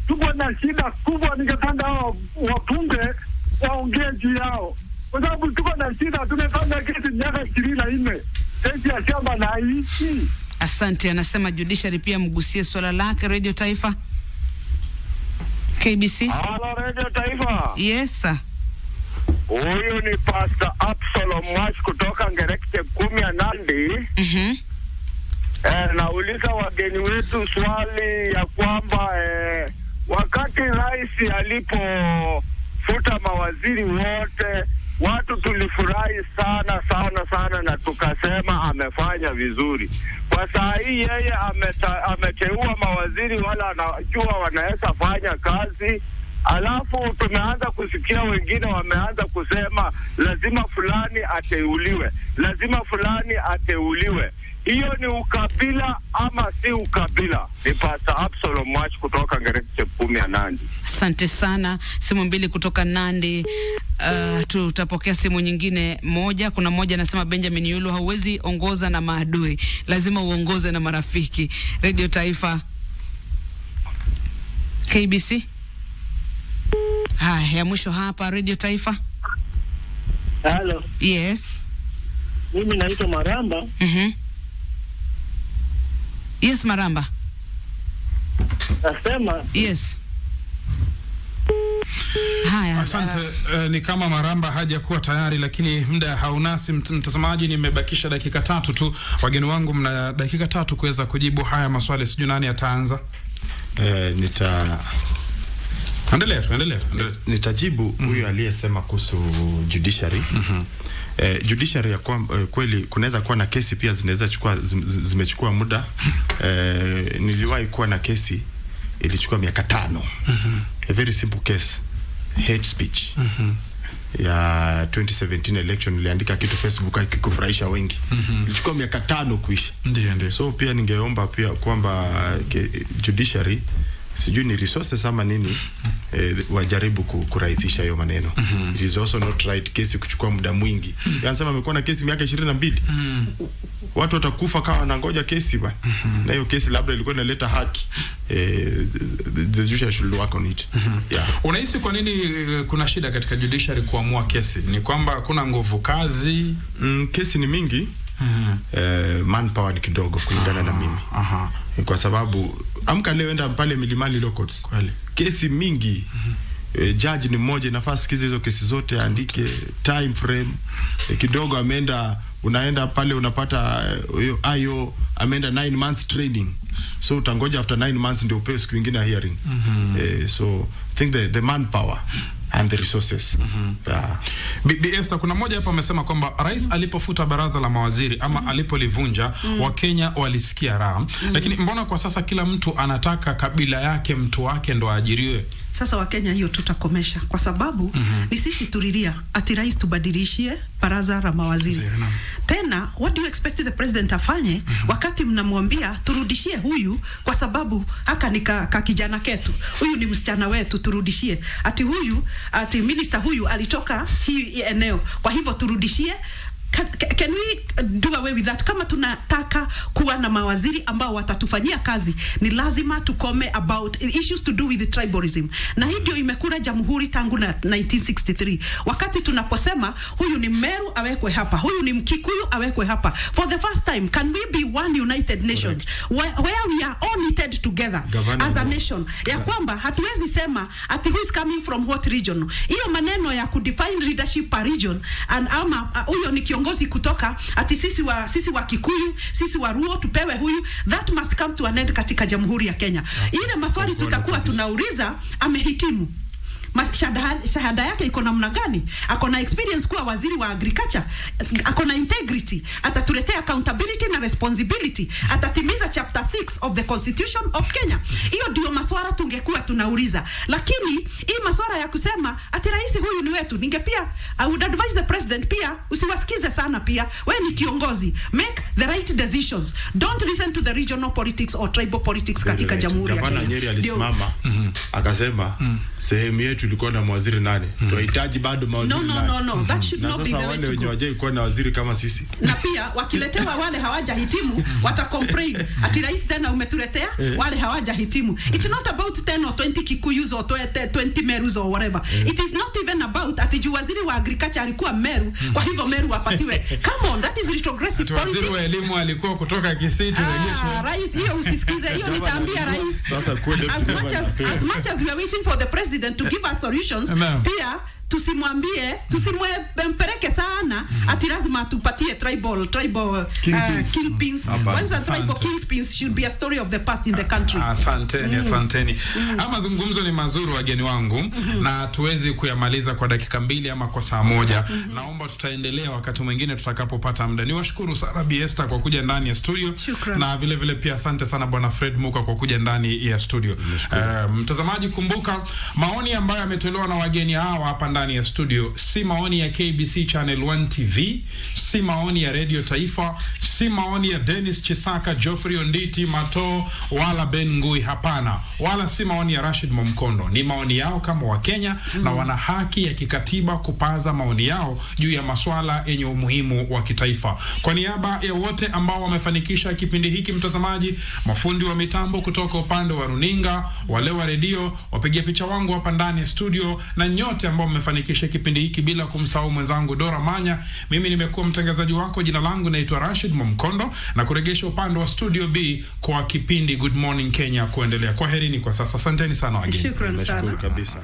tuko na shida kubwa, ningependa wabunge waongee juu yao. Kwa sababu tuko na shida, tumefanya kesi miaka 24. Kesi ya shamba na hii. Asante, anasema judiciary pia mgusie swala lake. Radio Taifa. KBC. Hello Radio Taifa. Yes sir. Huyu ni Pastor Absalom Wash kutoka Ngerekte 10 Nandi. Nauliza wageni wetu swali ya kwamba wakati rais alipofuta mawaziri wote, watu tulifurahi sana na tukasema amefanya vizuri. Kwa saa hii yeye ameteua mawaziri wala anajua wanaweza fanya kazi, alafu tumeanza kusikia wengine wameanza kusema lazima fulani ateuliwe. Hiyo ni ukabila ama si ukabila? Ni Pastor Absalom Watch kutoka Ngerekte 10 Nandi. Asante sana. Simu 2 kutoka Nandi. Tutapokea simu nyingine moja. Kuna moja anasema Benjamin Yulu, hauwezi ongoza na maadui, lazima uongoze na marafiki. Radio Taifa. KBC. Ya mwisho hapa Radio Taifa. Hello. Yes. Mimi naitwa Maramba. Yes, Maramba. Nasema. Yes. Asante. Ni kama Maramba hajakuwa tayari, lakini muda haunasi. Mtazamaji, nimebakisha dakika 3 tu. Wageni wangu mna dakika 3 kuweza kujibu haya maswali. Sijui nani ataanza. Endelea. Nitajibu huyu aliyesema kuhusu judiciary. Judiciary ya kweli kunaweza kuwa na kesi pia zimechukua muda. Niliwahi kuwa na kesi ilichukua miaka 5. A very simple case, hate speech. Ya 2017 election niliandika kitu Facebook kikufurahisha wengi. Ilichukua miaka 5 kuisha. Ndiyo. So pia ningeomba pia kwamba judiciary sijui ni resources ama nini, wajaribu kurahisisha hiyo maneno. It is also not right kesi kuchukua muda mwingi. Yanasema amekuwa na kesi miaka 22. Watu watakufa kama wanangoja kesi bwana. Na hiyo kesi labda ilikuwa inaleta haki. The judiciary should work on it. Yeah. Unahisi kwa nini kuna shida katika judiciary kuamua kesi? Ni kwamba kuna nguvu kazi? Kesi ni mingi. Manpower ni kidogo kulingana na mimi. Kwa sababu amka leo enda pale Milimani Law Courts. Kweli. Kesi mingi. Judge ni mmoja, nafasi sikize hizo kesi zote, andike time frame. Kidogo ameenda, unaenda pale unapata IO ameenda 9 months training. So utangoja after 9 months ndio upewe siku nyingine ya hearing. So I think the manpower and the resources. Yeah. Bi Esther, kuna mmoja hapa amesema kwamba rais alipofuta baraza la mawaziri ama alipolivunja, Wakenya walisikia raha. Lakini mbona kwa sasa kila mtu anataka kabila yake, mtu wake ndo aajiriwe? Sasa Wakenya hiyo tutakomesha, kwa sababu ni sisi tulilia ati rais tubadilishie baraza la mawaziri. Tena what do you expect the president afanye wakati mnamwambia turudishie huyu kwa sababu haka ni kijana ketu, huyu ni msichana wetu, turudishie. Ati huyu, ati minister huyu alitoka hii eneo, kwa hivyo turudishie. Can we do away with that? Kama tunataka kuwa na mawaziri ambao watatufanyia kazi, ni lazima tukome about issues to do with the tribalism. Na hii ndio imekura jamhuri tangu na 1963. Wakati tunaposema huyu ni Meru awekwe hapa, huyu ni Mkikuyu awekwe hapa. For the first time, can we be one united nation where we are all knitted together as a nation? Ya kwamba hatuwezi sema ati who is coming from what region. Hiyo maneno ya kudefine leadership per region and ama huyo ni kiongozi kutoka ati sisi wa Kikuyu, sisi wa Ruo tupewe huyu, that must come to an end katika Jamhuri ya Kenya. Ile maswali tutakuwa tunauliza, amehitimu, shahada yake iko namna gani, akona experience kuwa waziri wa agriculture, akona integrity, atatuletea accountability na responsibility, atatimiza chapter 6 of the constitution of Kenya. Hiyo ndio maswala tungekuwa tunauliza. Lakini hii maswala ya kusema ati rais huyu ni wetu, I would advise the president pia usiwasikize sana. Pia wewe ni kiongozi, make the right decisions, don't listen to the regional politics or tribal politics katika Jamhuri ya Kenya. Gavana Nyeri alisimama akasema sehemu yetu tulikuwa na mawaziri 8. Tunahitaji bado mawaziri 8. No. That should not be the way to go. Wale wenye waje kuwa na waziri kama sisi. Na pia wakiletewa wale hawajahitimu watacomplain ati rais tena umetuletea wale hawajahitimu. It's not about 10 or 20 Kikuyus or 20 Merus or whatever. It is not even about ati waziri wa agriculture alikuwa Meru, kwa hivyo Meru apatiwe. Come on, that is retrogressive politics. Waziri wa elimu alikuwa kutoka Kisii turejeshwe. Rais hiyo usisikize, hiyo nitaambia rais. Sasa as much as we are waiting for the president to give us solutions, pia tusimwempeleke sana ati lazima tupatie tribal kingpins. Once a tribal kingpins should be a story of the past in the country. Asanteni. Mazungumzo ni mazuri wageni wangu, na tuwezi kuyamaliza kwa dakika 2 ama kwa saa moja. Naomba tutaendelea wakati mwingine tutakapopata muda. Niwashukuru sana Bi Esther kwa kuja ndani ya studio. Shukran. Na vile vile pia asante sana Bwana Fred Muka kwa kuja ndani ya studio. Mtazamaji, kumbuka maoni ambayo yametolewa na wageni hawa hapa ndani ya studio si maoni ya KBC Channel 1 TV, si maoni ya Radio Taifa, si maoni ya Dennis Chisaka, Geoffrey Onditi, Mato wala Ben Ngui, hapana. Wala si maoni ya Rashid Momkondo. Ni maoni yao kama Wakenya na wana haki ya kikatiba kupaza maoni yao juu ya masuala yenye umuhimu wa kitaifa. Kwa niaba ya wote ambao wamefanikisha kipindi hiki, mtazamaji, mafundi wa mitambo kutoka upande wa runinga, wale wa redio, wapigia picha wangu hapa ndani ya studio, na nyote ambao mmefanikisha kipindi hiki, bila kumsahau mwenzangu Dora Manya, mimi nimekuwa mtangazaji wako. Jina langu naitwa Rashid Momkondo, na kuregesha upande wa studio B kwa kipindi Good Morning Kenya kuendelea. Kwaherini kwa sasa. Asanteni sana wageni. Shukrani sana kabisa.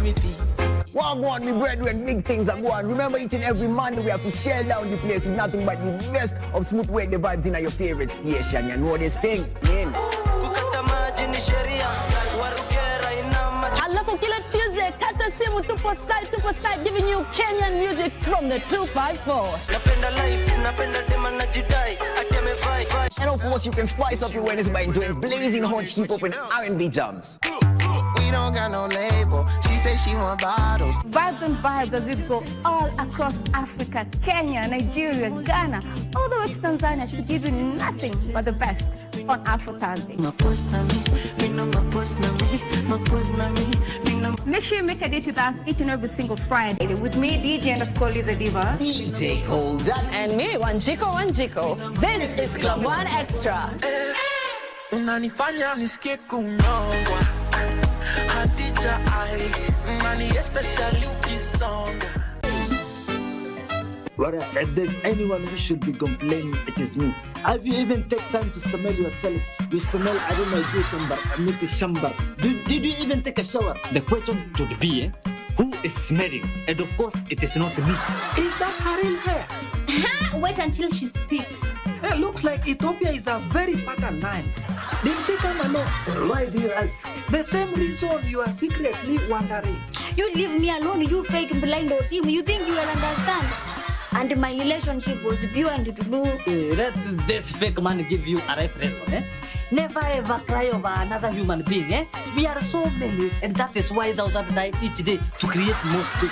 prosperity. Wagwan, me brethren, big things are going. Remember, each and every Monday we have to shell down the place with nothing but the best of smooth way the vibes in your favorite station. You know these things, man. Alafu kila Tuesday, kata simu tupo side, giving you Kenyan music from the 254. And of course, you can spice up your Wednesday by enjoying blazing hot hip-hop and R&B jams. We don't got no label. She says she want bottles. Vibes and vibes as we go all across Africa, Kenya, Nigeria, Ghana, all the way to Tanzania to give you nothing but the best on Afro Thursday. Make sure you make a date with us each and every single Friday with me, DJ_Liza Diva, DJ Cold, and me, Wanjiko. This is Club One Extra. Unanifanya nisikie kunyongwa Hadija ai Mani especially ukisonga. Brother, if there's anyone who should be complaining, it is me. Have you even take time to smell yourself? You smell, I don't know, cucumber, meat shambar. Did you even take a shower? The question should be, who is smelling? And of course, it is not me. Is that her real hair? Wait until she speaks. It looks like Ethiopia is a very fertile land. Did she come along? Why do you ask? The same reason you are secretly wondering. You leave me alone, you fake blind or team. You think you will understand? And my relationship was pure and true. This fake man give you a reference, eh? Never ever cry over another human being, eh? We are so many, and that is why thousands die each day to create more space.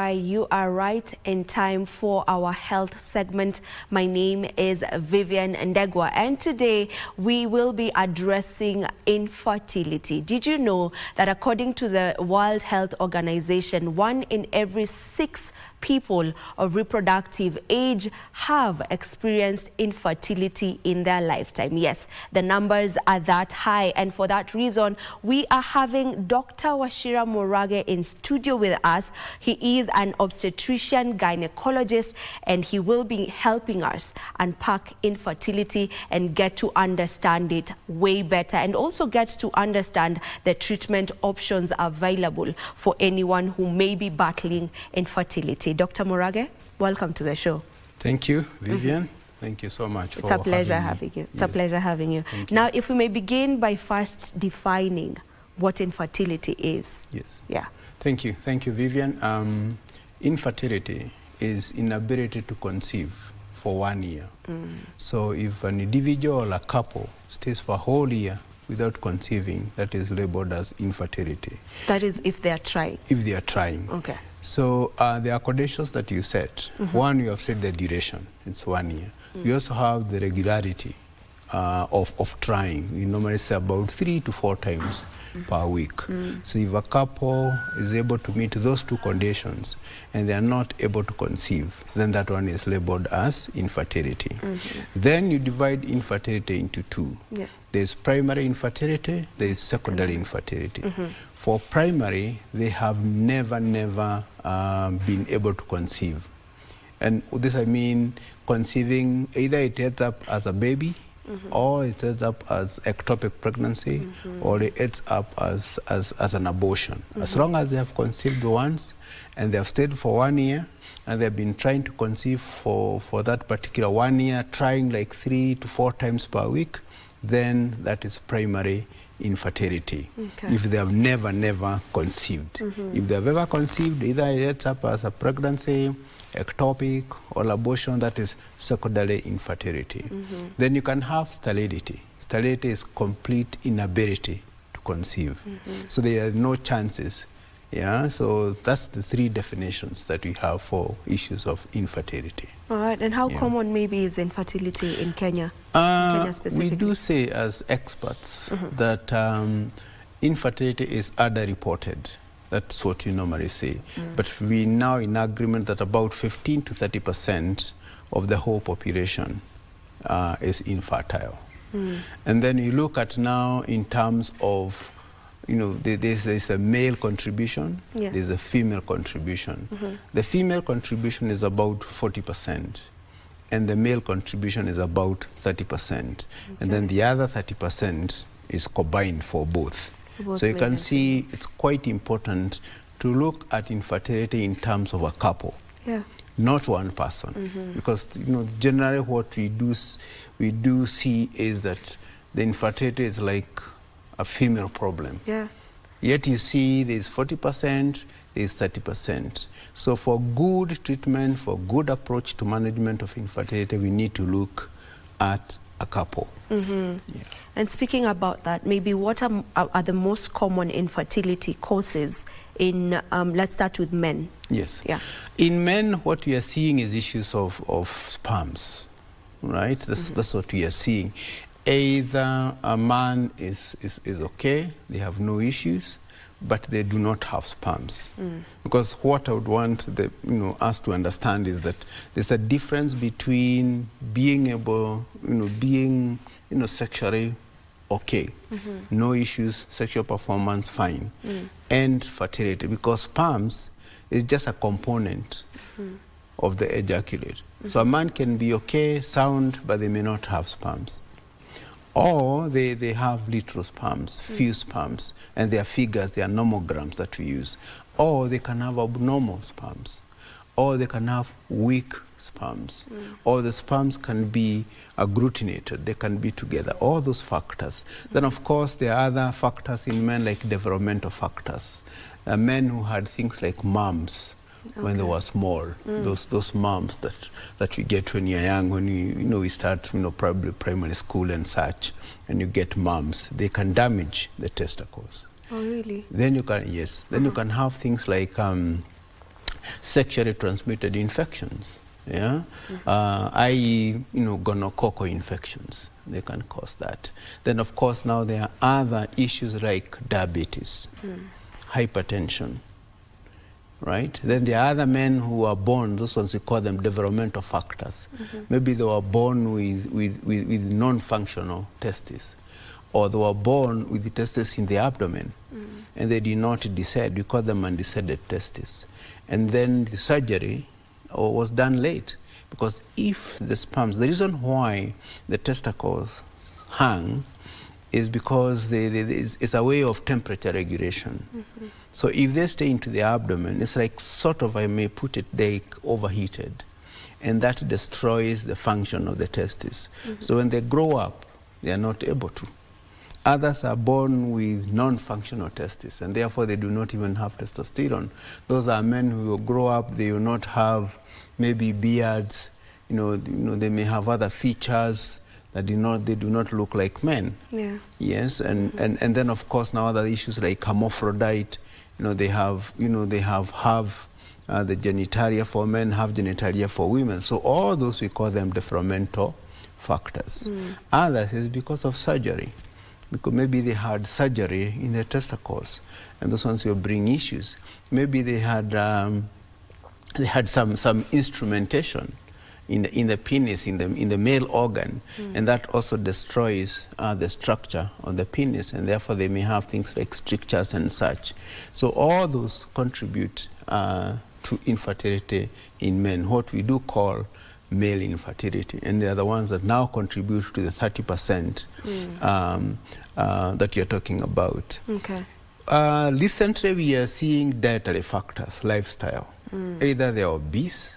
You are right in time for our health segment. My name is Vivian Ndegwa, and today we will be addressing infertility. Did you know that according to the World Health Organization, 1 in every 6 people of reproductive age have experienced infertility in their lifetime? Yes, the numbers are that high, and for that reason, we are having Dr. Wachira Morage in studio with us. He is an obstetrician gynecologist, and he will be helping us unpack infertility and get to understand it way better, and also get to understand the treatment options available for anyone who may be battling infertility. Dr. Morage, welcome to the show. Thank you, Vivian. Thank you so much. It's a pleasure having you. It's a pleasure having you. Now, if we may begin by first defining what infertility is. Yes. Yeah. Thank you. Thank you, Vivian. Infertility is inability to conceive for 1 year. So if an individual or a couple stays for a whole year without conceiving, that is labeled as infertility. That is if they are trying. If they are trying. Okay. So there are conditions that you set. One, you have set the duration. It's 1 year. You also have the regularity of trying. We normally say about 3 to 4 times per week. So if a couple is able to meet those 2 conditions and they are not able to conceive, then that one is labeled as infertility. Then you divide infertility into 2. Yeah. There's primary infertility, there is secondary infertility. For primary, they have never been able to conceive. And this I mean conceiving, either it ends up as a baby, or it ends up as ectopic pregnancy, or it ends up as an abortion. As long as they have conceived once and they have stayed for 1 year and they've been trying to conceive for that particular 1 year, trying like 3 to 4 times per week, then that is primary infertility. If they have never conceived. If they have ever conceived, either it ends up as a pregnancy, ectopic, or abortion, that is secondary infertility. Then you can have sterility. Sterility is complete inability to conceive. So there are no chances. Yeah, so that's the 3 definitions that we have for issues of infertility. All right, and how common maybe is infertility in Kenya? Kenya specifically? We do say as experts that infertility is underreported That's what we normally say. But we now in agreement that about 15 to 30% of the whole population is infertile. And then you look at now in terms of, there's a male contribution, there's a female contribution. The female contribution is about 40%, and the male contribution is about 30%. And then the other 30% is combined for both. So you can see it's quite important to look at infertility in terms of a couple. Not one person, because generally what we do see is that the infertility is like a female problem. Yet you see there's 40%, there's 30%. So for good treatment, for good approach to management of infertility, we need to look at a couple. And speaking about that, maybe what are the most common infertility causes in, let's start with men. Yes. In men, what we are seeing is issues of sperms, right? That's what we are seeing. Either a man is okay, they have no issues, but they do not have sperms. Because what I would want us to understand is that there's a difference between being able, being sexually okay, no issues, sexual performance fine, and fertility, because sperms is just a component of the ejaculate. So a man can be okay, sound, but they may not have sperms. Or they have little sperms, few sperms, and their figures, they are nomograms that we use. Or they can have abnormal sperms. Or they can have weak sperms. Or the sperms can be agglutinated, they can be together, all those factors. Then of course there are other factors in men like developmental factors. Men who had things like mumps when they were small, those mumps that we get when you're young, when we start probably primary school and such, and you get mumps, they can damage the testicles. Oh really? Then you can, then you can have things like sexually transmitted infections, i.e. gonococcal infections, they can cause that. Then of course now there are other issues like diabetes, hypertension, right? Then there are other men who are born, those ones we call them developmental factors. Maybe they were born with non-functional testes, or they were born with the testes in the abdomen, and they did not decide. We call them undecided testes. And then the surgery was done late, because if the sperms, the reason why the testicles hang is because it's a way of temperature regulation. So if they stay into the abdomen, it's like sort of, I may put it, they overheated, and that destroys the function of the testes. So when they grow up, they are not able to. Others are born with non-functional testes, and therefore they do not even have testosterone. Those are men who will grow up, they will not have maybe beards, they may have other features that they do not look like men. Yes, and then of course now other issues like hermaphrodite, they have the genitalia for men, have genitalia for women. So all those we call them developmental factors. Others is because of surgery, because maybe they had surgery in their testicles, and those ones will bring issues. Maybe they had some instrumentation in the penis, in the male organ, and that also destroys the structure of the penis, and therefore they may have things like strictures and such. So all those contribute to infertility in men, what we do call male infertility, and they are the ones that now contribute to the 30% that you're talking about. Recently we are seeing dietary factors, lifestyle. Either they're obese,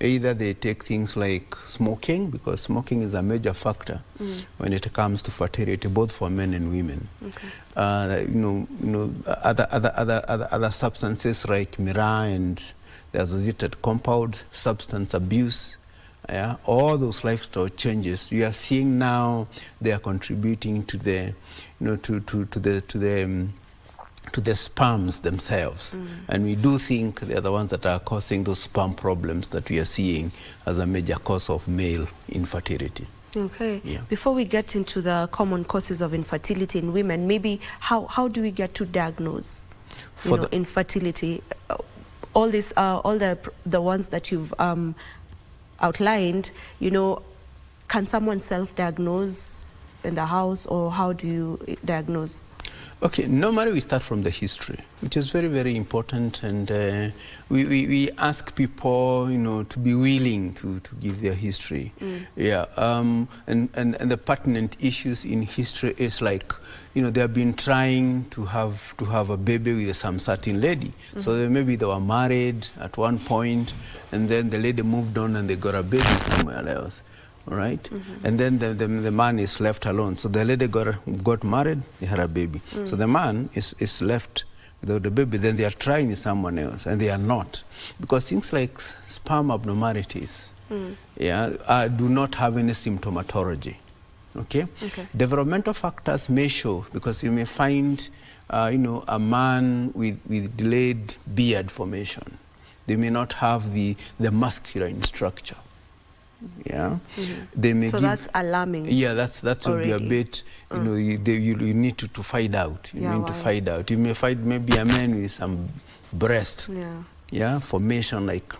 either they take things like smoking, because smoking is a major factor when it comes to fertility, both for men and women. Other substances like miraa and the associated compound, substance abuse, all those lifestyle changes you are seeing now, they are contributing to the, to the sperms themselves. And we do think they are the ones that are causing those sperm problems that we are seeing as a major cause of male infertility. Before we get into the common causes of infertility in women, maybe how do we get to diagnose? infertility, all this, all the ones that you've outlined, can someone self-diagnose in the house, or how do you diagnose? Okay, normally we start from the history, which is very, very important, and we ask people, to be willing to give their history. Yeah, and the pertinent issues in history is like, they have been trying to have a baby with some certain lady. So maybe they were married at one point, and then the lady moved on and they got a baby somewhere else. All right, and then the man is left alone. So the lady got married, they had a baby. So the man is left without the baby. Then they are trying someone else, and they are not, because things like sperm abnormalities, do not have any symptomatology. Okay? Developmental factors may show, because you may find, a man with delayed beard formation. They may not have the masculine structure. Yeah, they may that's alarming. Yeah, that would be a bit. You need to find out. You need to find out. You may find maybe a man with some breast. Yeah, formation like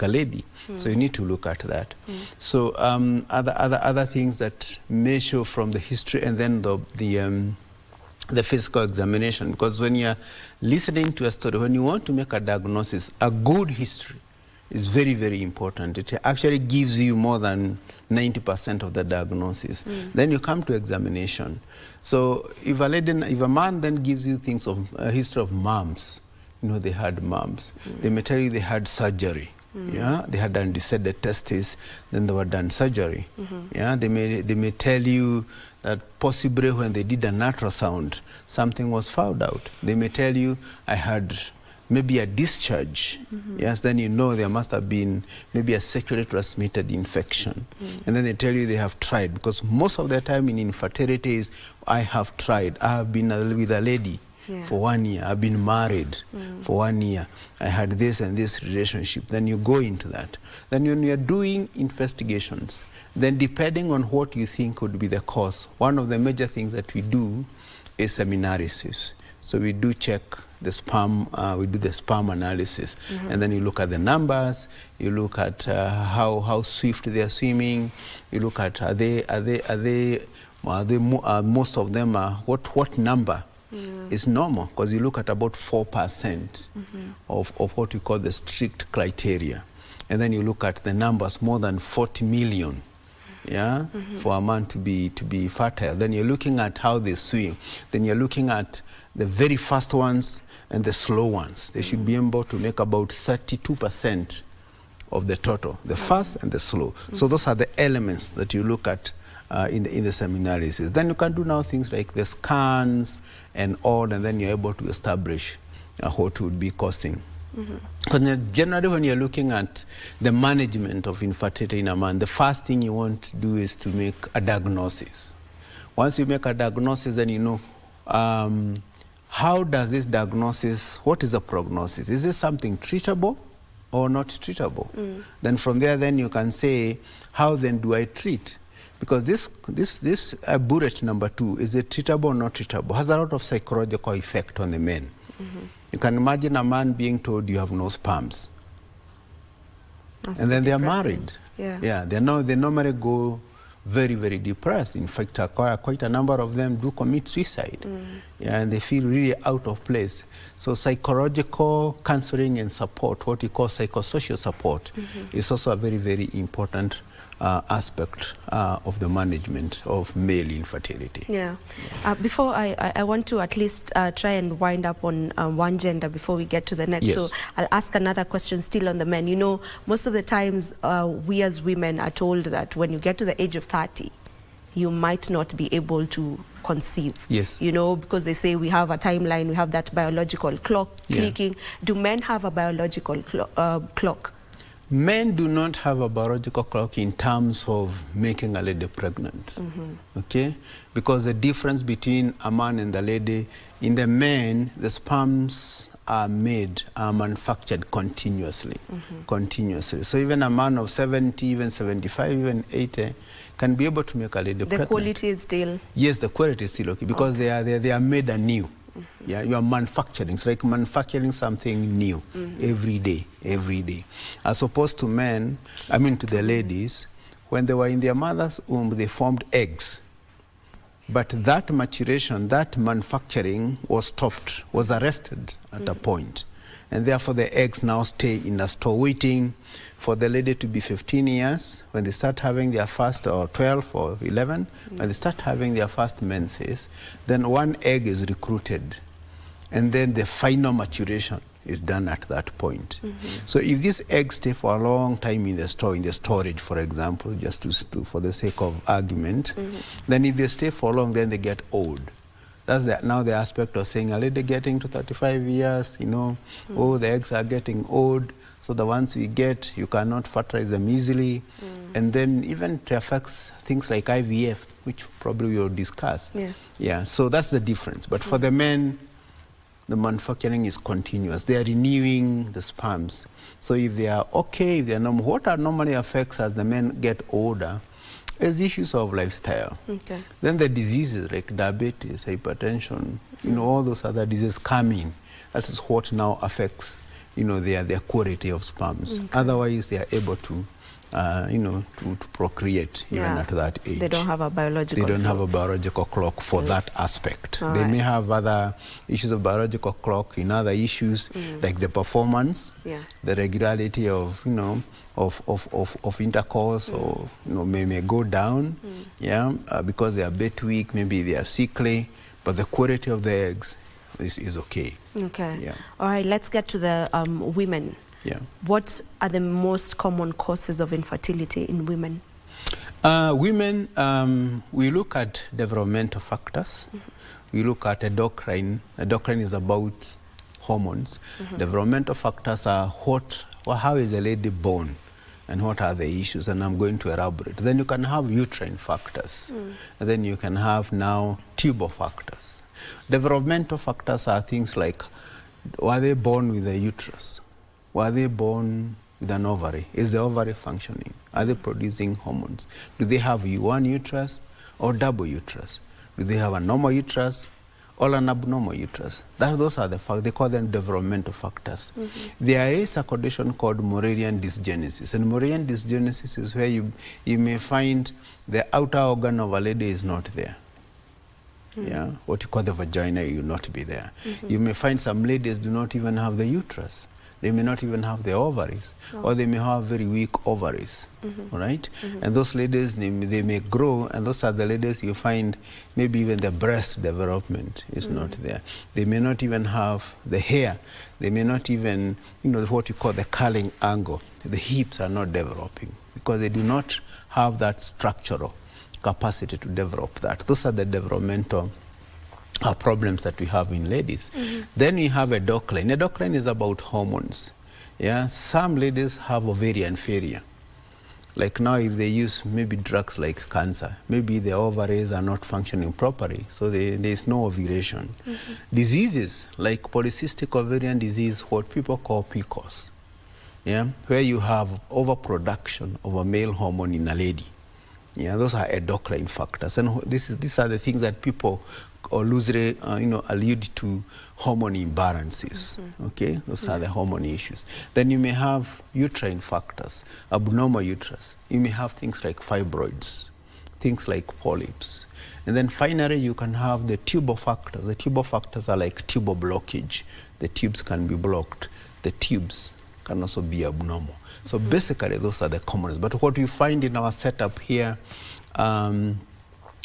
a lady. So you need to look at that. So other things that may show from the history, and then the physical examination. Because when you're listening to a story, when you want to make a diagnosis, a good history is very, very important. It actually gives you more than 90% of the diagnosis. Then you come to examination. So if a man then gives you things of a history of mumps, they had mumps. They may tell you they had surgery. Yeah, they had undescended testes, then they were done surgery. Yeah, they may tell you that possibly when they did an ultrasound, something was found out. They may tell you, I had maybe a discharge. Yes, then there must have been maybe a sexually transmitted infection. And then they tell you they have tried, because most of the time in infertility is, I have tried. I have been with a lady for 1 year. I've been married for 1 year. I had this and this relationship. Then you go into that. Then when you're doing investigations, then depending on what you think would be the cause, one of the major things that we do is seminarisis. So we do check the sperm, we do the sperm analysis, and then you look at the numbers, you look at how swift they are swimming, you look at most of them are, what number is normal, because you look at about 4% of what we call the strict criteria, and then you look at the numbers, more than 40 million. For a man to be fertile. Then you're looking at how they swim. Then you're looking at the very fast ones and the slow ones. They should be able to make about 32% of the total, the fast and the slow. So those are the elements that you look at in the seminarisis. Then you can do now things like the scans and all, and then you're able to establish what would be causing. Because generally when you're looking at the management of infertility in a man, the first thing you want to do is to make a diagnosis. Once you make a diagnosis, then how does this diagnosis, what is the prognosis? Is this something treatable or not treatable? Then from there, then you can say, how then do I treat? Because this bullet number 2, is it treatable or not treatable, has a lot of psychological effect on the men. You can imagine a man being told you have no sperms. And then they are married. They normally go very, very depressed. In fact, quite a number of them do commit suicide. And they feel really out of place. So psychological counseling and support, what you call psychosocial support, is also a very, very important aspect of the management of male infertility. Before I want to at least try and wind up on one gender before we get to the next. So I'll ask another question still on the men. Most of the times we as women are told that when you get to the age of 30, you might not be able to conceive. Because they say we have a timeline, we have that biological clock clicking. Do men have a biological clock? Men do not have a biological clock in terms of making a lady pregnant, okay? Because the difference between a man and the lady, in the men, the sperms are manufactured continuously. So even a man of 70, even 75, even 80 can be able to make a lady pregnant. The quality is still? Yes, the quality is still okay, because they are made anew. Yeah, you are manufacturing. It's like manufacturing something new every day. As opposed to men, to the ladies, when they were in their mother's womb, they formed eggs. But that maturation, that manufacturing was stopped, was arrested at a point. And therefore the eggs now stay in a store waiting for the lady to be 15 years, when they start having their first, or 12 or 11, when they start having their first menses, then one egg is recruited. And then the final maturation is done at that point. So if these eggs stay for a long time in the store, in the storage, for example, just for the sake of argument, then if they stay for long, then they get old. That's now the aspect of saying a lady getting to 35 years, oh, the eggs are getting old, so the ones we get, you cannot fertilize them easily. And then even it affects things like IVF, which probably we'll discuss. Yeah, so that's the difference. But for the men, the manufacturing is continuous. They are renewing the sperms. So if they are okay, if they are normal, what are normally affects as the men get older is issues of lifestyle. Then the diseases like diabetes, hypertension, all those other diseases come in. That is what now affects, their quality of sperms. Otherwise, they are able to to procreate even at that age. They don't have a biological clock. Have a biological clock for that aspect. They may have other issues of biological clock in other issues like the performance, the regularity of of intercourse, or may go down, because they are a bit weak, maybe they are sickly, but the quality of the eggs is okay. All right, let's get to the women. What are the most common causes of infertility in women? Women, we look at developmental factors. We look at endocrine. Endocrine is about hormones. Developmental factors are how is a lady born and what are the issues, and I'm going to elaborate. Then you can have uterine factors. And then you can have now tubal factors. Developmental factors are things like, were they born with a uterus? Were they born with an ovary? Is the ovary functioning? Are they producing hormones? Do they have one uterus or double uterus? Do they have a normal uterus or an abnormal uterus? Those are the factors. They call them developmental factors. There is a condition called Mullerian dysgenesis. And Mullerian dysgenesis is where you may find the outer organ of a lady is not there. What you call the vagina will not be there. You may find some ladies do not even have the uterus. They may not even have the ovaries, or they may have very weak ovaries, all right? And those ladies, they may grow, and those are the ladies you find maybe even the breast development is not there. They may not even have the hair. They may not even, what you call the curling angle. The hips are not developing because they do not have that structural capacity to develop that. Those are the developmental problems that we have in ladies. Then we have endocrine. Endocrine is about hormones. Some ladies have ovarian failure. Like now, if they use maybe drugs like cancer, maybe the ovaries are not functioning properly, so there is no ovulation. Diseases like polycystic ovarian disease, what people call PCOS, where you have overproduction of a male hormone in a lady. Those are endocrine factors, and these are the things that people or loosely, allude to hormone imbalances. Okay, those are the hormone issues. Then you may have uterine factors, abnormal uterus. You may have things like fibroids, things like polyps. And then finally, you can have the tubal factors. The tubal factors are like tubal blockage. The tubes can be blocked. The tubes can also be abnormal. So basically, those are the commonest. But what we find in our setup here,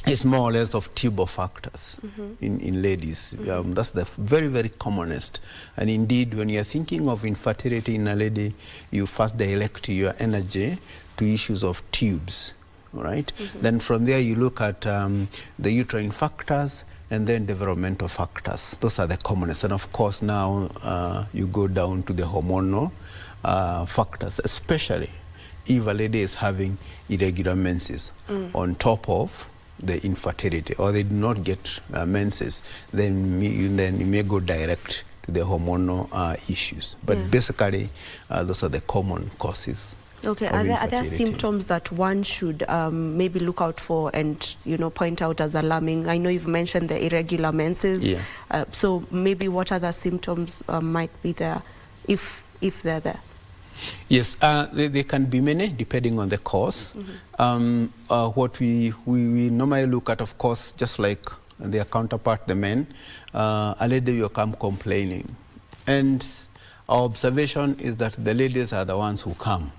it's more or less of tubal factors in ladies. That's the very, very commonest. And indeed, when you're thinking of infertility in a lady, you first direct your energy to issues of tubes, all right? Then from there, you look at the uterine factors and then developmental factors. Those are the commonest. And of course, now you go down to the hormonal factors, especially if a lady is having irregular menses on top of the infertility, or they do not get menses, then you may go direct to the hormonal issues. But basically, those are the common causes Okay, of are there infertility. symptoms that one should maybe look out for and, point out as alarming? I know you've mentioned the irregular menses. Yeah. So maybe what other symptoms might be there if they're there? Yes, they can be many depending on the cause. What we normally look at, of course, just like their counterpart, the men, a lady will come complaining. And our observation is that the ladies are the ones who come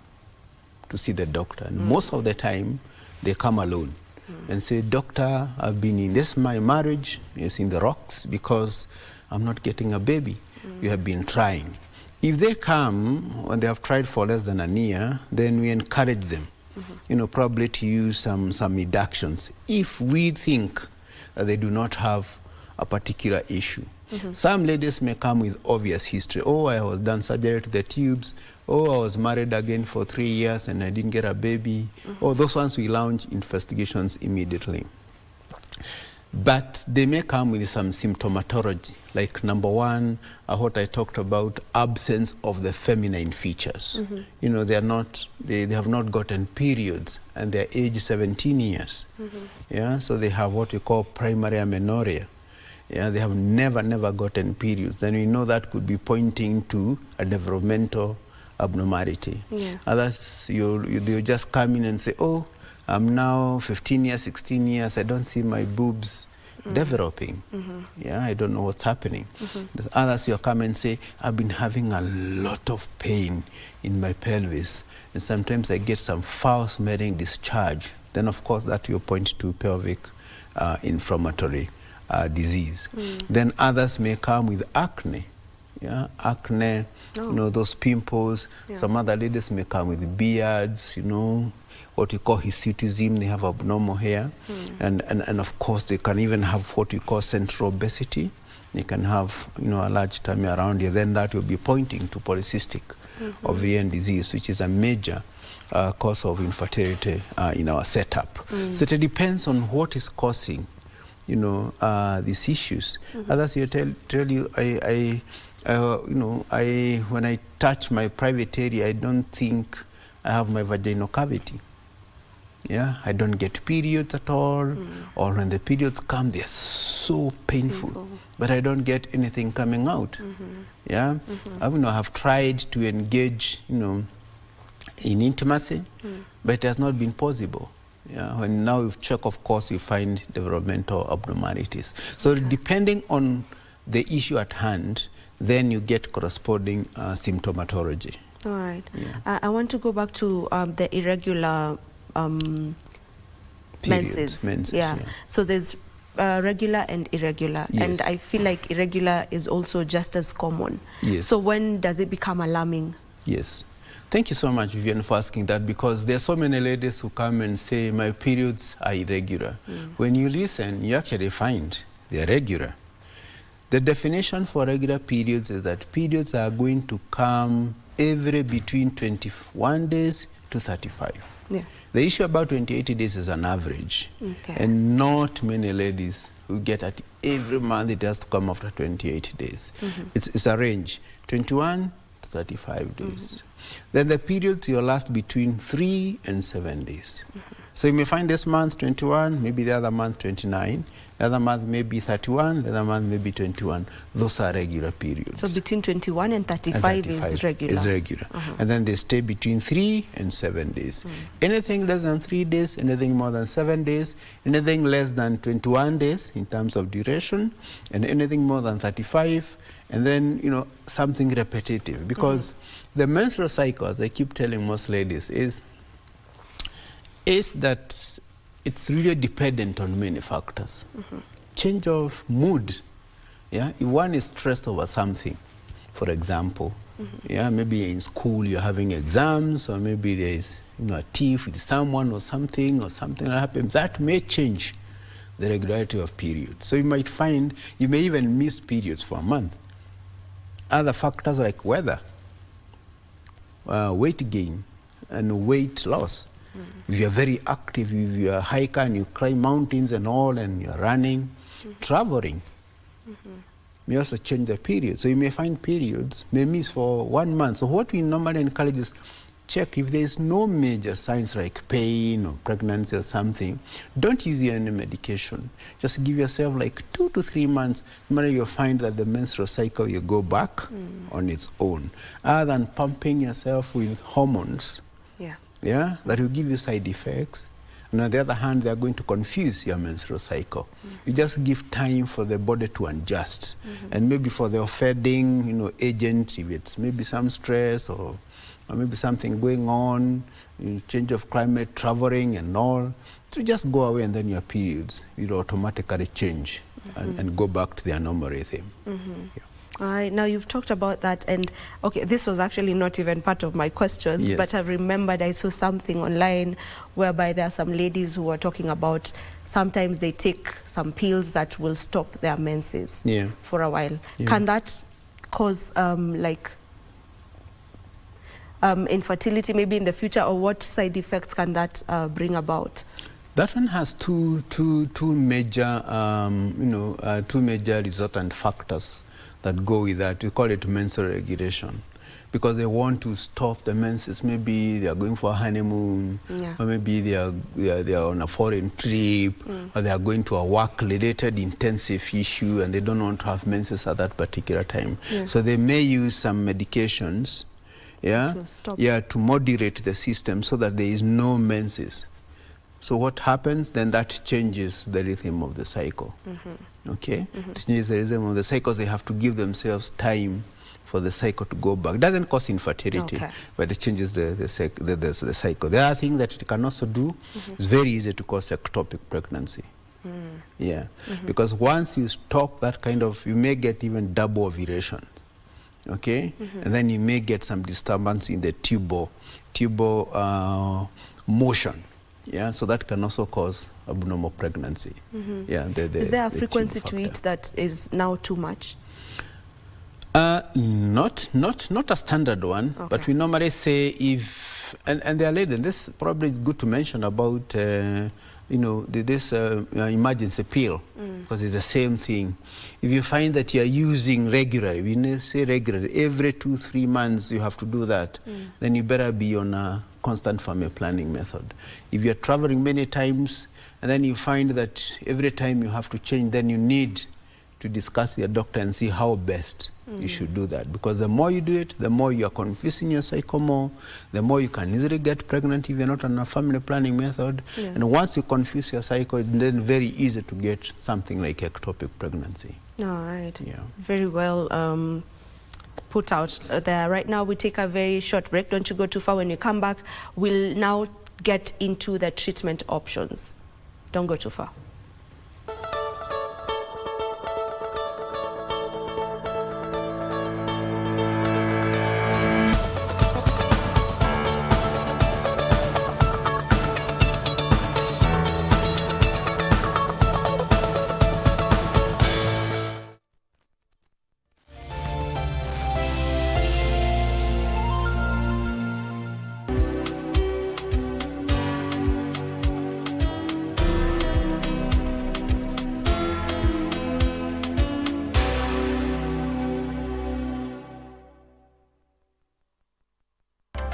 to see the doctor. And most of the time, they come alone and say, "Doctor, I've been in my marriage is in the rocks because I'm not getting a baby. You have been trying." If they come and they have tried for less than a year, then we encourage them, probably to use some reductions if we think that they do not have a particular issue. Some ladies may come with obvious history. "Oh, I was done surgery to the tubes. Oh, I was married again for 3 years and I didn't get a baby." Oh, those ones we launch investigations immediately. But they may come with some symptomatology, like number one, what I talked about, absence of the feminine features. They have not gotten periods and they're age 17 years. Yeah, so they have what we call primary amenorrhea. Yeah, they have never gotten periods. Then we know that could be pointing to a developmental abnormality. Yeah. Others, they'll just come in and say, "Oh, I'm now 15 years, 16 years, I don't see my boobs developing. Yeah, I don't know what's happening." The others, you'll come and say, "I've been having a lot of pain in my pelvis, and sometimes I get some foul-smelling discharge." Then, of course, that will point to pelvic inflammatory disease. Then others may come with acne. Yeah, acne, those pimples. Yeah. Some other ladies may come with beards, what we call hirsutism, they have abnormal hair. And of course, they can even have what we call central obesity. They can have, a large tummy around here. Then that will be pointing to polycystic ovarian disease, which is a major cause of infertility in our setup. So it depends on what is causing, these issues. Others will tell you, when I touch my private area, I don't think I have my vaginal cavity. Yeah, I don't get periods at all, or when the periods come, they're so painful, but I don't get anything coming out. Yeah, I have tried to engage, in intimacy, but it has not been possible. Yeah, when now you check, of course, you find developmental abnormalities. So depending on the issue at hand, then you get corresponding symptomatology. All right. Yeah. I want to go back to the irregular menses. Yeah. So there's regular and irregular. Yes. And I feel like irregular is also just as common. Yes. So when does it become alarming? Yes. Thank you so much, Vivian, for asking that, because there are so many ladies who come and say, "My periods are irregular." When you listen, you actually find they're regular. The definition for regular periods is that periods are going to come every between 21 days to 35. Yeah. The issue about 28 days is an average. Okay. And not many ladies who get at every month it has to come after 28 days. It's a range, 21 to 35 days. Then the periods will last between 3 and 7 days. So you may find this month 21, maybe the other month 29, the other month maybe 31, the other month maybe 21. Those are regular periods. So between 21 and 35 is regular. Is regular. And then they stay between 3 and 7 days. Anything less than 3 days, anything more than 7 days, anything less than 21 days in terms of duration, and anything more than 35, and then, something repetitive. Because the menstrual cycle, as I keep telling most ladies, is that it's really dependent on many factors. Change of mood. Yeah, if one is stressed over something, for example, yeah, maybe in school you're having exams, or maybe there is a tiff with someone or something that happens, that may change the regularity of periods. So you might find you may even miss periods for a month. Other factors like weather, weight gain, and weight loss. If you're very active, if you're a hiker and you climb mountains and all, and you're running, traveling, may also change the period. So you may find periods may miss for 1 month. So what we normally encourage is check if there is no major signs like pain or pregnancy or something. Don't use any medication. Just give yourself like 2 to 3 months. Maybe you'll find that the menstrual cycle will go back on its own. Other than pumping yourself with hormones, that will give you side effects. And on the other hand, they are going to confuse your menstrual cycle. You just give time for the body to adjust. And maybe for the offending, agent, if it's maybe some stress or maybe something going on, change of climate, traveling and all, to just go away, and then your periods will automatically change and go back to their normal rhythm. Now you've talked about that, and okay, this was actually not even part of my questions, but I remembered I saw something online whereby there are some ladies who were talking about sometimes they take some pills that will stop their menses for a while. Can that cause infertility maybe in the future, or what side effects can that bring about? That one has two major resultant factors that go with that. We call it menstrual regulation, because they want to stop the menses. Maybe they are going for a honeymoon, or maybe they are on a foreign trip, or they are going to a work-related intensive issue, and they don't want to have menses at that particular time. So they may use some medications, to moderate the system so that there is no menses. So what happens then? That changes the rhythm of the cycle. Okay, to change the rhythm of the cycles, they have to give themselves time for the cycle to go back. It doesn't cause infertility, but it changes the cycle. The other thing that it can also do is very easy to cause ectopic pregnancy. Because once you stop that kind of, you may get even double ovulation. Okay, and then you may get some disturbance in the tubal motion. So that can also cause abnormal pregnancy. Is there a frequency to it that is now too much? Not a standard one, but we normally say if, and there are ladies, and this probably is good to mention about this emergency pill, because it's the same thing. If you find that you're using regularly, we say regularly, every 2-3 months you have to do that, then you better be on a constant family planning method. If you're traveling many times, and then you find that every time you have to change, then you need to discuss with your doctor and see how best you should do that. Because the more you do it, the more you are confusing your cycle more, the more you can easily get pregnant if you're not on a family planning method. And once you confuse your cycle, it's then very easy to get something like ectopic pregnancy. All right. Very well put out there. Right now, we take a very short break. Don't you go too far. When you come back, we'll now get into the treatment options. Don't go too far.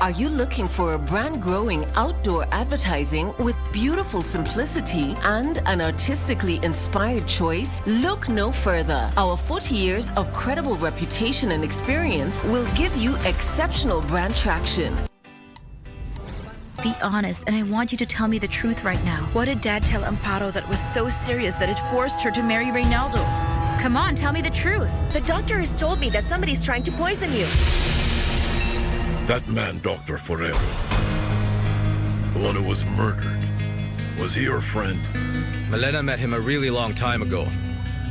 Are you looking for a brand-growing outdoor advertising with beautiful simplicity and an artistically inspired choice? Look no further. Our 40 years of credible reputation and experience will give you exceptional brand traction. Be honest, and I want you to tell me the truth right now. What did Dad tell Amparo that was so serious that it forced her to marry Reynaldo? Come on, tell me the truth. The doctor has told me that somebody's trying to poison you. That man, Dr. Forero, the one who was murdered, was he your friend? Milena met him a really long time ago.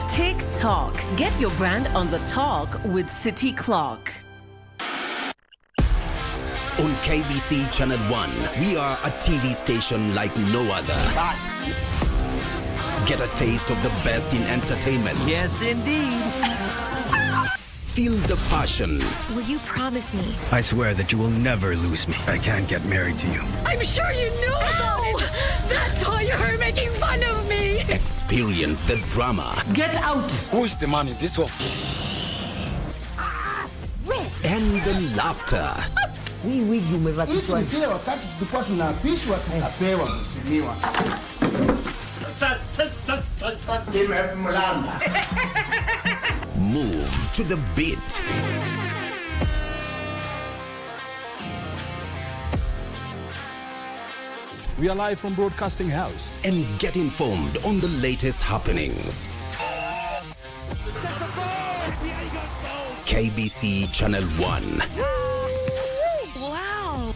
TikTok. Get your brand on the talk with City Clock. On KBC Channel 1, we are a TV station like no other. Get a taste of the best in entertainment. Yes, indeed. Feel the passion. Will you promise me? I swear that you will never lose me. I can't get married to you. I'm sure you knew about it. That's why you're making fun of me. Experience the drama. Get out. Who is the man in this one? And the laughter. Hii wigi umevatishwa. Sile wakati tulikuwa tunaapishwa tunapewa mheshimiwa. Move to the beat. We are live from Broadcasting House. And get informed on the latest happenings. KBC Channel 1. Wow.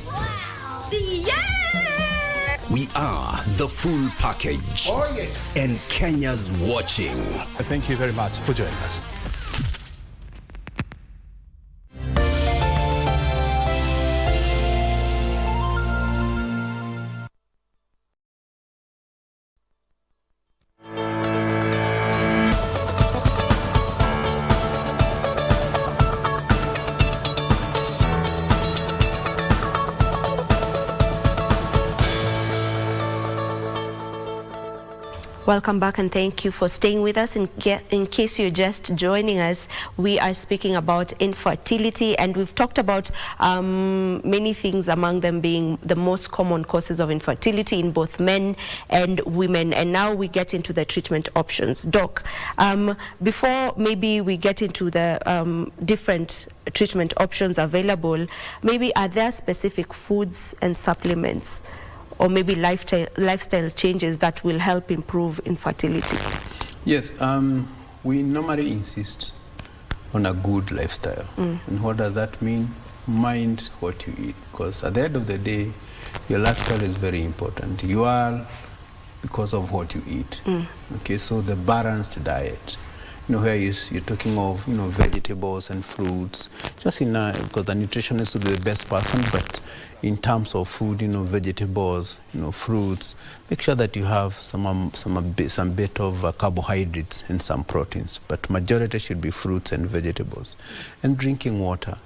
Yeah! We are the full package. Oh, yes. And Kenya's watching. Thank you very much for joining us. Welcome back and thank you for staying with us. In case you're just joining us, we are speaking about infertility, and we've talked about many things, among them being the most common causes of infertility in both men and women. And now we get into the treatment options. Doc, before maybe we get into the different treatment options available, maybe are there specific foods and supplements or maybe lifestyle changes that will help improve infertility? Yes, we normally insist on a good lifestyle. And what does that mean? Mind what you eat, because at the end of the day, your lifestyle is very important. You are because of what you eat. Okay, so the balanced diet. You know, where you're talking of, you know, vegetables and fruits, just because the nutritionist will be the best person, but in terms of food, you know, vegetables, you know, fruits, make sure that you have some bit of carbohydrates and some proteins, but majority should be fruits and vegetables, and drinking water.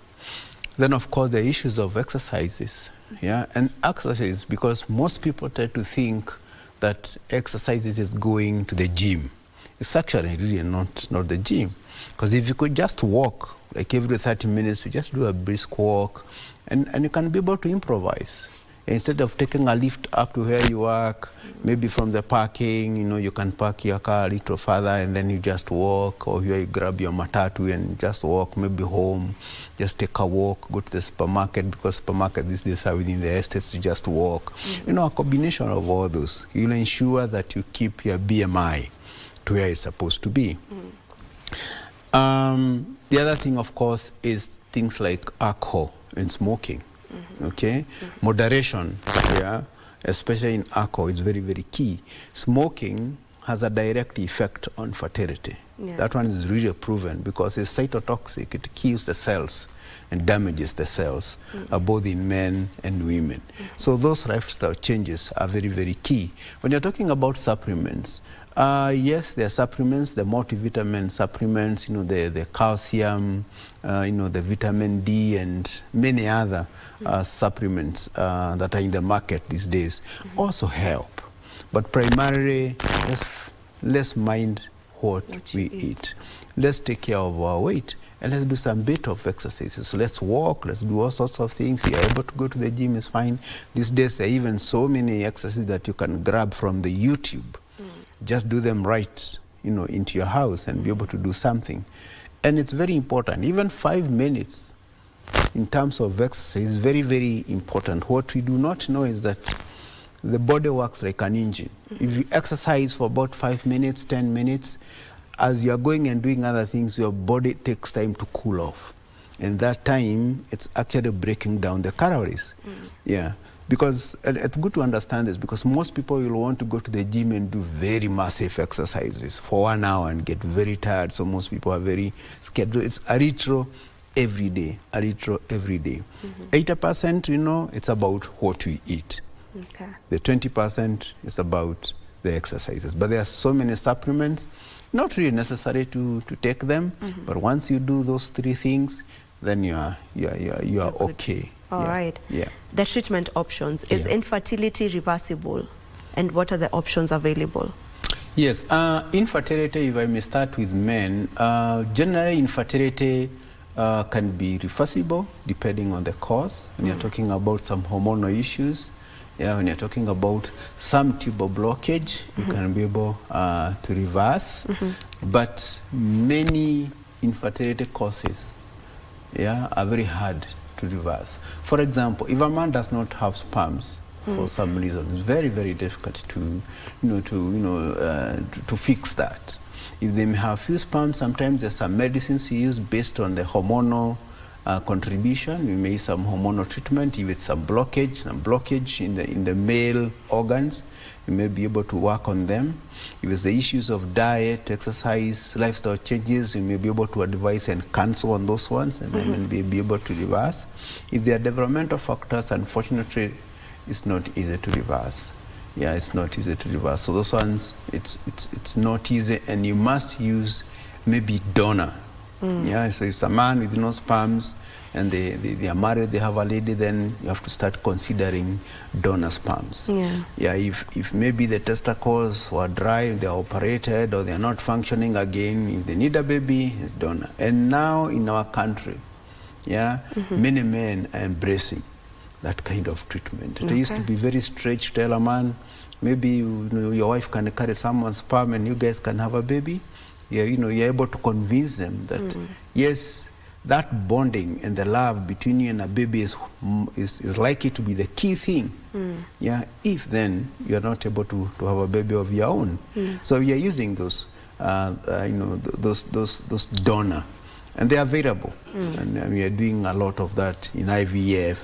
Then, of course, the issues of exercises, yeah, and exercise, because most people tend to think that exercises is going to the gym. It's actually really not the gym. Because if you could just walk, like every 30 minutes, you just do a brisk walk, and you can be able to improvise. Instead of taking a lift up to where you work, maybe from the parking, you know, you can park your car a little further and then you just walk, or here you grab your matatu and just walk, maybe home, just take a walk, go to the supermarket, because supermarket these days are within the estates, you just walk. You know, a combination of all those, you'll ensure that you keep your BMI to where it's supposed to be. The other thing, of course, is things like alcohol and smoking. Okay, moderation, yeah, especially in alcohol, is very, very key. Smoking has a direct effect on fertility. That one is really proven because it's cytotoxic. It kills the cells and damages the cells, both in men and women. So those lifestyle changes are very, very key. When you're talking about supplements, yes, there are supplements, the multivitamin supplements, you know, the calcium, you know, the vitamin D and many other supplements that are in the market these days also help. But primarily, let's mind what we eat. Let's take care of our weight, and let's do some bit of exercises. So let's walk, let's do all sorts of things. If you're able to go to the gym, is fine. These days, there are even so many exercises that you can grab from the YouTube. Just do them right, you know, into your house and be able to do something. And it's very important. Even 5 minutes in terms of exercise is very, very important. What we do not know is that the body works like an engine. If you exercise for about 5 minutes, 10 minutes, as you're going and doing other things, your body takes time to cool off. And that time, it's actually breaking down the calories. Yeah. Because it's good to understand this, because most people will want to go to the gym and do very massive exercises for 1 hour and get very tired. So most people are very scared. It's a retro every day, a retro every day. 80%, you know, it's about what we eat. Okay. The 20% is about the exercises. But there are so many supplements, not really necessary to take them. But once you do those 3 things, then you are okay. All right. Yeah. The treatment options. Is infertility reversible? And what are the options available? Yes. Infertility, if I may start with men, generally infertility can be reversible depending on the cause. When you're talking about some hormonal issues, when you're talking about some tubal blockage, you can be able to reverse. But many infertility causes are very hard to reverse. For example, if a man does not have sperms for some reason, it's very, very difficult to fix that. If they may have few sperms, sometimes there's some medicines you use based on the hormonal contribution. You may use some hormonal treatment. If it's some blockage in the male organs, you may be able to work on them. If it's the issues of diet, exercise, lifestyle changes, you may be able to advise and cancel on those ones, and then be able to reverse. If there are developmental factors, unfortunately, it's not easy to reverse. It's not easy to reverse. So those ones, it's not easy, and you must use maybe donor. So if it's a man with no sperms and they are married, they have a lady, then you have to start considering donor sperms. If maybe the testicles were dry, they are operated, or they are not functioning again, if they need a baby, it's donor. And now in our country, many men are embracing that kind of treatment. It used to be very strange to tell a man, maybe your wife can carry someone's sperm and you guys can have a baby. You're able to convince them that yes, that bonding and the love between you and a baby is likely to be the key thing. If then you're not able to have a baby of your own. So we are using those those donor, and they're available, and we are doing a lot of that in IVF.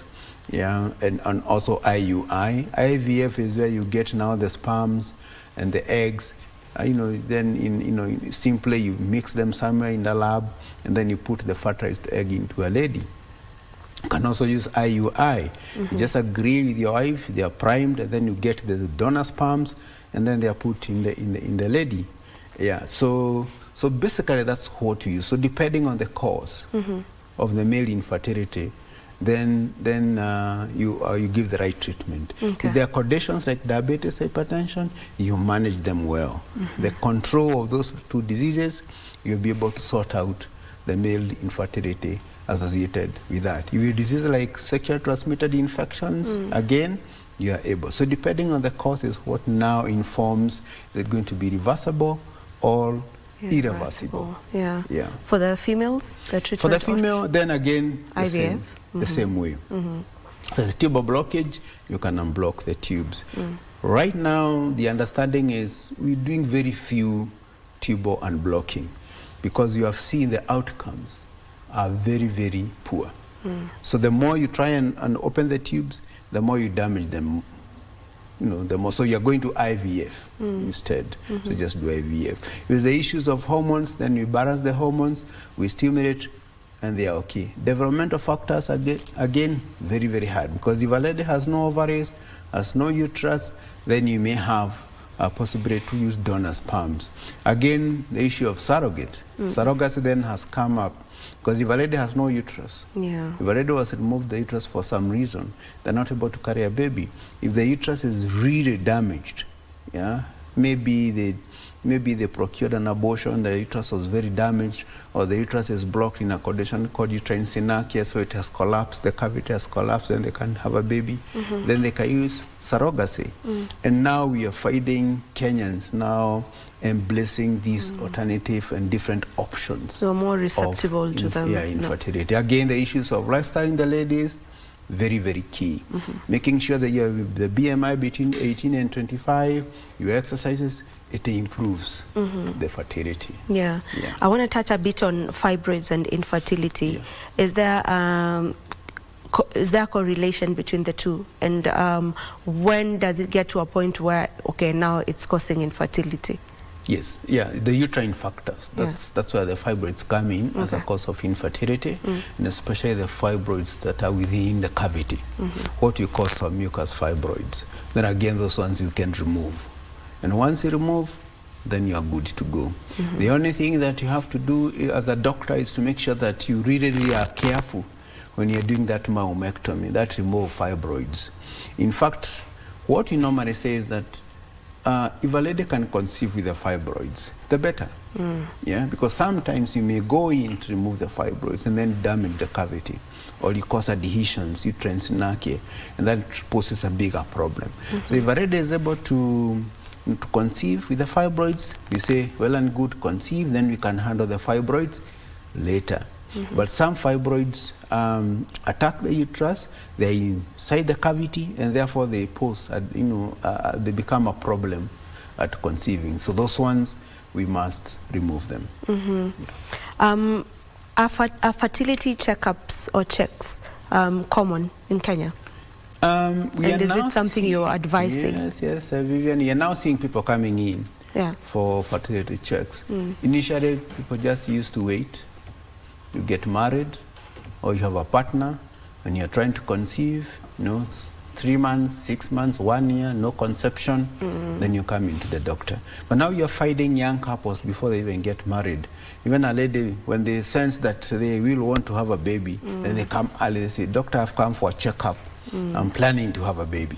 And also IUI. IVF is where you get now the sperms and the eggs. Then simply you mix them somewhere in the lab, and then you put the fertilized egg into a lady. You can also use IUI. You just agree with your wife, they are primed, and then you get the donor sperms, and then they are put in the lady. So basically that's what you use. So depending on the cause of the male infertility, then you give the right treatment. If there are conditions like diabetes, hypertension, you manage them well. The control of those two diseases, you'll be able to sort out the male infertility associated with that. If you disease like sexually transmitted infections, again, you are able. So depending on the cause is what now informs, is it going to be reversible or irreversible? For the females, the treatment? For the female, then again, IVF? The same way. There's a tubal blockage, you can unblock the tubes. Right now, the understanding is we're doing very few tubal unblocking because you have seen the outcomes are very, very poor. So the more you try and open the tubes, the more you damage them. The more, so you're going to IVF instead. So just do IVF. With the issues of hormones, then we balance the hormones, we stimulate, and they are okay. Developmental factors, again, very, very hard, because if a lady has no ovaries, has no uterus, then you may have a possibility to use donor sperms. Again, the issue of surrogate. Surrogacy then has come up, because if a lady has no uterus, if a lady was removed the uterus for some reason, they're not able to carry a baby. If the uterus is really damaged, maybe they procured an abortion, the uterus was very damaged, or the uterus is blocked in a condition called uterine synarchia, so it has collapsed, the cavity has collapsed, and they can't have a baby. Then they can use surrogacy. And now we are finding Kenyans now embracing these alternative and different options. So more receptible to them. Infertility. Again, the issues of lifestyle in the ladies, very, very key. Making sure that you have the BMI between 18 and 25, your exercises, it improves the fertility. I want to touch a bit on fibroids and infertility. Is there a correlation between the two? And when does it get to a point where, okay, now it's causing infertility? Yes, the uterine factors. That's where the fibroids come in as a cause of infertility, and especially the fibroids that are within the cavity, what you call some mucous fibroids. Then again, those ones you can remove. And once you remove, then you are good to go. The only thing that you have to do as a doctor is to make sure that you really are careful when you're doing that mammectomy, that remove fibroids. In fact, what we normally say is that if a lady can conceive with the fibroids, the better. Yeah, because sometimes you may go in to remove the fibroids and then damage the cavity, or you cause adhesions, uterine synarchy, and that poses a bigger problem. So if a lady is able to conceive with the fibroids, we say, well and good, conceive, then we can handle the fibroids later. But some fibroids attack the uterus, they're inside the cavity, and therefore they pose, they become a problem at conceiving. So those ones, we must remove them. Are fertility checkups or checks common in Kenya? And is it something you're advising? Yes, Vivian, you're now seeing people coming in for fertility checks. Initially, people just used to wait. You get married, or you have a partner, and you're trying to conceive, 3 months, 6 months, 1 year, no conception, then you come into the doctor. But now you're finding young couples before they even get married. Even a lady, when they sense that they will want to have a baby, then they come early, they say, doctor, I've come for a checkup. I'm planning to have a baby.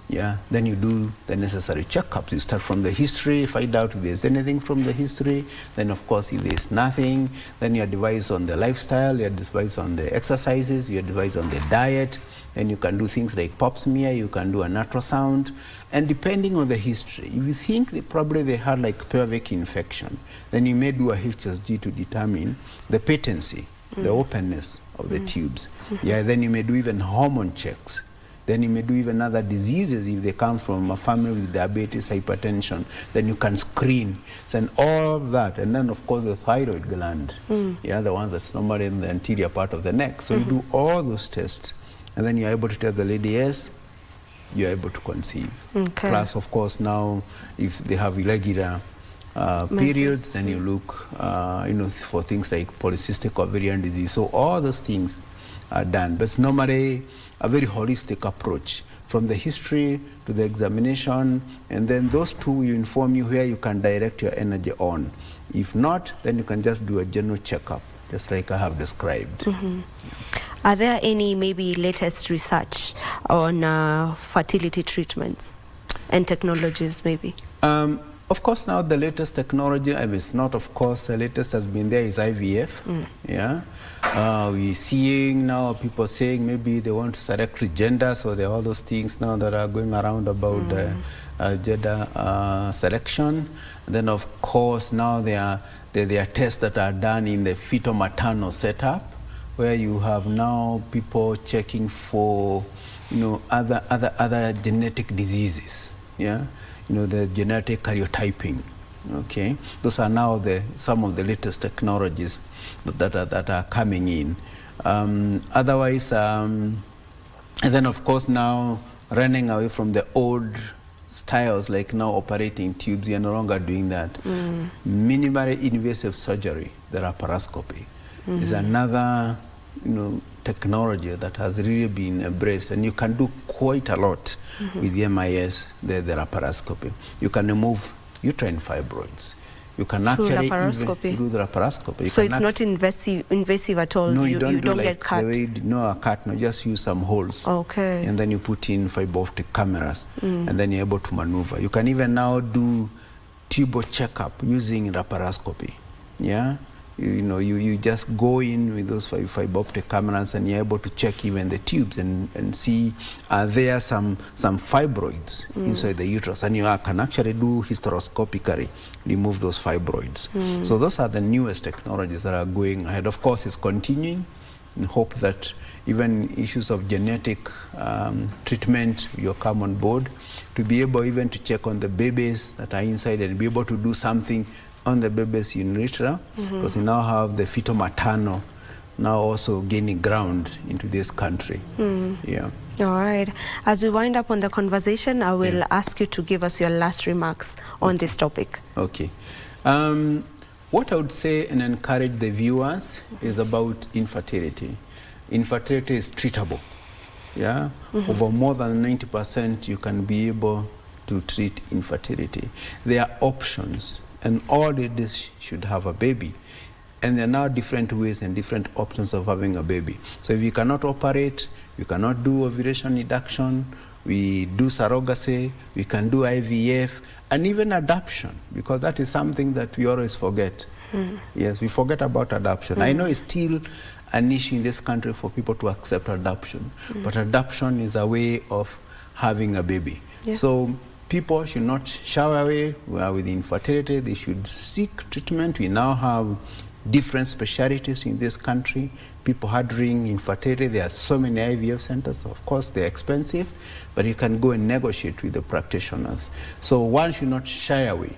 Yeah, then you do the necessary checkups. You start from the history, find out if there's anything from the history. Then, of course, if there's nothing, then you advise on the lifestyle, you advise on the exercises, you advise on the diet, and you can do things like pap smear, you can do an ultrasound. And depending on the history, if you think that probably they had like pelvic infection, then you may do a HSG to determine the patency, the openness of the tubes. Yeah, then you may do even hormone checks. Then you may do even other diseases if they come from a family with diabetes, hypertension. Then you can screen. And all of that. And then, of course, the thyroid gland. Yeah, the ones that's normally in the anterior part of the neck. So you do all those tests. And then you're able to tell the lady, yes, you're able to conceive. Plus, of course, now, if they have irregular periods, then you look, for things like polycystic ovarian disease. So all those things are done. But it's normally a very holistic approach, from the history to the examination, and then those two will inform you where you can direct your energy on. If not, then you can just do a general checkup, just like I have described. Are there any maybe latest research on fertility treatments and technologies maybe? Of course, now the latest technology, it's not, of course, the latest has been there is IVF. Yeah, we're seeing now people saying maybe they want to select gender, so there are all those things now that are going around about gender selection. And then, of course, now there are tests that are done in the fetal-maternal setup, where you have now people checking for, other genetic diseases. Yeah. The genetic karyotyping, okay? Those are now some of the latest technologies that are coming in. Otherwise, and then of course now running away from the old styles, like now operating tubes, you're no longer doing that. Minimally invasive surgery, the laparoscopy, is another, technology that has really been embraced, and you can do quite a lot with the MIS, the laparoscopy. You can remove uterine fibroids. You can actually even do the laparoscopy. So it's not invasive at all? No, you don't get cut? A cut, no, just use some holes. Okay. And then you put in fiber optic cameras, and then you're able to maneuver. You can even now do tubal checkup using laparoscopy. Yeah? You just go in with those fiber optic cameras, and you're able to check even the tubes and see are there some fibroids inside the uterus, and you can actually do hysteroscopically remove those fibroids. So those are the newest technologies that are going ahead. Of course, it's continuing in hope that even issues of genetic treatment will come on board, to be able even to check on the babies that are inside and be able to do something on the baby's urethra, because we now have the fetal-maternal now also gaining ground into this country. Yeah. All right. As we wind up on the conversation, I will ask you to give us your last remarks on this topic. Okay. What I would say and encourage the viewers is about infertility. Infertility is treatable. Yeah. Over more than 90% you can be able to treat infertility. There are options, and all ladies should have a baby. And there are now different ways and different options of having a baby. So if you cannot operate, you cannot do ovulation induction, we do surrogacy, we can do IVF, and even adoption, because that is something that we always forget. Yes, we forget about adoption. I know it's still an issue in this country for people to accept adoption, but adoption is a way of having a baby. Yeah. So people should not shy away with infertility. They should seek treatment. We now have different specialties in this country. People harboring infertility, there are so many IVF centers. Of course, they're expensive, but you can go and negotiate with the practitioners. So one should not shy away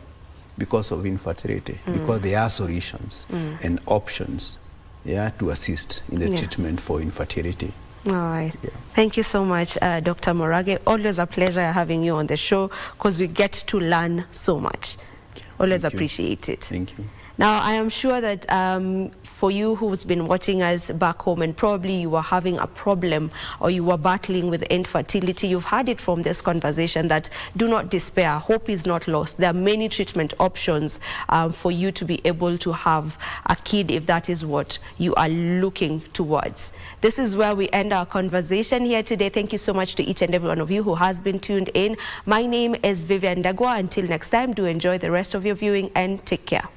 because of infertility, because there are solutions and options, to assist in the treatment for infertility. All right. Yeah. Thank you so much, Dr. Morage. Always a pleasure having you on the show because we get to learn so much. Always appreciate it. Thank you. Now, I am sure that for you who's been watching us back home and probably you were having a problem or you were battling with infertility, you've heard it from this conversation that do not despair. Hope is not lost. There are many treatment options for you to be able to have a kid if that is what you are looking towards. This is where we end our conversation here today. Thank you so much to each and every one of you who has been tuned in. My name is Vivian Ndegwa. Until next time, do enjoy the rest of your viewing and take care.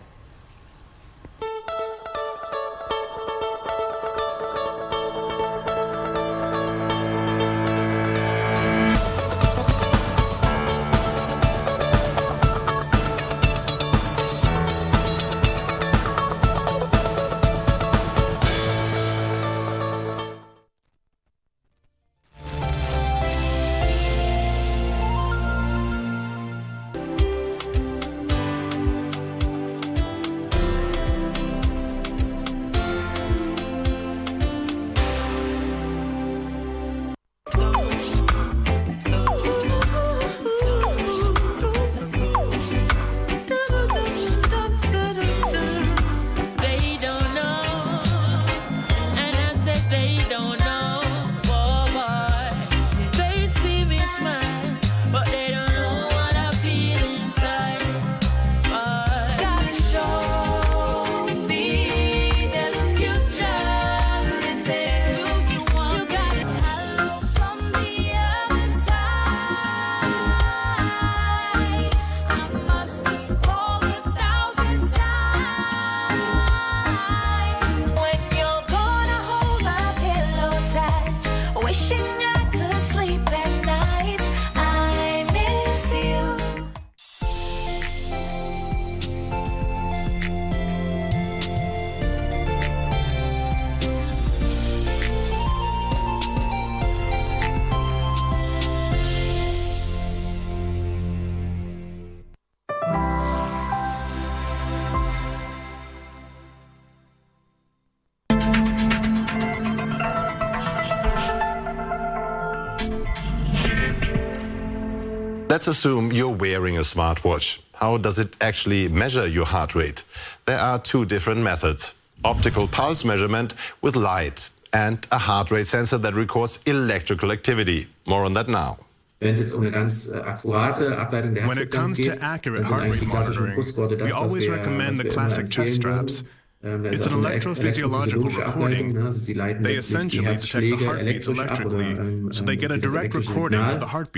Let's assume you're wearing a smartwatch. How does it actually measure your heart rate? There are two different methods: optical pulse measurement with light and a heart rate sensor that records electrical activity. More on that now. When it comes to accurate heart rate monitoring, we always recommend the classic chest straps. It's an electrophysiological recording. They essentially detect the heartbeats electrically, so they get a direct recording of the heartbeat.